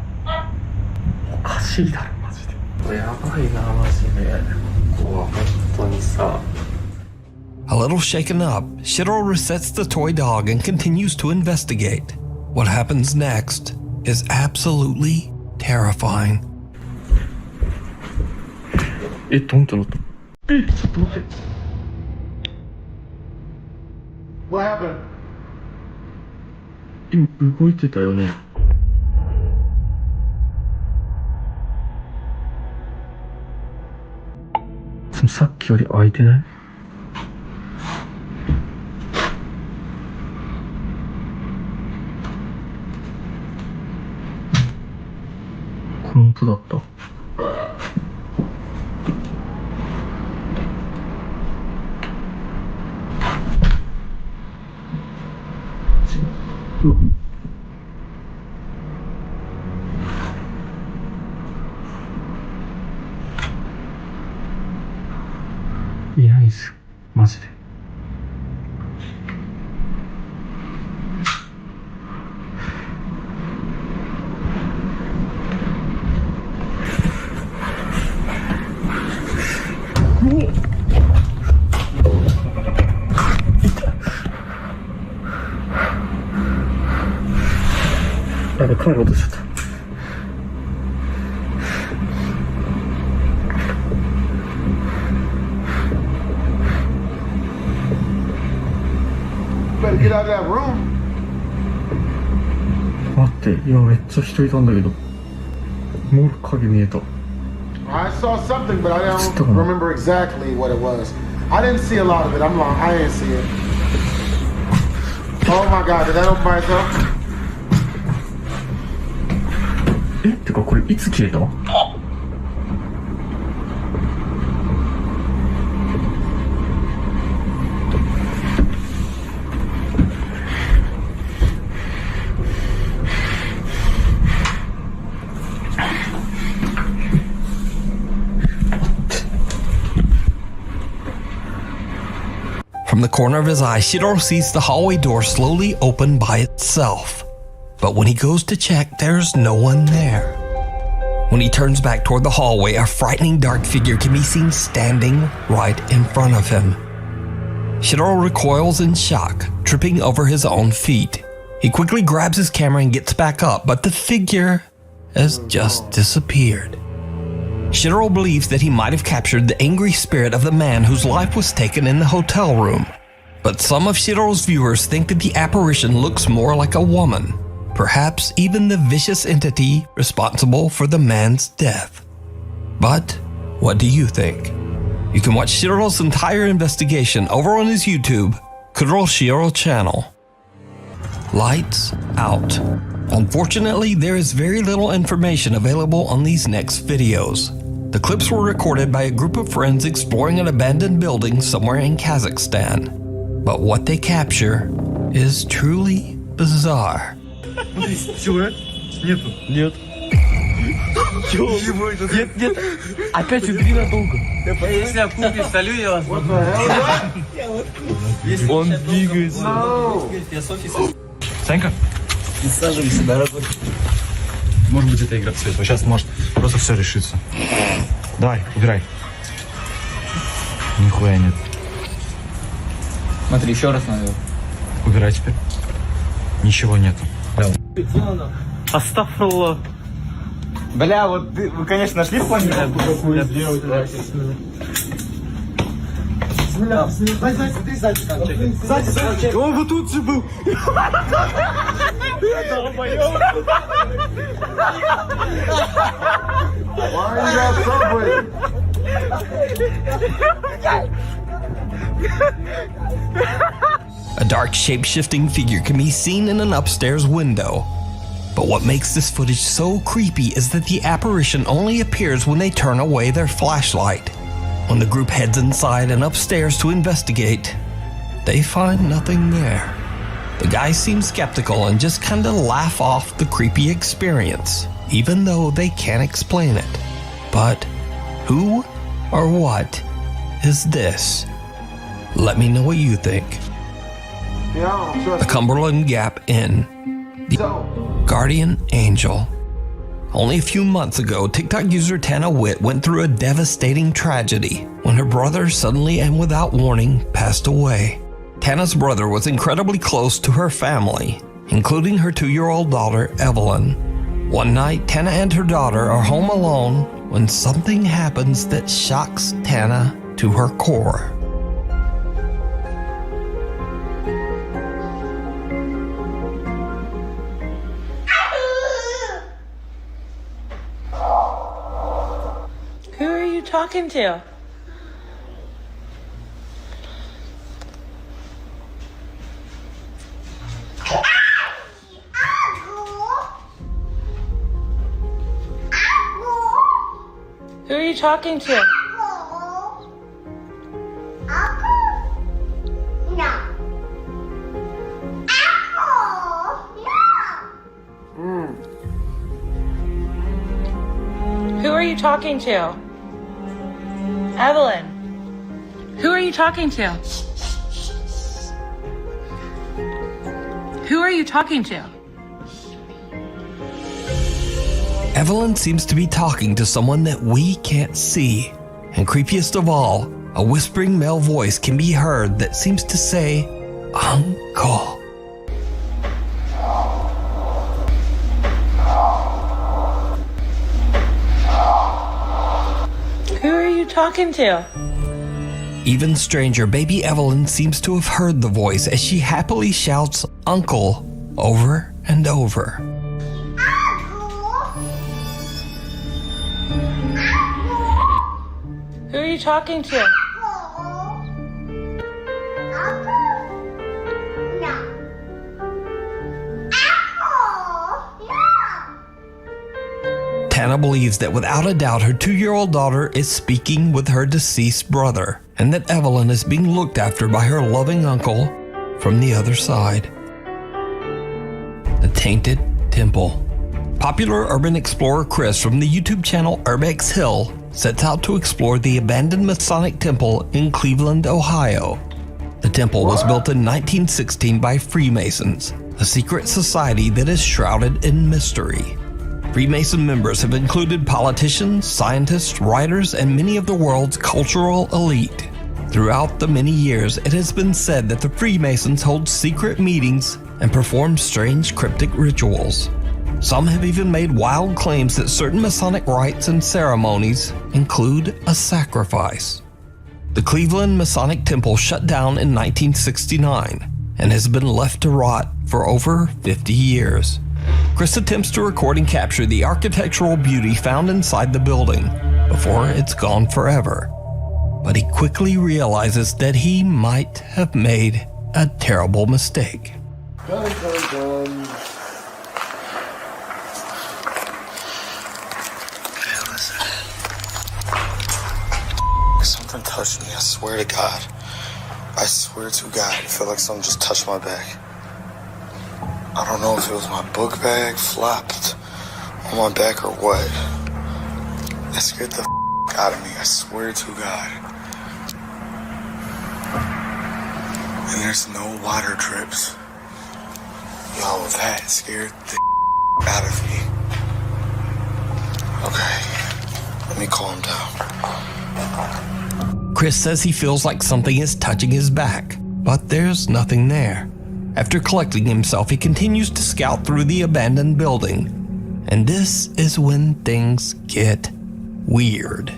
おかしいだろマジで。これやばいなマジで。ここは本当にさ。A little shaken up, Shiro resets the toy dog and continues to investigate. What happens next is absolutely terrifying. どんとなった。ちょっと待って。What happened? 今動いてたよね。さっきより開いてない？本当だった。いないっすマジで。やべ、帰ろうとしちゃった。Better get out of that room. 待って、今めっちゃ人いたんだけど。もう影見えた。I saw something, but I don't remember exactly what it was. I didn't see a lot of it. I'm lying. I didn't see it. Oh my god, did that open by itself? てかこれいつ消えた？ From the corner of his eye, Shiro sees the hallway door slowly open by itself. But when he goes to check, there's no one there. When he turns back toward the hallway, a frightening dark figure can be seen standing right in front of him. Shiro recoils in shock, tripping over his own feet. He quickly grabs his camera and gets back up, but the figure has just disappeared. Shiro believes that he might have captured the angry spirit of the man whose life was taken in the hotel room. But some of Shiro's viewers think that the apparition looks more like a woman, perhaps even the vicious entity responsible for the man's death. But what do you think? You can watch Shiro's entire investigation over on his YouTube, Kuro Shiro channel. Lights out. Unfortunately, there is very little information available on these next videos. The clips were recorded by a group of friends exploring an abandoned building somewhere in Kazakhstan. But what they capture is truly bizarre. Нет. Нет. Опять убери надолго. Если опустишь, солю я вас. Он двигается. Санька? Присаживайся, дорогой. Может быть, это игра цвета. Сейчас может просто все решится. Давай, убирай. Нихуя нет. Смотри, еще раз надо. Убирай теперь. Ничего нету. Астафрулlah. Бля, вот вы, конечно, нашли понял? Сзади. Он вот тут же был. A dark shape-shifting figure can be seen in an upstairs window. But what makes this footage so creepy is that the apparition only appears when they turn away their flashlight. When the group heads inside and upstairs to investigate, they find nothing there. The guys seem skeptical and just kinda laugh off the creepy experience, even though they can't explain it. But who or what is this? Let me know what you think. The Cumberland Gap Inn. The Guardian Angel. Only a few months ago, TikTok user Tana Witt went through a devastating tragedy when her brother suddenly and without warning passed away. Tana's brother was incredibly close to her family, including her 2-year-old daughter, Evelyn. One night, Tana and her daughter are home alone when something happens that shocks Tana to her core. Who are you talking to? Who are you talking to? Who are you talking to? Evelyn. Who are you talking to? Who are you talking to? Evelyn seems to be talking to someone that we can't see. And creepiest of all, a whispering male voice can be heard that seems to say, Uncle. Who are you talking to? Even stranger, baby Evelyn seems to have heard the voice as she happily shouts, Uncle, over and over. Who are you talking to? Tana believes that without a doubt her 2-year-old daughter is speaking with her deceased brother, and that Evelyn is being looked after by her loving uncle from the other side. The Tainted Temple. Popular urban explorer Chris from the YouTube channel Urbex Hill sets out to explore the abandoned Masonic temple in Cleveland, Ohio. The temple was built in 1916 by Freemasons, a secret society that is shrouded in mystery. Freemason members have included politicians, scientists, writers, and many of the world's cultural elite. Throughout the many years, it has been said that the Freemasons hold secret meetings and perform strange cryptic rituals. Some have even made wild claims that certain Masonic rites and ceremonies include a sacrifice. The Cleveland Masonic Temple shut down in 1969 and has been left to rot for over 50 years. Chris attempts to record and capture the architectural beauty found inside the building before it's gone forever. But he quickly realizes that he might have made a terrible mistake. Dun, dun, dun. Something touched me, I swear to God. I swear to God, I feel like something just touched my back. I don't know if it was my book bag flopped on my back or what. That scared the out of me, I swear to God. And there's no water drips. Yo, that scared the out of me. Okay, let me calm down. Chris says he feels like something is touching his back, but there's nothing there. After collecting himself, he continues to scout through the abandoned building. And this is when things get weird.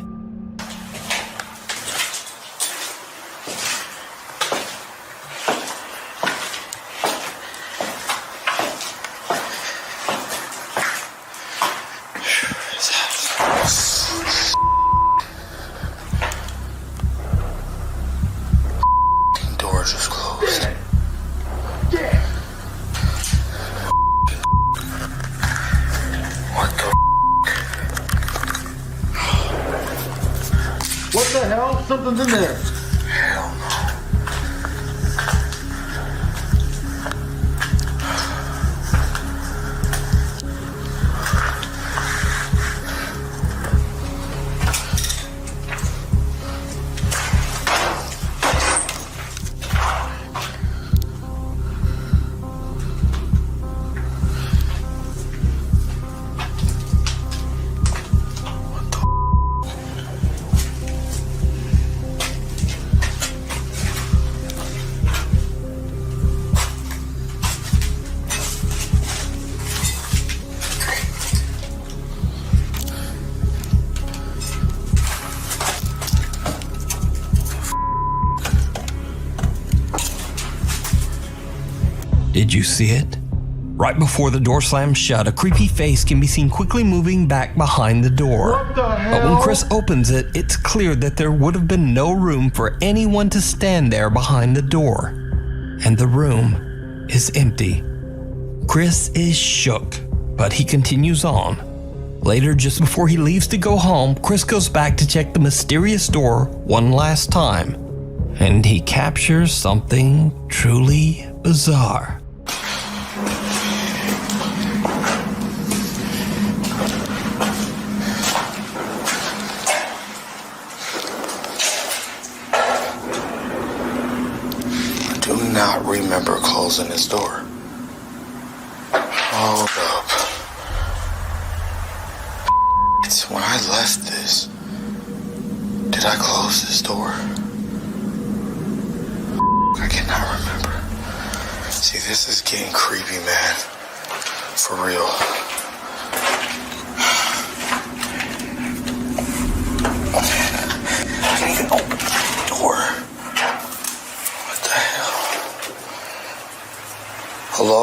Door just closed. What the hell? Something's in there. Hell no. Did you see it? Right before the door slams shut, a creepy face can be seen quickly moving back behind the door. What the hell? But when Chris opens it, it's clear that there would have been no room for anyone to stand there behind the door. And the room is empty. Chris is shook, but he continues on. Later, just before he leaves to go home, Chris goes back to check the mysterious door one last time. And he captures something truly bizarre. I do not remember closing this door. Hold up. It's when I left this. Did I close this door? I cannot remember. See, this is getting creepy, man. For real. I can't even open the door. What the hell? Hello?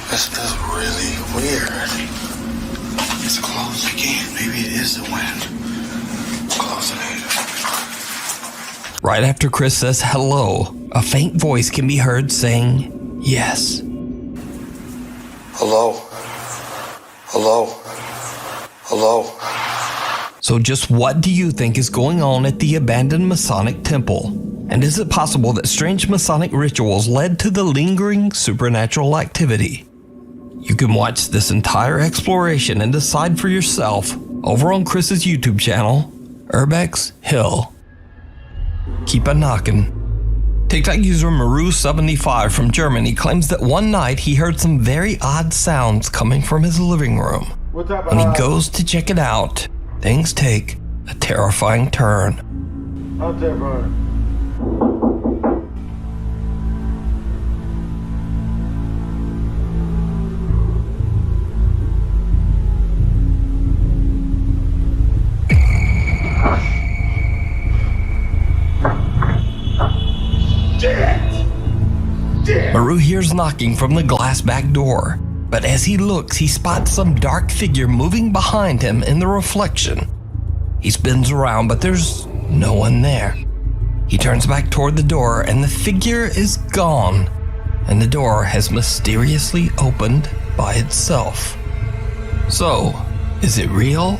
This is really weird. It's closed again. Maybe it is the wind. Closing it. Right after Chris says hello, a faint voice can be heard saying yes. Hello? Hello? Hello? So just what do you think is going on at the abandoned Masonic temple? And is it possible that strange Masonic rituals led to the lingering supernatural activity? You can watch this entire exploration and decide for yourself over on Chris's YouTube channel, Urbex Hill. keep a knocking. TikTok user maurice75 from Germany claims that one night he heard some very odd sounds coming from his living room. When he goes to check it out, things take a terrifying turn. How terrifying? Maru hears knocking from the glass back door, but as he looks, he spots some dark figure moving behind him in the reflection. He spins around, but there's no one there. He turns back toward the door, and the figure is gone, and the door has mysteriously opened by itself. So, is it real?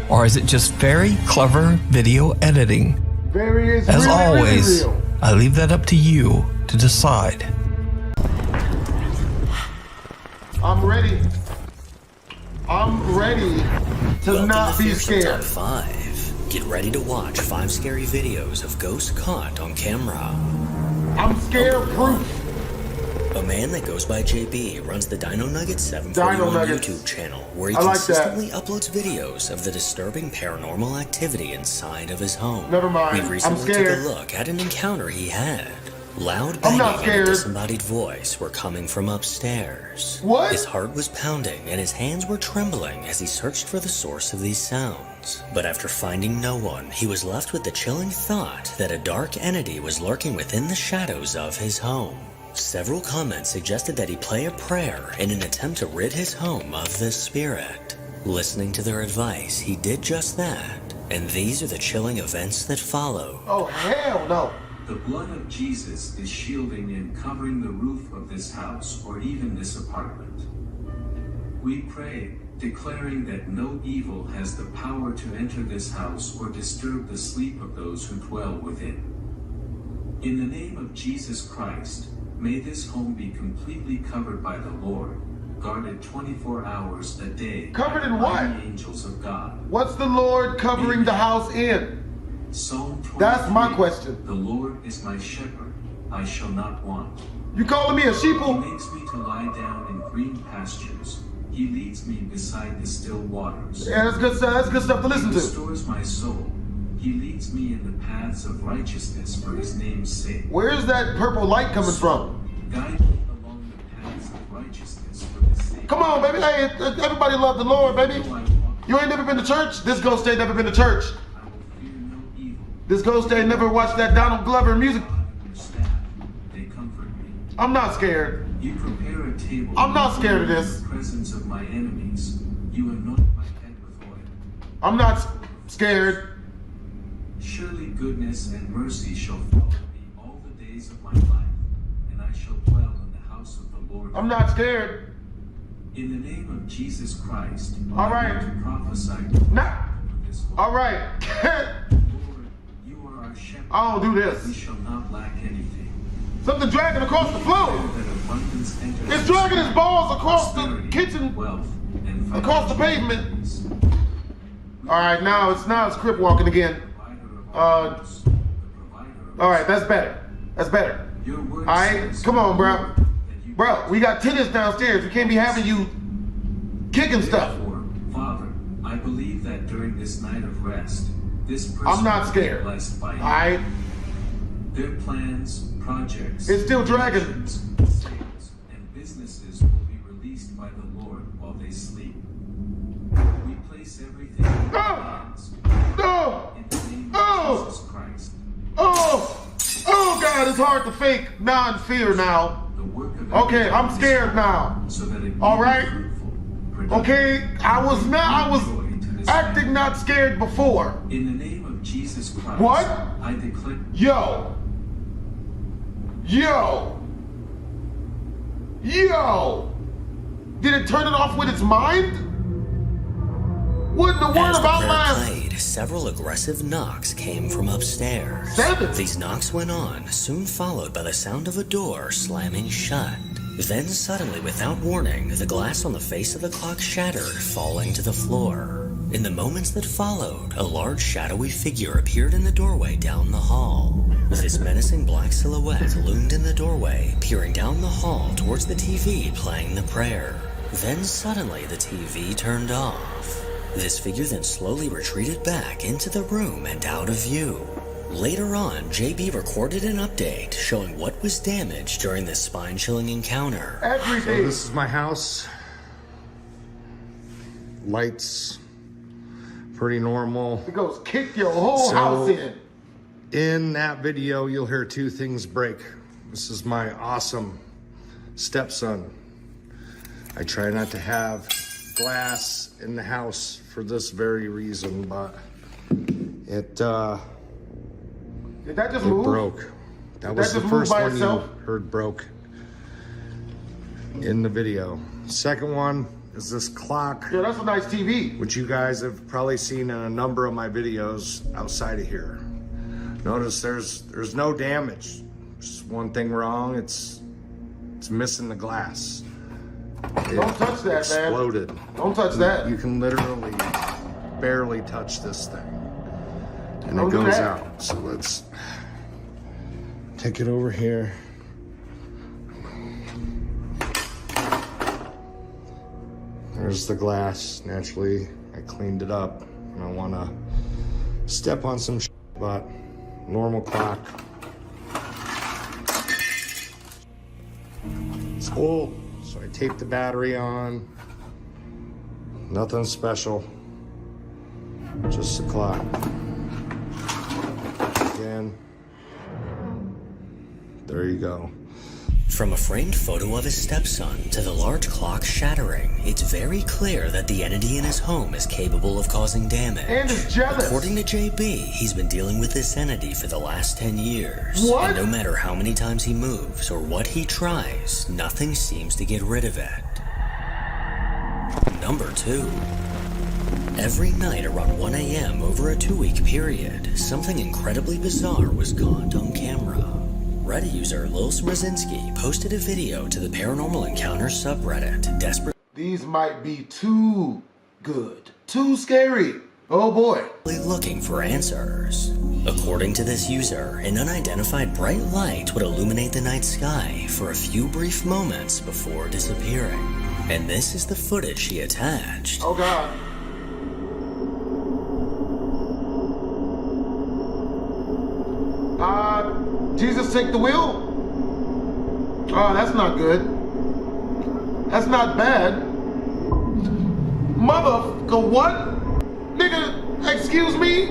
Or is it just very clever video editing? As always, I leave that up to you to decide. I'm ready. I'm ready to Welcome not to be Fearsome scared. Top 5. Get ready to watch 5 scary videos of ghosts caught on camera. I'm scared proof. A man that goes by JB runs the Dino Nuggets 741 YouTube channel, where he consistently uploads videos of the disturbing paranormal activity inside of his home. Never mind. We recently took a look at an encounter he had. Loud banging and a disembodied voice were coming from upstairs. What? His heart was pounding and his hands were trembling as he searched for the source of these sounds. But after finding no one, he was left with the chilling thought that a dark entity was lurking within the shadows of his home. Several comments suggested that he play a prayer in an attempt to rid his home of this spirit. Listening to their advice, he did just that, and these are the chilling events that follow. Oh, hell no. The blood of Jesus is shielding and covering the roof of this house or even this apartment. We pray, declaring that no evil has the power to enter this house or disturb the sleep of those who dwell within. In the name of Jesus Christ, may this home be completely covered by the Lord, guarded 24 hours a day. Covered in what? By the angels of God. What's the Lord covering the house in? Psalm 23, that's my question. The Lord is my shepherd, I shall not want. You calling me a sheeple? He makes me to lie down in green pastures. He leads me beside the still waters. Yeah, that's good stuff. That's good stuff to listen to. He restores my soul. He leads me in the paths of righteousness for his name's sake. Where's that purple light coming from? Guide me along the paths of righteousness for his sake. Come on, baby. Hey, everybody love the Lord, baby. You ain't never been to church? This ghost ain't never been to church. This ghost ain't never watched that Donald Glover music. They comfort me. I'm not scared. You prepare a table. I'm not scared of this. In the presence of my enemies. You anoint my head with oil. I'm not scared. Surely goodness and mercy shall follow me all the days of my life, and I shall dwell in the house of the Lord. I'm not scared. In the name of Jesus Christ, all right. To prophesy. All right. I don't do this. We shall not lack anything. Something dragging across the floor. It's dragging its balls across the kitchen, across the pavement. All right, now it's crip walking again. All right, that's better. That's better. All right, come on, bro. Bro, we got tennis downstairs. We can't be having you kicking stuff. Father, I believe that during this night of rest, this person I'm not scared. Blessed by you. All right. Their plans, projects, it's still dragging. Sales, and businesses will be released by the Lord while they sleep. We place everything in your hands. No! In the name of Jesus Christ. Oh God, it's hard to fake non-fear now. Okay, I'm scared now. So that all right? Okay, I was acting not scared before. In the name of Jesus Christ. What? I declare. Yo! Did it turn it off with its mind? What in the world about my... Several aggressive knocks came from upstairs. These knocks went on, soon followed by the sound of a door slamming shut. Then suddenly, without warning, the glass on the face of the clock shattered, falling to the floor. In the moments that followed, a large shadowy figure appeared in the doorway down the hall. This menacing black silhouette loomed in the doorway, peering down the hall towards the TV playing the prayer. Then suddenly the TV turned off. This figure then slowly retreated back into the room and out of view. Later on, JB recorded an update showing what was damaged during this spine-chilling encounter. So this is my house. Lights, pretty normal. It goes kick your whole house in. In that video, you'll hear two things break. This is my awesome stepson. I try not to have glass in the house for this very reason, but it Did that just it move? broke. That was the first one you heard broke in the video. Second one is this clock. Yeah, that's a nice TV. Which you guys have probably seen in a number of my videos outside of here. Notice there's no damage. Just one thing wrong. It's missing the glass. Don't touch that, exploded. man. Don't touch that. You can literally barely touch this thing. And Don't it do goes that. out. So let's take it over here. There's the glass. Naturally, I cleaned it up. And I want to step on some shit, but normal clock. It's full, so I taped the battery on. Nothing special. Just the clock. Again. There you go. From a framed photo of his stepson to the large clock shattering, it's very clear that the entity in his home is capable of causing damage. And is jealous. According to JB, he's been dealing with this entity for the last 10 years. What? And no matter how many times he moves or what he tries, nothing seems to get rid of it. Number 2. Every night around 1 a.m. over a 2-week period, something incredibly bizarre was caught on camera. Reddit user Lil Smrzinski posted a video to the Paranormal Encounters subreddit, desperately These might be too good. Too scary. Oh boy. looking for answers. According to this user, an unidentified bright light would illuminate the night sky for a few brief moments before disappearing. And this is the footage she attached. Oh god. Jesus, take the wheel? Oh, that's not good. That's not bad. Motherfucker, what? Nigga, excuse me?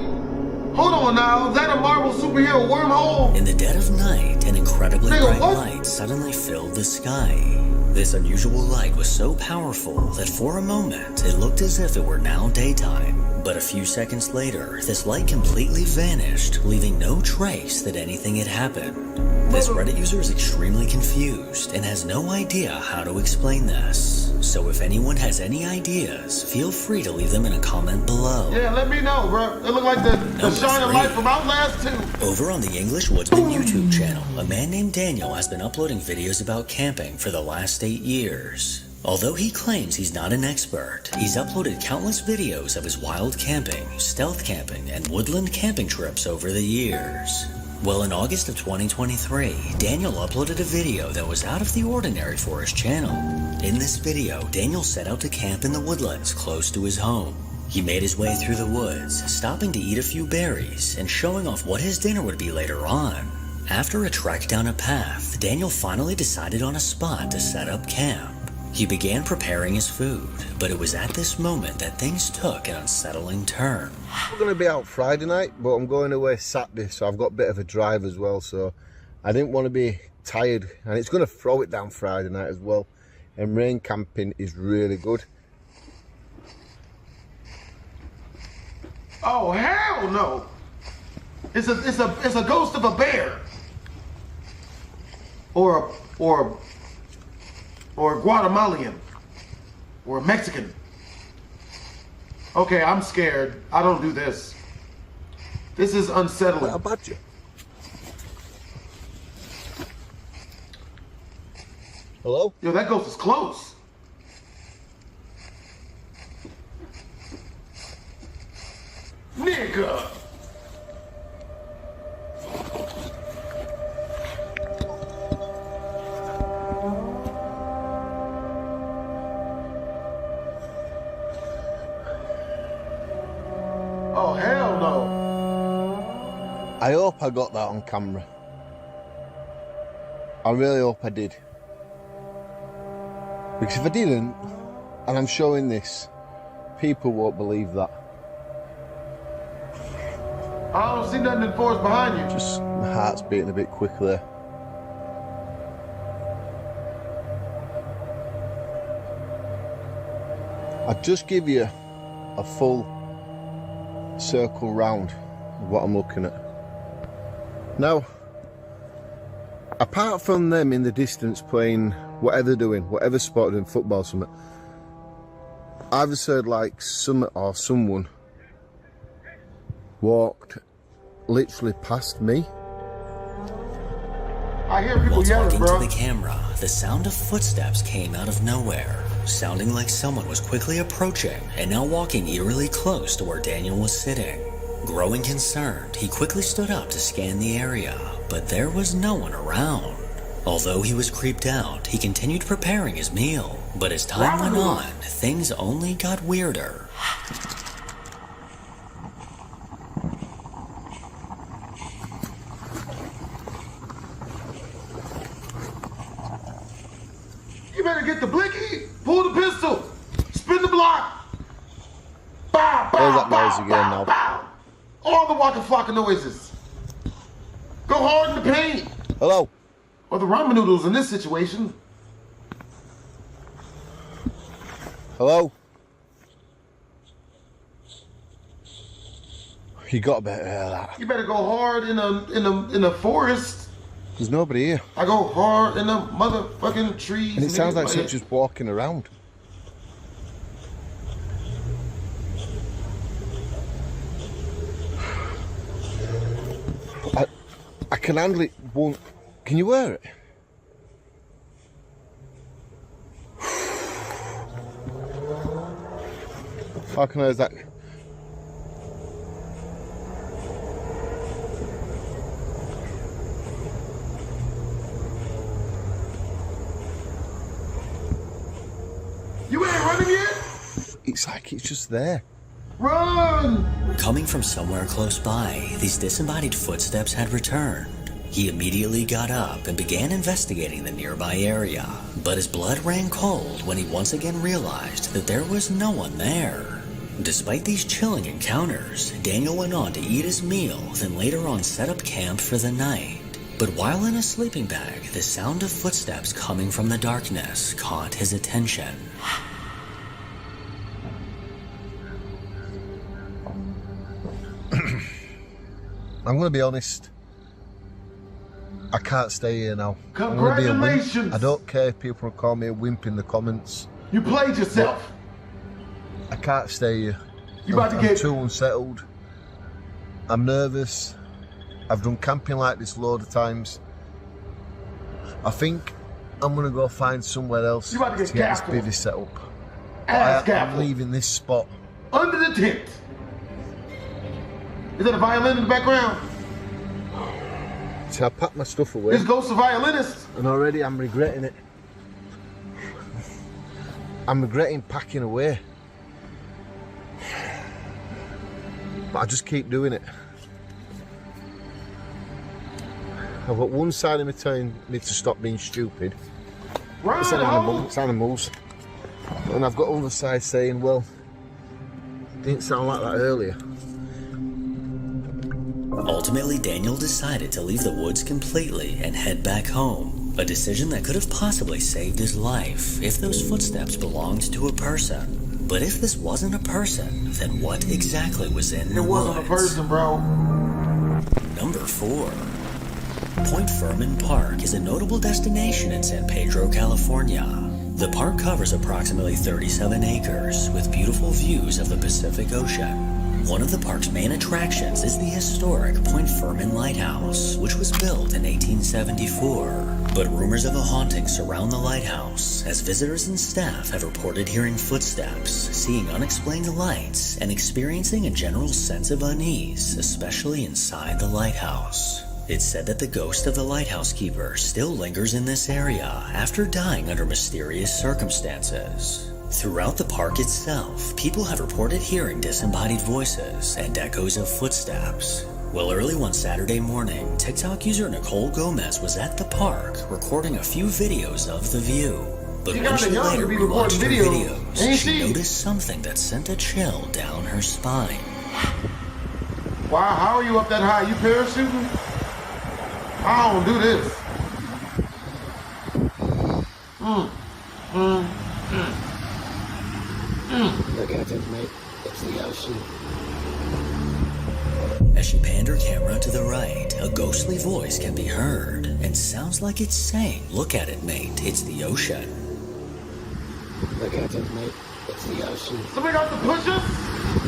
Hold on now, is that a Marvel superhero wormhole? In the dead of night, an incredibly Nigga, bright what? light suddenly filled the sky. This unusual light was so powerful that for a moment it looked as if it were now daytime. But a few seconds later, this light completely vanished, leaving no trace that anything had happened. This Reddit user is extremely confused and has no idea how to explain this. So if anyone has any ideas, feel free to leave them in a comment below. Yeah, let me know, bro. It looked like the shining light from Outlast 2. Over on the English Woodsman YouTube channel, a man named Daniel has been uploading videos about camping for the last 8 years. Although he claims he's not an expert, he's uploaded countless videos of his wild camping, stealth camping, and woodland camping trips over the years. Well, in August of 2023, Daniel uploaded a video that was out of the ordinary for his channel. In this video, Daniel set out to camp in the woodlands close to his home. He made his way through the woods, stopping to eat a few berries and showing off what his dinner would be later on. After a trek down a path, Daniel finally decided on a spot to set up camp. He began preparing his food, but it was at this moment that things took an unsettling turn. I'm going to be out Friday night, but I'm going away Saturday, so I've got a bit of a drive as well, so I didn't want to be tired, and it's going to throw it down Friday night as well, and rain camping is really good. Oh hell no! It's a ghost of a bear. Or a Guatemalan. Or a Mexican. Okay, I'm scared. I don't do this. This is unsettling. What about you? Hello? Yo, that ghost is close. nigga. Oh, hell no. I hope I got that on camera. I really hope I did. Because if I didn't, and I'm showing this, people won't believe that. I don't see nothing in the forest behind you. Just my heart's beating a bit quickly. I'll just give you a full circle round of what I'm looking at. Now, apart from them in the distance playing whatever they're doing, whatever sport doing, football or something, I've just heard like someone walked literally past me. I hear people While yelling, talking bro. to the camera, the sound of footsteps came out of nowhere, sounding like someone was quickly approaching and now walking eerily close to where Daniel was sitting. Growing concerned, he quickly stood up to scan the area, but there was no one around. Although he was creeped out, he continued preparing his meal, but as time went on, things only got weirder. You better get the blicky, pull the pistol, spin the block. Bow, bow, There's that bow, noise again bow, now. bow. All the waka flocka noises. Go hard in the paint. Hello? Or the ramen noodles in this situation. Hello? You got better hear that. You better go hard in the forest. There's nobody here. I go hard in the motherfucking trees. And it sounds like nigga. someone's just walking around. I can handle it. Won't. Can you wear it? How can I use that? You ain't running yet? It's like it's just there. Run! Coming from somewhere close by, these disembodied footsteps had returned. He immediately got up and began investigating the nearby area, but his blood ran cold when he once again realized that there was no one there. Despite these chilling encounters, Daniel went on to eat his meal, then later on set up camp for the night. But while in a sleeping bag, the sound of footsteps coming from the darkness caught his attention. I'm going to be honest. I can't stay here now. I'm gonna be a wimp. Congratulations! I don't care if people call me a wimp in the comments. You played yourself. I can't stay here. You about to I'm get too unsettled. I'm nervous. I've done camping like this a load of times. I think I'm gonna go find somewhere else You about to to get get this gaffled. bivvy set up. Ass I'm gaffled. leaving this spot. Under the tent. Is that a violin in the background? So I packed my stuff away. This ghost of violinist. And already I'm regretting it. I'm regretting packing away. But I just keep doing it. I've got one side of me telling me to stop being stupid. Run, It's ho! animals. And I've got other side saying, well, it didn't sound like that earlier. Ultimately, Daniel decided to leave the woods completely and head back home, a decision that could have possibly saved his life if those footsteps belonged to a person. But if this wasn't a person, then what exactly was in the woods? It wasn't a person, bro. Number 4. Point Fermin Park is a notable destination in San Pedro, California. The park covers approximately 37 acres with beautiful views of the Pacific Ocean. One of the park's main attractions is the historic Point Fermin Lighthouse, which was built in 1874. But rumors of a haunting surround the lighthouse, as visitors and staff have reported hearing footsteps, seeing unexplained lights, and experiencing a general sense of unease, especially inside the lighthouse. It's said that the ghost of the lighthouse keeper still lingers in this area after dying under mysterious circumstances. Throughout the park itself, people have reported hearing disembodied voices and echoes of footsteps. Well, early one Saturday morning, TikTok user Nicole Gomez was at the park recording a few videos of the view. But when she later rewatched her videos, she noticed something that sent a chill down her spine. Wow, how are you up that high? You parachuting? I don't do this. Look at it, mate. It's the ocean. As she panned her camera to the right, a ghostly voice can be heard, and sounds like it's saying, "Look at it, mate, it's the ocean." Look at it, mate. It's the ocean. Somebody got to push us?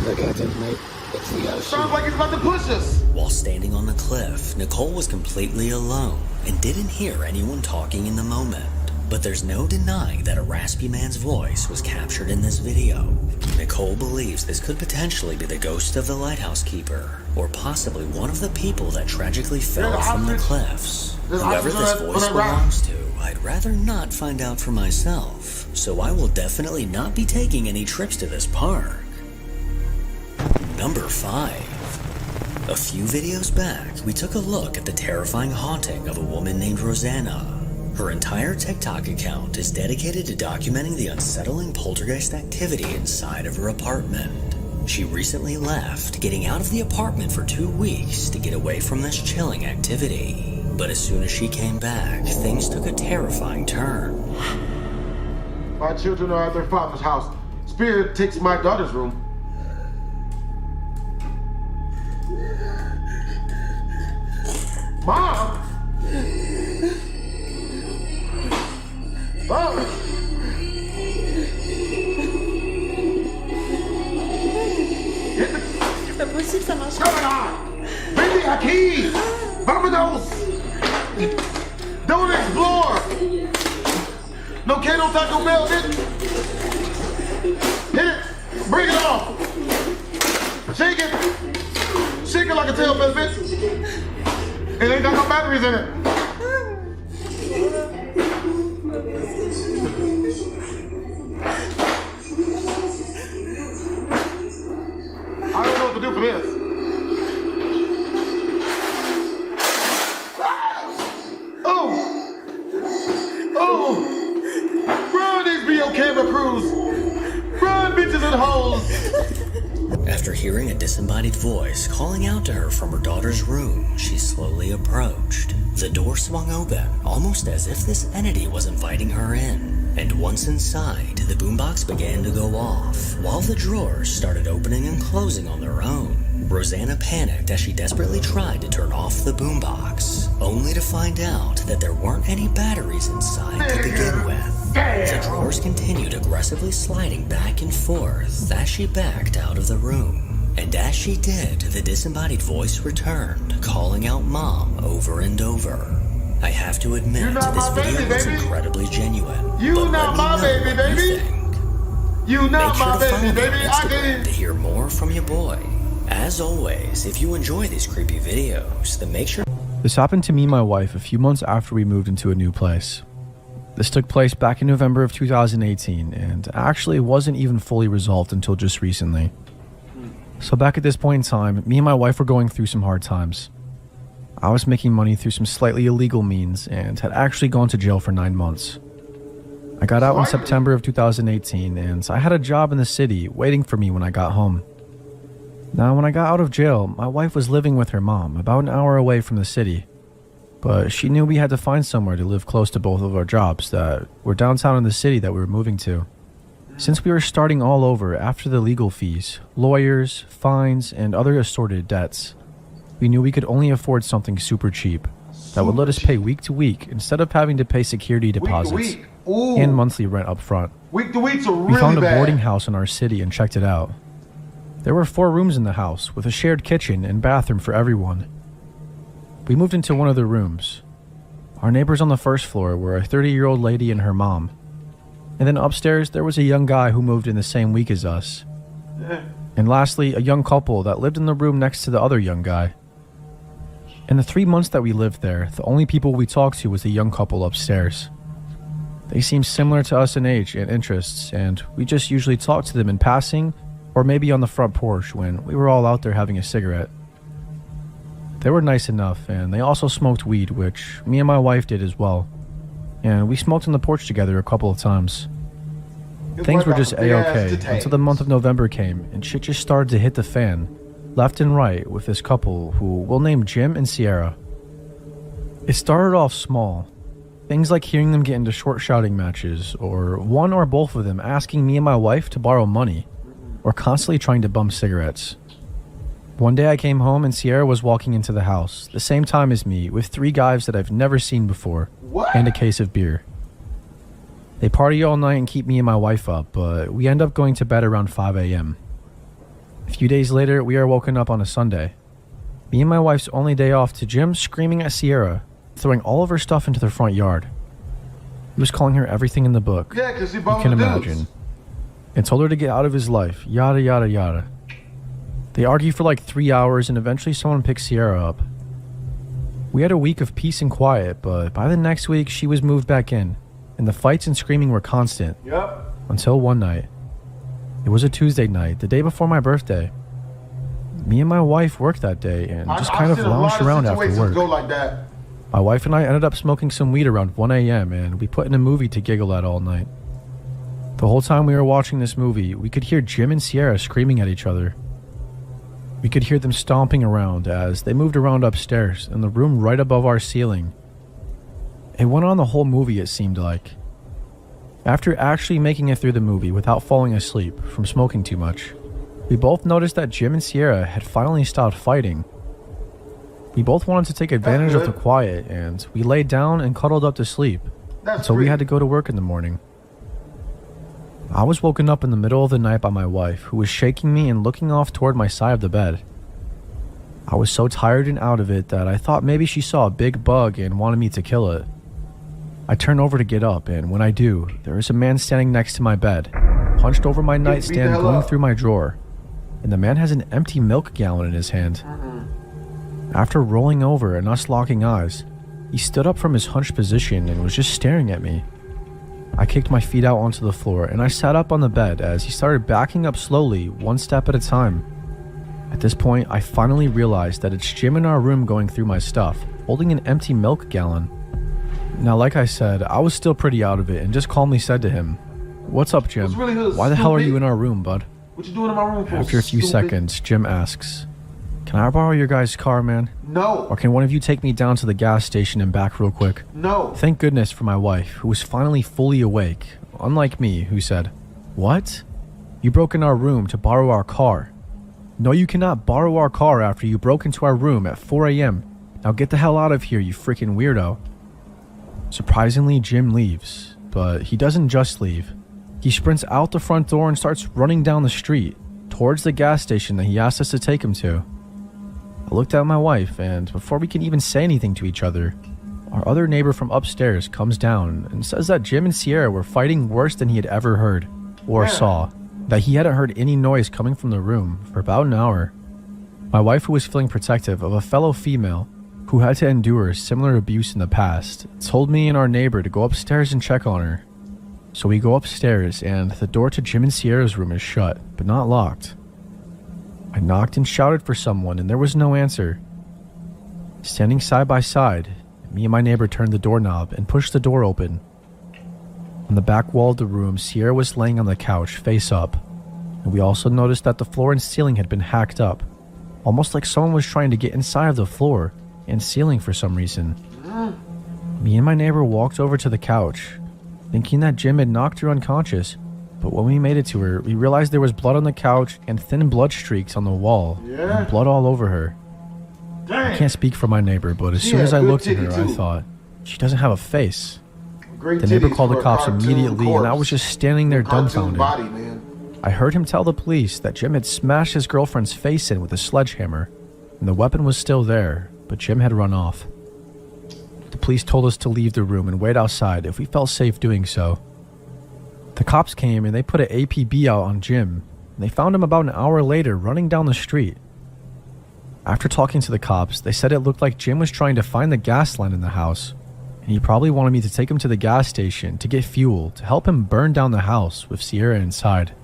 Look at it, mate. It's the ocean. Sounds like he's about to push us. While standing on the cliff, Nicole was completely alone and didn't hear anyone talking in the moment. But there's no denying that a raspy man's voice was captured in this video. Nicole believes this could potentially be the ghost of the lighthouse keeper, or possibly one of the people that tragically fell from the cliffs. Whoever this voice belongs to, I'd rather not find out for myself, so I will definitely not be taking any trips to this park. Number 5. A few videos back, we took a look at the terrifying haunting of a woman named Rosanna. Her entire TikTok account is dedicated to documenting the unsettling poltergeist activity inside of her apartment. She recently left, getting out of the apartment for 2 weeks to get away from this chilling activity. But as soon as she came back, things took a terrifying turn. My children are at their father's house. Spirit takes my daughter's room. Mom! Mom! What's going on? Baby, aquí! Vámonos! Don't explore! No K, no Taco Bell, hit it! Hit it! Bring it off! Shake it! Shake it like a tail feather, bitch! It ain't got no batteries in it! I don't know what to do for this. Oh! Oh! Run, HBO camera crews! Run, bitches and hoes! After hearing a disembodied voice calling out to her from her daughter's room, she slowly approached. The door swung open, almost as if this entity was inviting her in. And once inside, the boombox began to go off, while the drawers started opening and closing on their own. Rosanna panicked as she desperately tried to turn off the boombox, only to find out that there weren't any batteries inside to begin with. The drawers continued aggressively sliding back and forth as she backed out of the room. And as she did, the disembodied voice returned, calling out Mom over and over. I have to admit, this video was incredibly genuine. You not my baby, baby. You not my baby, baby. I did to hear more from your boy. As always, if you enjoy these creepy videos, then make sure. This happened to me and my wife a few months after we moved into a new place. This took place back in November of 2018, and actually wasn't even fully resolved until just recently. So back at this point in time, me and my wife were going through some hard times. I was making money through some slightly illegal means and had actually gone to jail for 9 months. I got out in September of 2018 and I had a job in the city waiting for me when I got home. Now when I got out of jail, my wife was living with her mom about an hour away from the city. But she knew we had to find somewhere to live close to both of our jobs that were downtown in the city that we were moving to. Since we were starting all over after the legal fees, lawyers, fines, and other assorted debts, we knew we could only afford something super cheap that would let us pay week to week instead of having to pay security deposits and monthly rent up front. Week to week's really We found a bad. boarding house in our city and checked it out. There were 4 rooms in the house with a shared kitchen and bathroom for everyone. We moved into one of the rooms. Our neighbors on the first floor were a 30-year-old lady and her mom. And then upstairs, there was a young guy who moved in the same week as us. And lastly, a young couple that lived in the room next to the other young guy. In the 3 months that we lived there, the only people we talked to was the young couple upstairs. They seemed similar to us in age and interests, and we just usually talked to them in passing or maybe on the front porch when we were all out there having a cigarette. They were nice enough, and they also smoked weed, which me and my wife did as well. And we smoked on the porch together a couple of times. Things were just a-okay until the month of November came and shit just started to hit the fan, left and right, with this couple who we'll name Jim and Sierra. It started off small. Things like hearing them get into short shouting matches, or one or both of them asking me and my wife to borrow money, or constantly trying to bum cigarettes. One day I came home and Sierra was walking into the house, the same time as me, with 3 guys that I've never seen before, and a case of beer. They party all night and keep me and my wife up, but we end up going to bed around 5 a.m. A few days later, we are woken up on a Sunday. Me and my wife's only day off to Jim screaming at Sierra, throwing all of her stuff into the front yard. He was calling her everything in the book, Yeah, 'cause you can imagine, and told her to get out of his life, yada yada yada. They argued for like 3 hours and eventually someone picked Sierra up. We had a week of peace and quiet, but by the next week she was moved back in, and the fights and screaming were constant. Yep. Until one night. It was a Tuesday night, the day before my birthday. Me and my wife worked that day and just kind of lounged around after work. Go like that. My wife and I ended up smoking some weed around 1 a.m. and we put in a movie to giggle at all night. The whole time we were watching this movie, we could hear Jim and Sierra screaming at each other. We could hear them stomping around as they moved around upstairs in the room right above our ceiling. It went on the whole movie, it seemed like. After actually making it through the movie without falling asleep from smoking too much, we both noticed that Jim and Sierra had finally stopped fighting. We both wanted to take advantage of the quiet, and we laid down and cuddled up to sleep until we had to go to work in the morning. I was woken up in the middle of the night by my wife, who was shaking me and looking off toward my side of the bed. I was so tired and out of it that I thought maybe she saw a big bug and wanted me to kill it. I turn over to get up, and when I do, there is a man standing next to my bed, hunched over my nightstand going through my drawer, and the man has an empty milk gallon in his hand. After rolling over and us locking eyes, he stood up from his hunched position and was just staring at me. I kicked my feet out onto the floor and I sat up on the bed as he started backing up slowly, one step at a time. At this point, I finally realized that it's Jim in our room going through my stuff, holding an empty milk gallon. Now, like I said, I was still pretty out of it and just calmly said to him, "What's up, Jim? Why the hell are you in our room, bud?" What you doing in my room for? After a few seconds, Jim asks, "Can I borrow your guys' car, man? No. Or can one of you take me down to the gas station and back real quick?" No. Thank goodness for my wife, who was finally fully awake, unlike me, who said, "What? You broke in our room to borrow our car. No, you cannot borrow our car after you broke into our room at 4 a.m. Now get the hell out of here, you freaking weirdo." Surprisingly, Jim leaves, but he doesn't just leave. He sprints out the front door and starts running down the street, towards the gas station that he asked us to take him to. I looked at my wife, and before we can even say anything to each other, our other neighbor from upstairs comes down and says that Jim and Sierra were fighting worse than he had ever heard, or saw, that he hadn't heard any noise coming from the room for about an hour. My wife, who was feeling protective of a fellow female who had to endure similar abuse in the past, told me and our neighbor to go upstairs and check on her. So we go upstairs, and the door to Jim and Sierra's room is shut, but not locked. I knocked and shouted for someone, and there was no answer. Standing side by side, me and my neighbor turned the doorknob and pushed the door open. On the back wall of the room, Sierra was laying on the couch, face up, and we also noticed that the floor and ceiling had been hacked up, almost like someone was trying to get inside of the floor and ceiling for some reason. Me and my neighbor walked over to the couch, thinking that Jim had knocked her unconscious, but when we made it to her, we realized there was blood on the couch and thin blood streaks on the wall, and blood all over her. I can't speak for my neighbor, but as soon as I looked at her, I thought, she doesn't have a face. The neighbor called the cops immediately, and I was just standing there dumbfounded. I heard him tell the police that Jim had smashed his girlfriend's face in with a sledgehammer, and the weapon was still there, but Jim had run off. The police told us to leave the room and wait outside if we felt safe doing so. The cops came and they put an APB out on Jim. And they found him about an hour later running down the street. After talking to the cops, they said it looked like Jim was trying to find the gas line in the house, and he probably wanted me to take him to the gas station to get fuel to help him burn down the house with Sierra inside.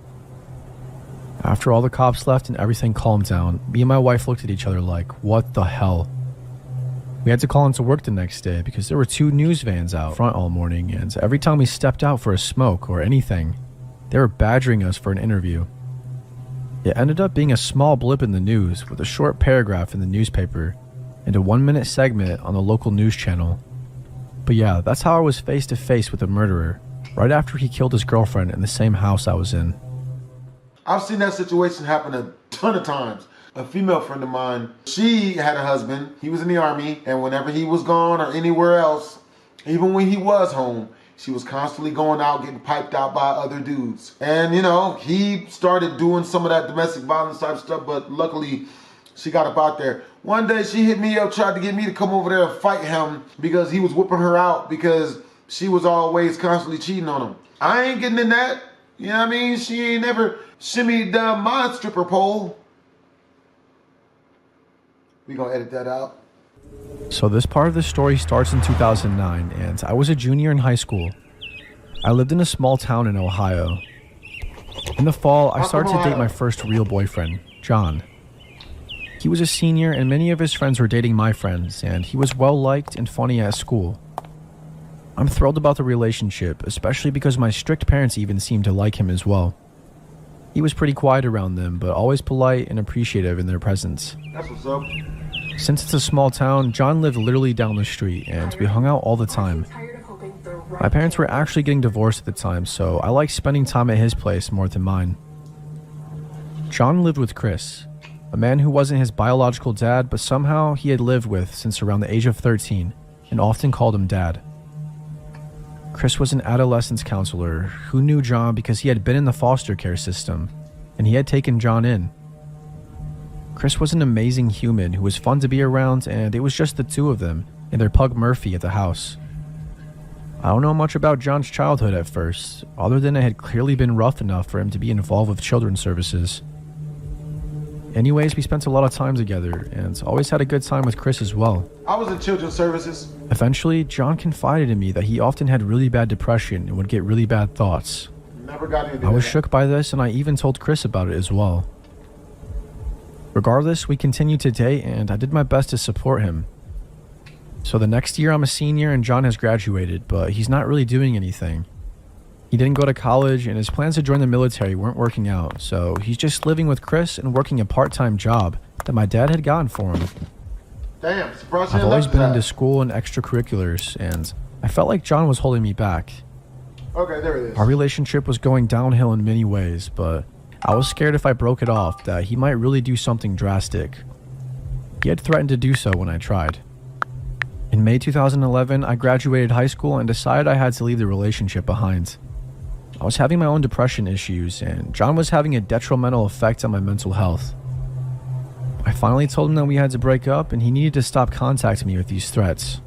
After all the cops left and everything calmed down, me and my wife looked at each other like, what the hell? We had to call into work the next day because there were 2 news vans out front all morning, and every time we stepped out for a smoke or anything, they were badgering us for an interview. It ended up being a small blip in the news with a short paragraph in the newspaper and a 1-minute segment on the local news channel. But yeah, that's how I was face to face with a murderer, right after he killed his girlfriend in the same house I was in. I've seen that situation happen a ton of times. A female friend of mine, she had a husband, he was in the army, and whenever he was gone or anywhere else, even when he was home, she was constantly going out, getting piped out by other dudes. And, you know, he started doing some of that domestic violence type stuff, but luckily she got up out there. One day she hit me up, tried to get me to come over there and fight him because he was whooping her out because she was always constantly cheating on him. I ain't getting in that. You know what I mean? She ain't never shimmied my stripper pole. We gonna edit that out. So this part of the story starts in 2009, and I was a junior in high school. I lived in a small town in Ohio. In the fall, I started to date my first real boyfriend, John. He was a senior, and many of his friends were dating my friends, and he was well-liked and funny at school. I'm thrilled about the relationship, especially because my strict parents even seemed to like him as well. He was pretty quiet around them, but always polite and appreciative in their presence. That's what's up. Since it's a small town, John lived literally down the street, and we hung out all the time. My parents were actually getting divorced at the time, so I liked spending time at his place more than mine. John lived with Chris, a man who wasn't his biological dad, but somehow he had lived with since around the age of 13, and often called him Dad. Chris was an adolescence counselor who knew John because he had been in the foster care system, and he had taken John in. Chris was an amazing human who was fun to be around, and it was just the two of them and their pug Murphy at the house. I don't know much about John's childhood at first, other than it had clearly been rough enough for him to be involved with children's services. Anyways, we spent a lot of time together, and always had a good time with Chris as well. I was in children's services. Eventually, John confided in me that he often had really bad depression and would get really bad thoughts. Never got into I was that. shook by this, and I even told Chris about it as well. Regardless, we continued to date, and I did my best to support him. So the next year I'm a senior and John has graduated, but he's not really doing anything. He didn't go to college, and his plans to join the military weren't working out, so he's just living with Chris and working a part-time job that my dad had gotten for him. Damn, surprised I've always been into school and extracurriculars, and I felt like John was holding me back. Okay, there it is. Our relationship was going downhill in many ways, but I was scared if I broke it off that he might really do something drastic. He had threatened to do so when I tried. In May 2011, I graduated high school and decided I had to leave the relationship behind. I was having my own depression issues, and John was having a detrimental effect on my mental health. I finally told him that we had to break up and he needed to stop contacting me with these threats.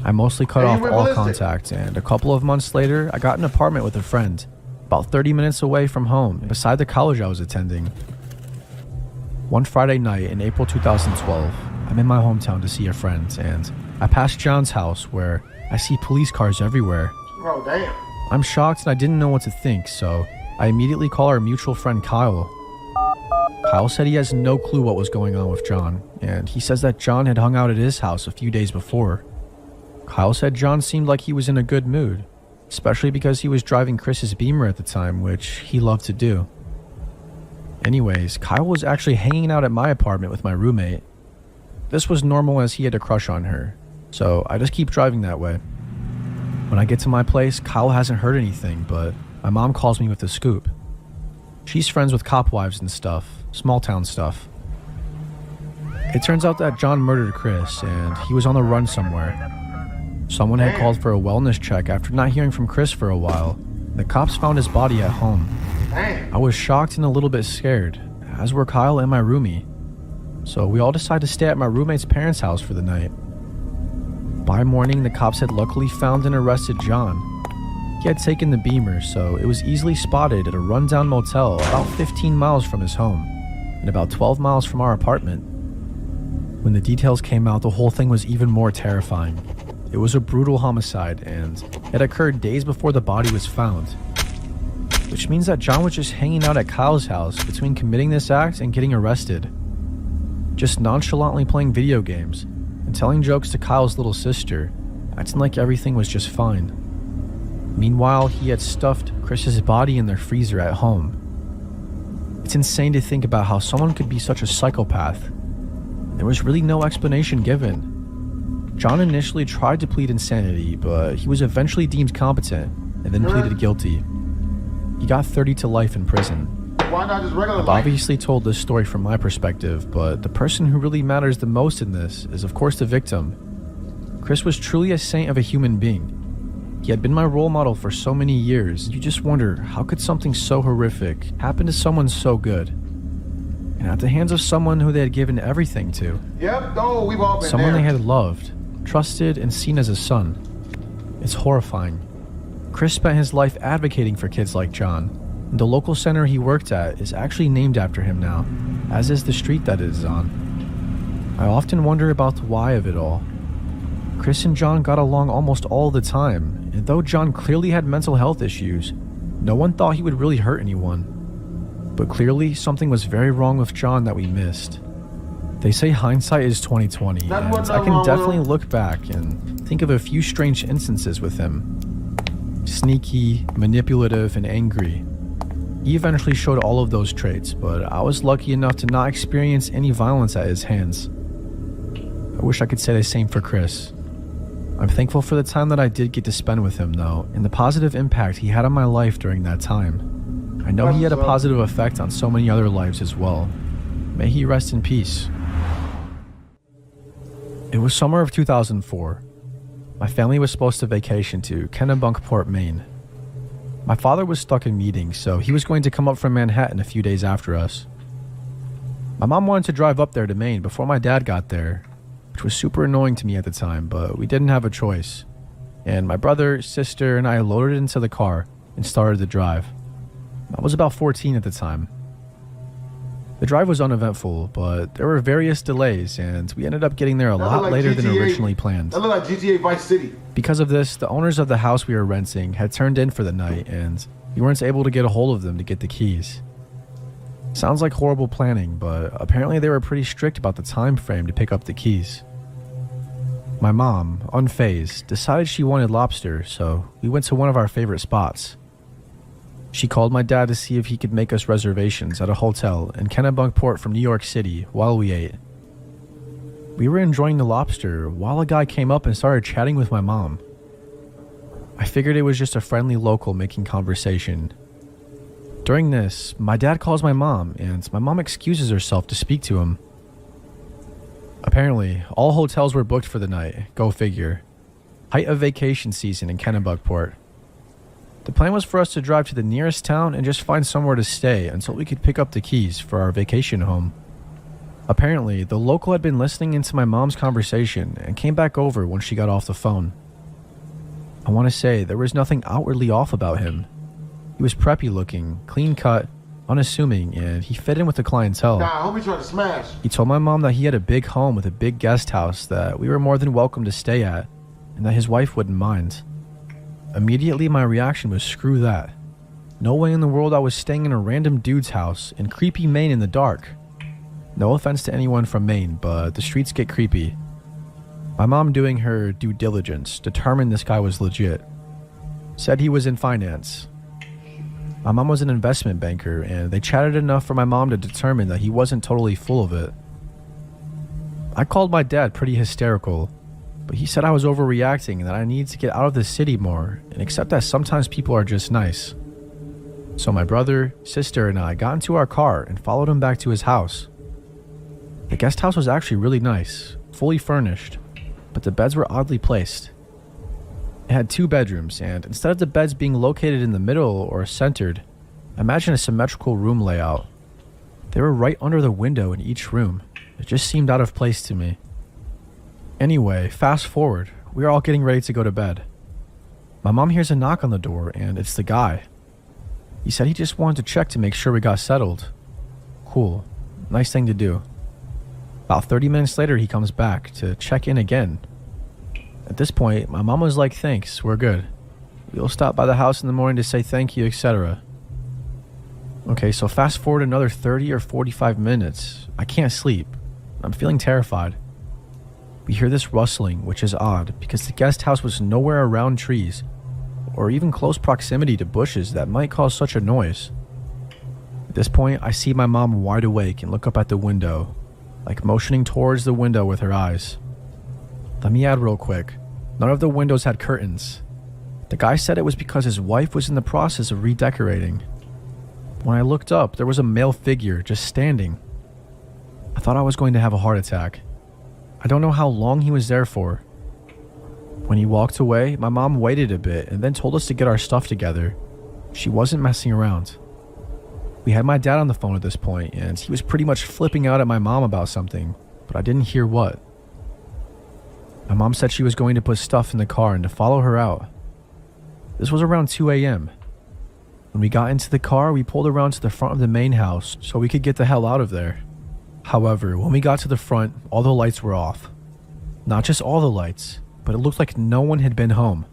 I mostly cut off all contact, and a couple of months later, I got an apartment with a friend, about 30 minutes away from home, beside the college I was attending. One Friday night in April 2012, I'm in my hometown to see a friend, and I pass John's house where I see police cars everywhere. Oh, damn. I'm shocked and I didn't know what to think, so I immediately call our mutual friend Kyle. Kyle said he has no clue what was going on with John, and he says that John had hung out at his house a few days before. Kyle said John seemed like he was in a good mood, especially because he was driving Chris's Beamer at the time, which he loved to do. Anyways, Kyle was actually hanging out at my apartment with my roommate. This was normal as he had a crush on her, so I just keep driving that way. When I get to my place, Kyle hasn't heard anything, but my mom calls me with the scoop. She's friends with cop wives and stuff, small town stuff. It turns out that John murdered Chris, and he was on the run somewhere. Someone had called for a wellness check after not hearing from Chris for a while. The cops found his body at home. I was shocked and a little bit scared, as were Kyle and my roomie. So we all decided to stay at my roommate's parents' house for the night. By morning, the cops had luckily found and arrested John. He had taken the Beamer, so it was easily spotted at a rundown motel about 15 miles from his home and about 12 miles from our apartment. When the details came out, the whole thing was even more terrifying. It was a brutal homicide, and it occurred days before the body was found. Which means that John was just hanging out at Kyle's house between committing this act and getting arrested. Just nonchalantly playing video games and telling jokes to Kyle's little sister, acting like everything was just fine. Meanwhile, he had stuffed Chris's body in their freezer at home. It's insane to think about how someone could be such a psychopath. There was really no explanation given. John initially tried to plead insanity, but he was eventually deemed competent and then pleaded guilty. He got 30 to life in prison. Why not just regular I've life? obviously told this story from my perspective, but the person who really matters the most in this is of course the victim. Chris was truly a saint of a human being. He had been my role model for so many years. You just wonder, how could something so horrific happen to someone so good? And at the hands of someone who they had given everything to. Yep, oh, we've all been Someone there. they had loved, trusted, and seen as a son. It's horrifying. Chris spent his life advocating for kids like John, and the local center he worked at is actually named after him now, as is the street that it is on. I often wonder about the why of it all. Chris and John got along almost all the time, and though John clearly had mental health issues, no one thought he would really hurt anyone. But clearly, something was very wrong with John that we missed. They say hindsight is 20/20, and I can definitely look back and think of a few strange instances with him. Sneaky, manipulative, and angry. He eventually showed all of those traits, but I was lucky enough to not experience any violence at his hands. I wish I could say the same for Chris. I'm thankful for the time that I did get to spend with him, though, and the positive impact he had on my life during that time. I know he had a positive effect on so many other lives as well. May he rest in peace. It was summer of 2004. My family was supposed to vacation to Kennebunkport, Maine. My father was stuck in meetings, so he was going to come up from Manhattan a few days after us. My mom wanted to drive up there to Maine before my dad got there, which was super annoying to me at the time, but we didn't have a choice. And my brother, sister, and I loaded into the car and started the drive. I was about 14 at the time. The drive was uneventful, but there were various delays, and we ended up getting there a lot later than originally planned. That looked like GTA Vice City. Because of this, the owners of the house we were renting had turned in for the night, and we weren't able to get a hold of them to get the keys. Sounds like horrible planning, but apparently they were pretty strict about the time frame to pick up the keys. My mom, unfazed, decided she wanted lobster, so we went to one of our favorite spots. She called my dad to see if he could make us reservations at a hotel in Kennebunkport from New York City while we ate. We were enjoying the lobster while a guy came up and started chatting with my mom. I figured it was just a friendly local making conversation. During this, my dad calls my mom, and my mom excuses herself to speak to him. Apparently, all hotels were booked for the night, go figure. Height of vacation season in Kennebunkport. The plan was for us to drive to the nearest town and just find somewhere to stay until we could pick up the keys for our vacation home. Apparently, the local had been listening into my mom's conversation and came back over when she got off the phone. I want to say there was nothing outwardly off about him. He was preppy looking, clean cut, unassuming, and he fit in with the clientele. Nah, homie trying to smash. He told my mom that he had a big home with a big guest house that we were more than welcome to stay at, and that his wife wouldn't mind. Immediately, my reaction was screw that. No way in the world I was staying in a random dude's house in creepy Maine in the dark. No offense to anyone from Maine, but the streets get creepy. My mom, doing her due diligence, determined this guy was legit. Said he was in finance. My mom was an investment banker, and they chatted enough for my mom to determine that he wasn't totally full of it. I called my dad pretty hysterical, but he said I was overreacting and that I needed to get out of the city more and accept that sometimes people are just nice. So my brother, sister, and I got into our car and followed him back to his house. The guest house was actually really nice, fully furnished, but the beds were oddly placed. It had 2 bedrooms, and instead of the beds being located in the middle or centered, imagine a symmetrical room layout. They were right under the window in each room. It just seemed out of place to me. Anyway, fast forward, we are all getting ready to go to bed. My mom hears a knock on the door, and it's the guy. He said he just wanted to check to make sure we got settled. Cool. Nice thing to do. About 30 minutes later, he comes back to check in again. At this point, my mom was like, thanks, we're good. We'll stop by the house in the morning to say thank you, etc. Okay, so fast forward another 30 or 45 minutes. I can't sleep. I'm feeling terrified. We hear this rustling, which is odd because the guest house was nowhere around trees or even close proximity to bushes that might cause such a noise. At this point, I see my mom wide awake and look up at the window, like motioning towards the window with her eyes. Let me add real quick, none of the windows had curtains. The guy said it was because his wife was in the process of redecorating. When I looked up, there was a male figure just standing. I thought I was going to have a heart attack. I don't know how long he was there for. When he walked away, my mom waited a bit and then told us to get our stuff together. She wasn't messing around. We had my dad on the phone at this point, and he was pretty much flipping out at my mom about something, but I didn't hear what. My mom said she was going to put stuff in the car and to follow her out. This was around 2 a.m. When we got into the car, we pulled around to the front of the main house so we could get the hell out of there. However, when we got to the front, all the lights were off. Not just all the lights, but it looked like no one had been home.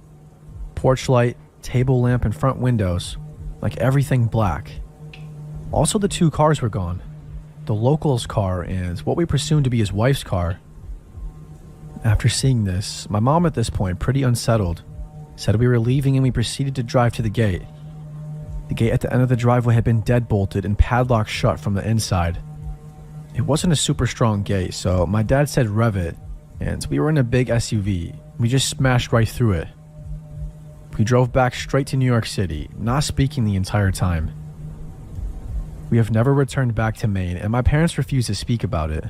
Porch light, table lamp, and front windows, like everything black. Also, the two cars were gone. The local's car and what we presumed to be his wife's car. After seeing this, my mom at this point, pretty unsettled, said we were leaving and we proceeded to drive to the gate. The gate at the end of the driveway had been deadbolted and padlocked shut from the inside. It wasn't a super strong gate, so my dad said rev it, and we were in a big SUV. We just smashed right through it. We drove back straight to New York City, not speaking the entire time. We have never returned back to Maine, and my parents refused to speak about it.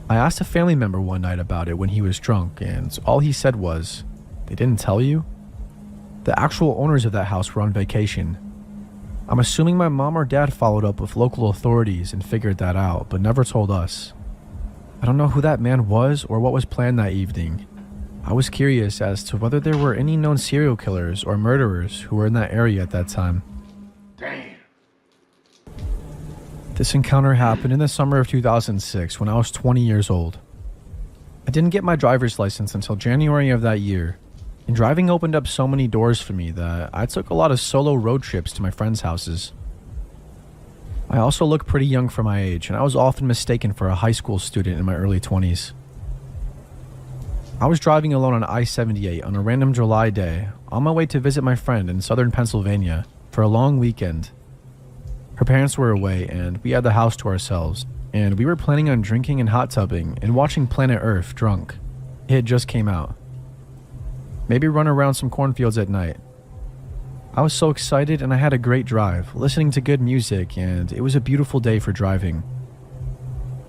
I asked a family member one night about it when he was drunk, and all he said was, "They didn't tell you?" The actual owners of that house were on vacation. I'm assuming my mom or dad followed up with local authorities and figured that out, but never told us. I don't know who that man was or what was planned that evening. I was curious as to whether there were any known serial killers or murderers who were in that area at that time. Damn. This encounter happened in the summer of 2006 when I was 20 years old. I didn't get my driver's license until January of that year, and driving opened up so many doors for me that I took a lot of solo road trips to my friends' houses. I also look pretty young for my age, and I was often mistaken for a high school student in my early 20s. I was driving alone on I-78 on a random July day, on my way to visit my friend in southern Pennsylvania for a long weekend. Her parents were away, and we had the house to ourselves, and we were planning on drinking and hot tubbing and watching Planet Earth drunk. It just came out. Maybe run around some cornfields at night. I was so excited and I had a great drive, listening to good music, and it was a beautiful day for driving.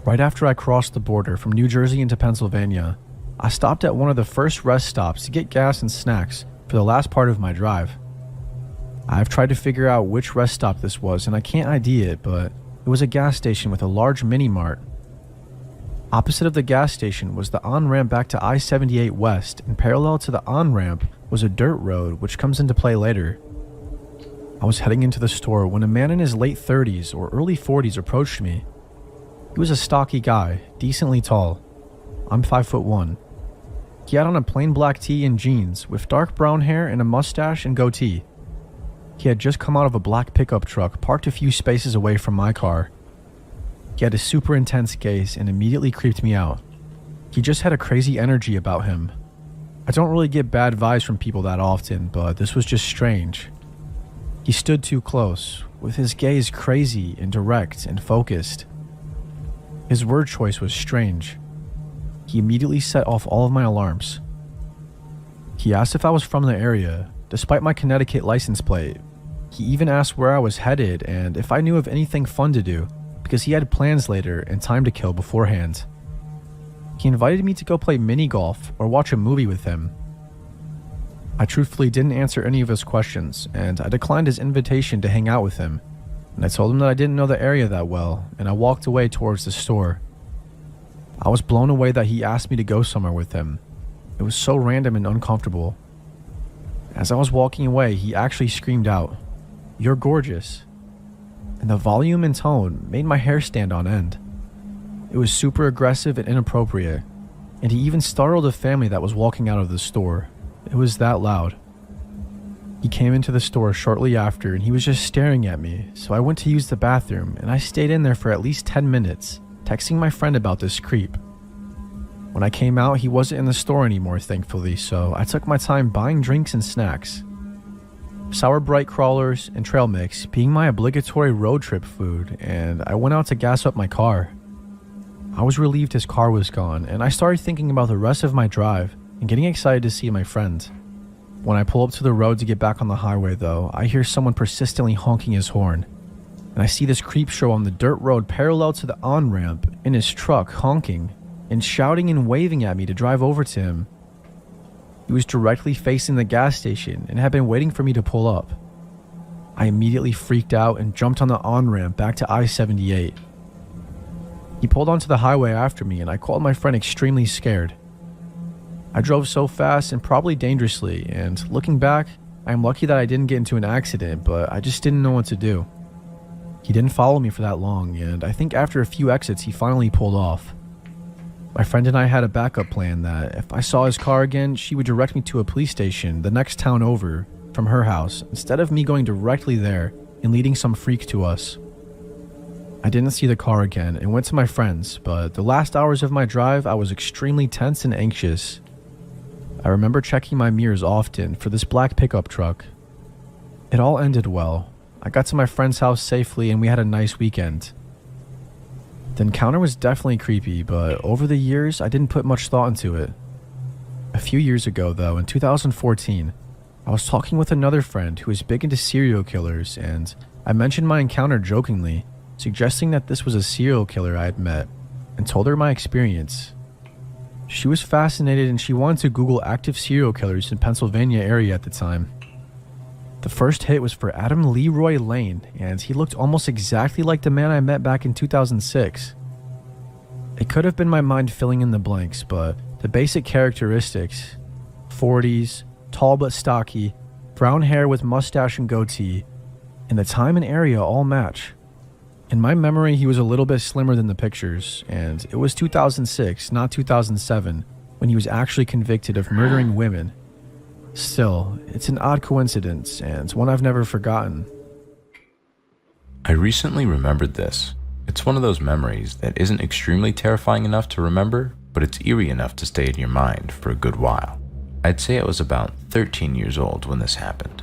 Right after I crossed the border from New Jersey into Pennsylvania, I stopped at one of the first rest stops to get gas and snacks for the last part of my drive. I've tried to figure out which rest stop this was and I can't ID it, but it was a gas station with a large mini-mart. Opposite of the gas station was the on-ramp back to I-78 West, and parallel to the on-ramp was a dirt road which comes into play later. I was heading into the store when a man in his late 30s or early 40s approached me. He was a stocky guy, decently tall. I'm 5'1". He had on a plain black tee and jeans with dark brown hair and a mustache and goatee. He had just come out of a black pickup truck parked a few spaces away from my car. He had a super intense gaze and immediately creeped me out. He just had a crazy energy about him. I don't really get bad vibes from people that often, but this was just strange. He stood too close, with his gaze crazy and direct and focused. His word choice was strange. He immediately set off all of my alarms. He asked if I was from the area, despite my Connecticut license plate. He even asked where I was headed and if I knew of anything fun to do, because he had plans later and time to kill beforehand. He invited me to go play mini golf or watch a movie with him. I truthfully didn't answer any of his questions, and I declined his invitation to hang out with him, and I told him that I didn't know the area that well, and I walked away towards the store. I was blown away that he asked me to go somewhere with him. It was so random and uncomfortable. As I was walking away, he actually screamed out, "You're gorgeous." And the volume and tone made my hair stand on end. It was super aggressive and inappropriate, and he even startled a family that was walking out of the store. It was that loud. He came into the store shortly after and he was just staring at me, so I went to use the bathroom and I stayed in there for at least 10 minutes, texting my friend about this creep. When I came out, he wasn't in the store anymore, thankfully, so I took my time buying drinks and snacks. Sour Bright crawlers and trail mix being my obligatory road trip food, and I went out to gas up my car. I was relieved his car was gone, and I started thinking about the rest of my drive and getting excited to see my friends. When I pull up to the road to get back on the highway though, I hear someone persistently honking his horn, and I see this creep show on the dirt road parallel to the on-ramp in his truck honking and shouting and waving at me to drive over to him. He was directly facing the gas station and had been waiting for me to pull up. I immediately freaked out and jumped on the on-ramp back to I-78. He pulled onto the highway after me and I called my friend extremely scared. I drove so fast and probably dangerously, and looking back, I am lucky that I didn't get into an accident, but I just didn't know what to do. He didn't follow me for that long, and I think after a few exits he finally pulled off. My friend and I had a backup plan that if I saw his car again, she would direct me to a police station the next town over from her house, instead of me going directly there and leading some freak to us. I didn't see the car again and went to my friend's, but the last hours of my drive I was extremely tense and anxious. I remember checking my mirrors often for this black pickup truck. It all ended well. I got to my friend's house safely and we had a nice weekend. The encounter was definitely creepy, but over the years I didn't put much thought into it. A few years ago though, in 2014, I was talking with another friend who is big into serial killers, and I mentioned my encounter jokingly, suggesting that this was a serial killer I had met, and told her my experience. She was fascinated and she wanted to Google active serial killers in Pennsylvania area at the time. The first hit was for Adam Leroy Lane, and he looked almost exactly like the man I met back in 2006. It could have been my mind filling in the blanks, but the basic characteristics, 40s, tall but stocky, brown hair with mustache and goatee, and the time and area all match. In my memory, he was a little bit slimmer than the pictures, and it was 2006, not 2007, when he was actually convicted of murdering women. Still, it's an odd coincidence, and one I've never forgotten. I recently remembered this. It's one of those memories that isn't extremely terrifying enough to remember, but it's eerie enough to stay in your mind for a good while. I'd say I was about 13 years old when this happened.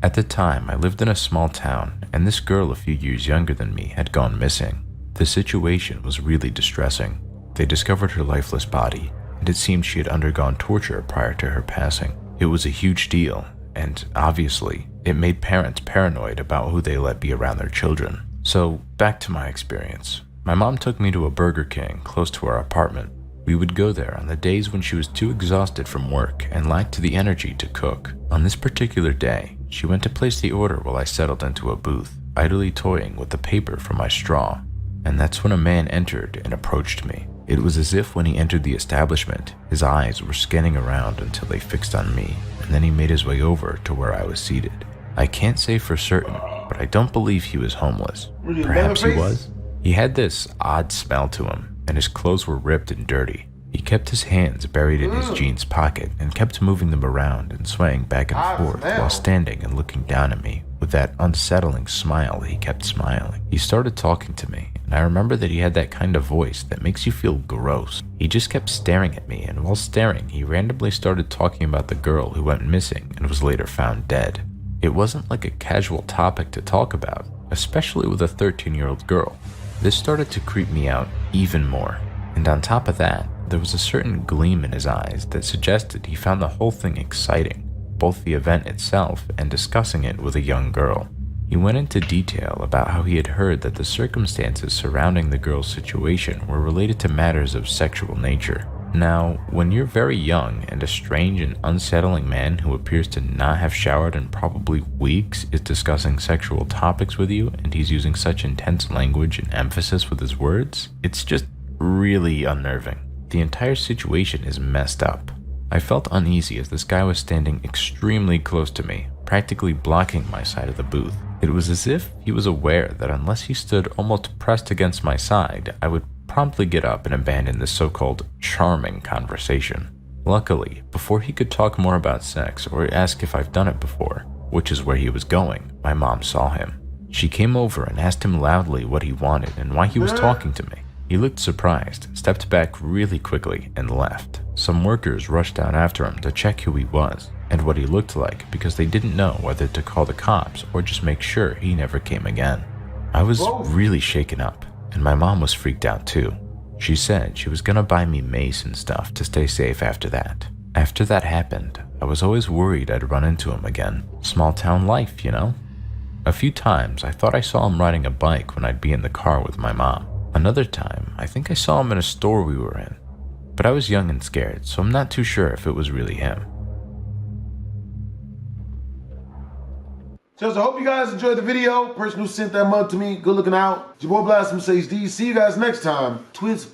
At the time, I lived in a small town, and this girl a few years younger than me had gone missing. The situation was really distressing. They discovered her lifeless body, and it seemed she had undergone torture prior to her passing. It was a huge deal, and obviously, it made parents paranoid about who they let be around their children. So, back to my experience. My mom took me to a Burger King close to our apartment. We would go there on the days when she was too exhausted from work and lacked the energy to cook. On this particular day, she went to place the order while I settled into a booth, idly toying with the paper from my straw. And that's when a man entered and approached me. It was as if when he entered the establishment, his eyes were scanning around until they fixed on me, and then he made his way over to where I was seated. I can't say for certain, but I don't believe he was homeless. Perhaps he was. He had this odd smell to him, and his clothes were ripped and dirty. He kept his hands buried in his jeans pocket and kept moving them around and swaying back and forth while standing and looking down at me with that unsettling smile he kept smiling. He started talking to me, and I remember that he had that kind of voice that makes you feel gross. He just kept staring at me, and while staring, he randomly started talking about the girl who went missing and was later found dead. It wasn't like a casual topic to talk about, especially with a 13-year-old girl. This started to creep me out even more, and on top of that, there was a certain gleam in his eyes that suggested he found the whole thing exciting, both the event itself and discussing it with a young girl. He went into detail about how he had heard that the circumstances surrounding the girl's situation were related to matters of sexual nature. Now, when you're very young and a strange and unsettling man who appears to not have showered in probably weeks is discussing sexual topics with you, and he's using such intense language and emphasis with his words, it's just really unnerving. The entire situation is messed up. I felt uneasy as this guy was standing extremely close to me, practically blocking my side of the booth. It was as if he was aware that unless he stood almost pressed against my side, I would promptly get up and abandon this so-called charming conversation. Luckily, before he could talk more about sex or ask if I've done it before, which is where he was going, my mom saw him. She came over and asked him loudly what he wanted and why he was talking to me. He looked surprised, stepped back really quickly, and left. Some workers rushed out after him to check who he was and what he looked like because they didn't know whether to call the cops or just make sure he never came again. I was really shaken up, and my mom was freaked out too. She said she was gonna buy me mace and stuff to stay safe after that. After that happened, I was always worried I'd run into him again. Small town life, you know? A few times I thought I saw him riding a bike when I'd be in the car with my mom. Another time, I think I saw him in a store we were in. But I was young and scared, so I'm not too sure if it was really him. So I hope you guys enjoyed the video. Person who sent that mug to me, good looking out. It's your boy BlastphamousHD. See you guys next time. Twizzles.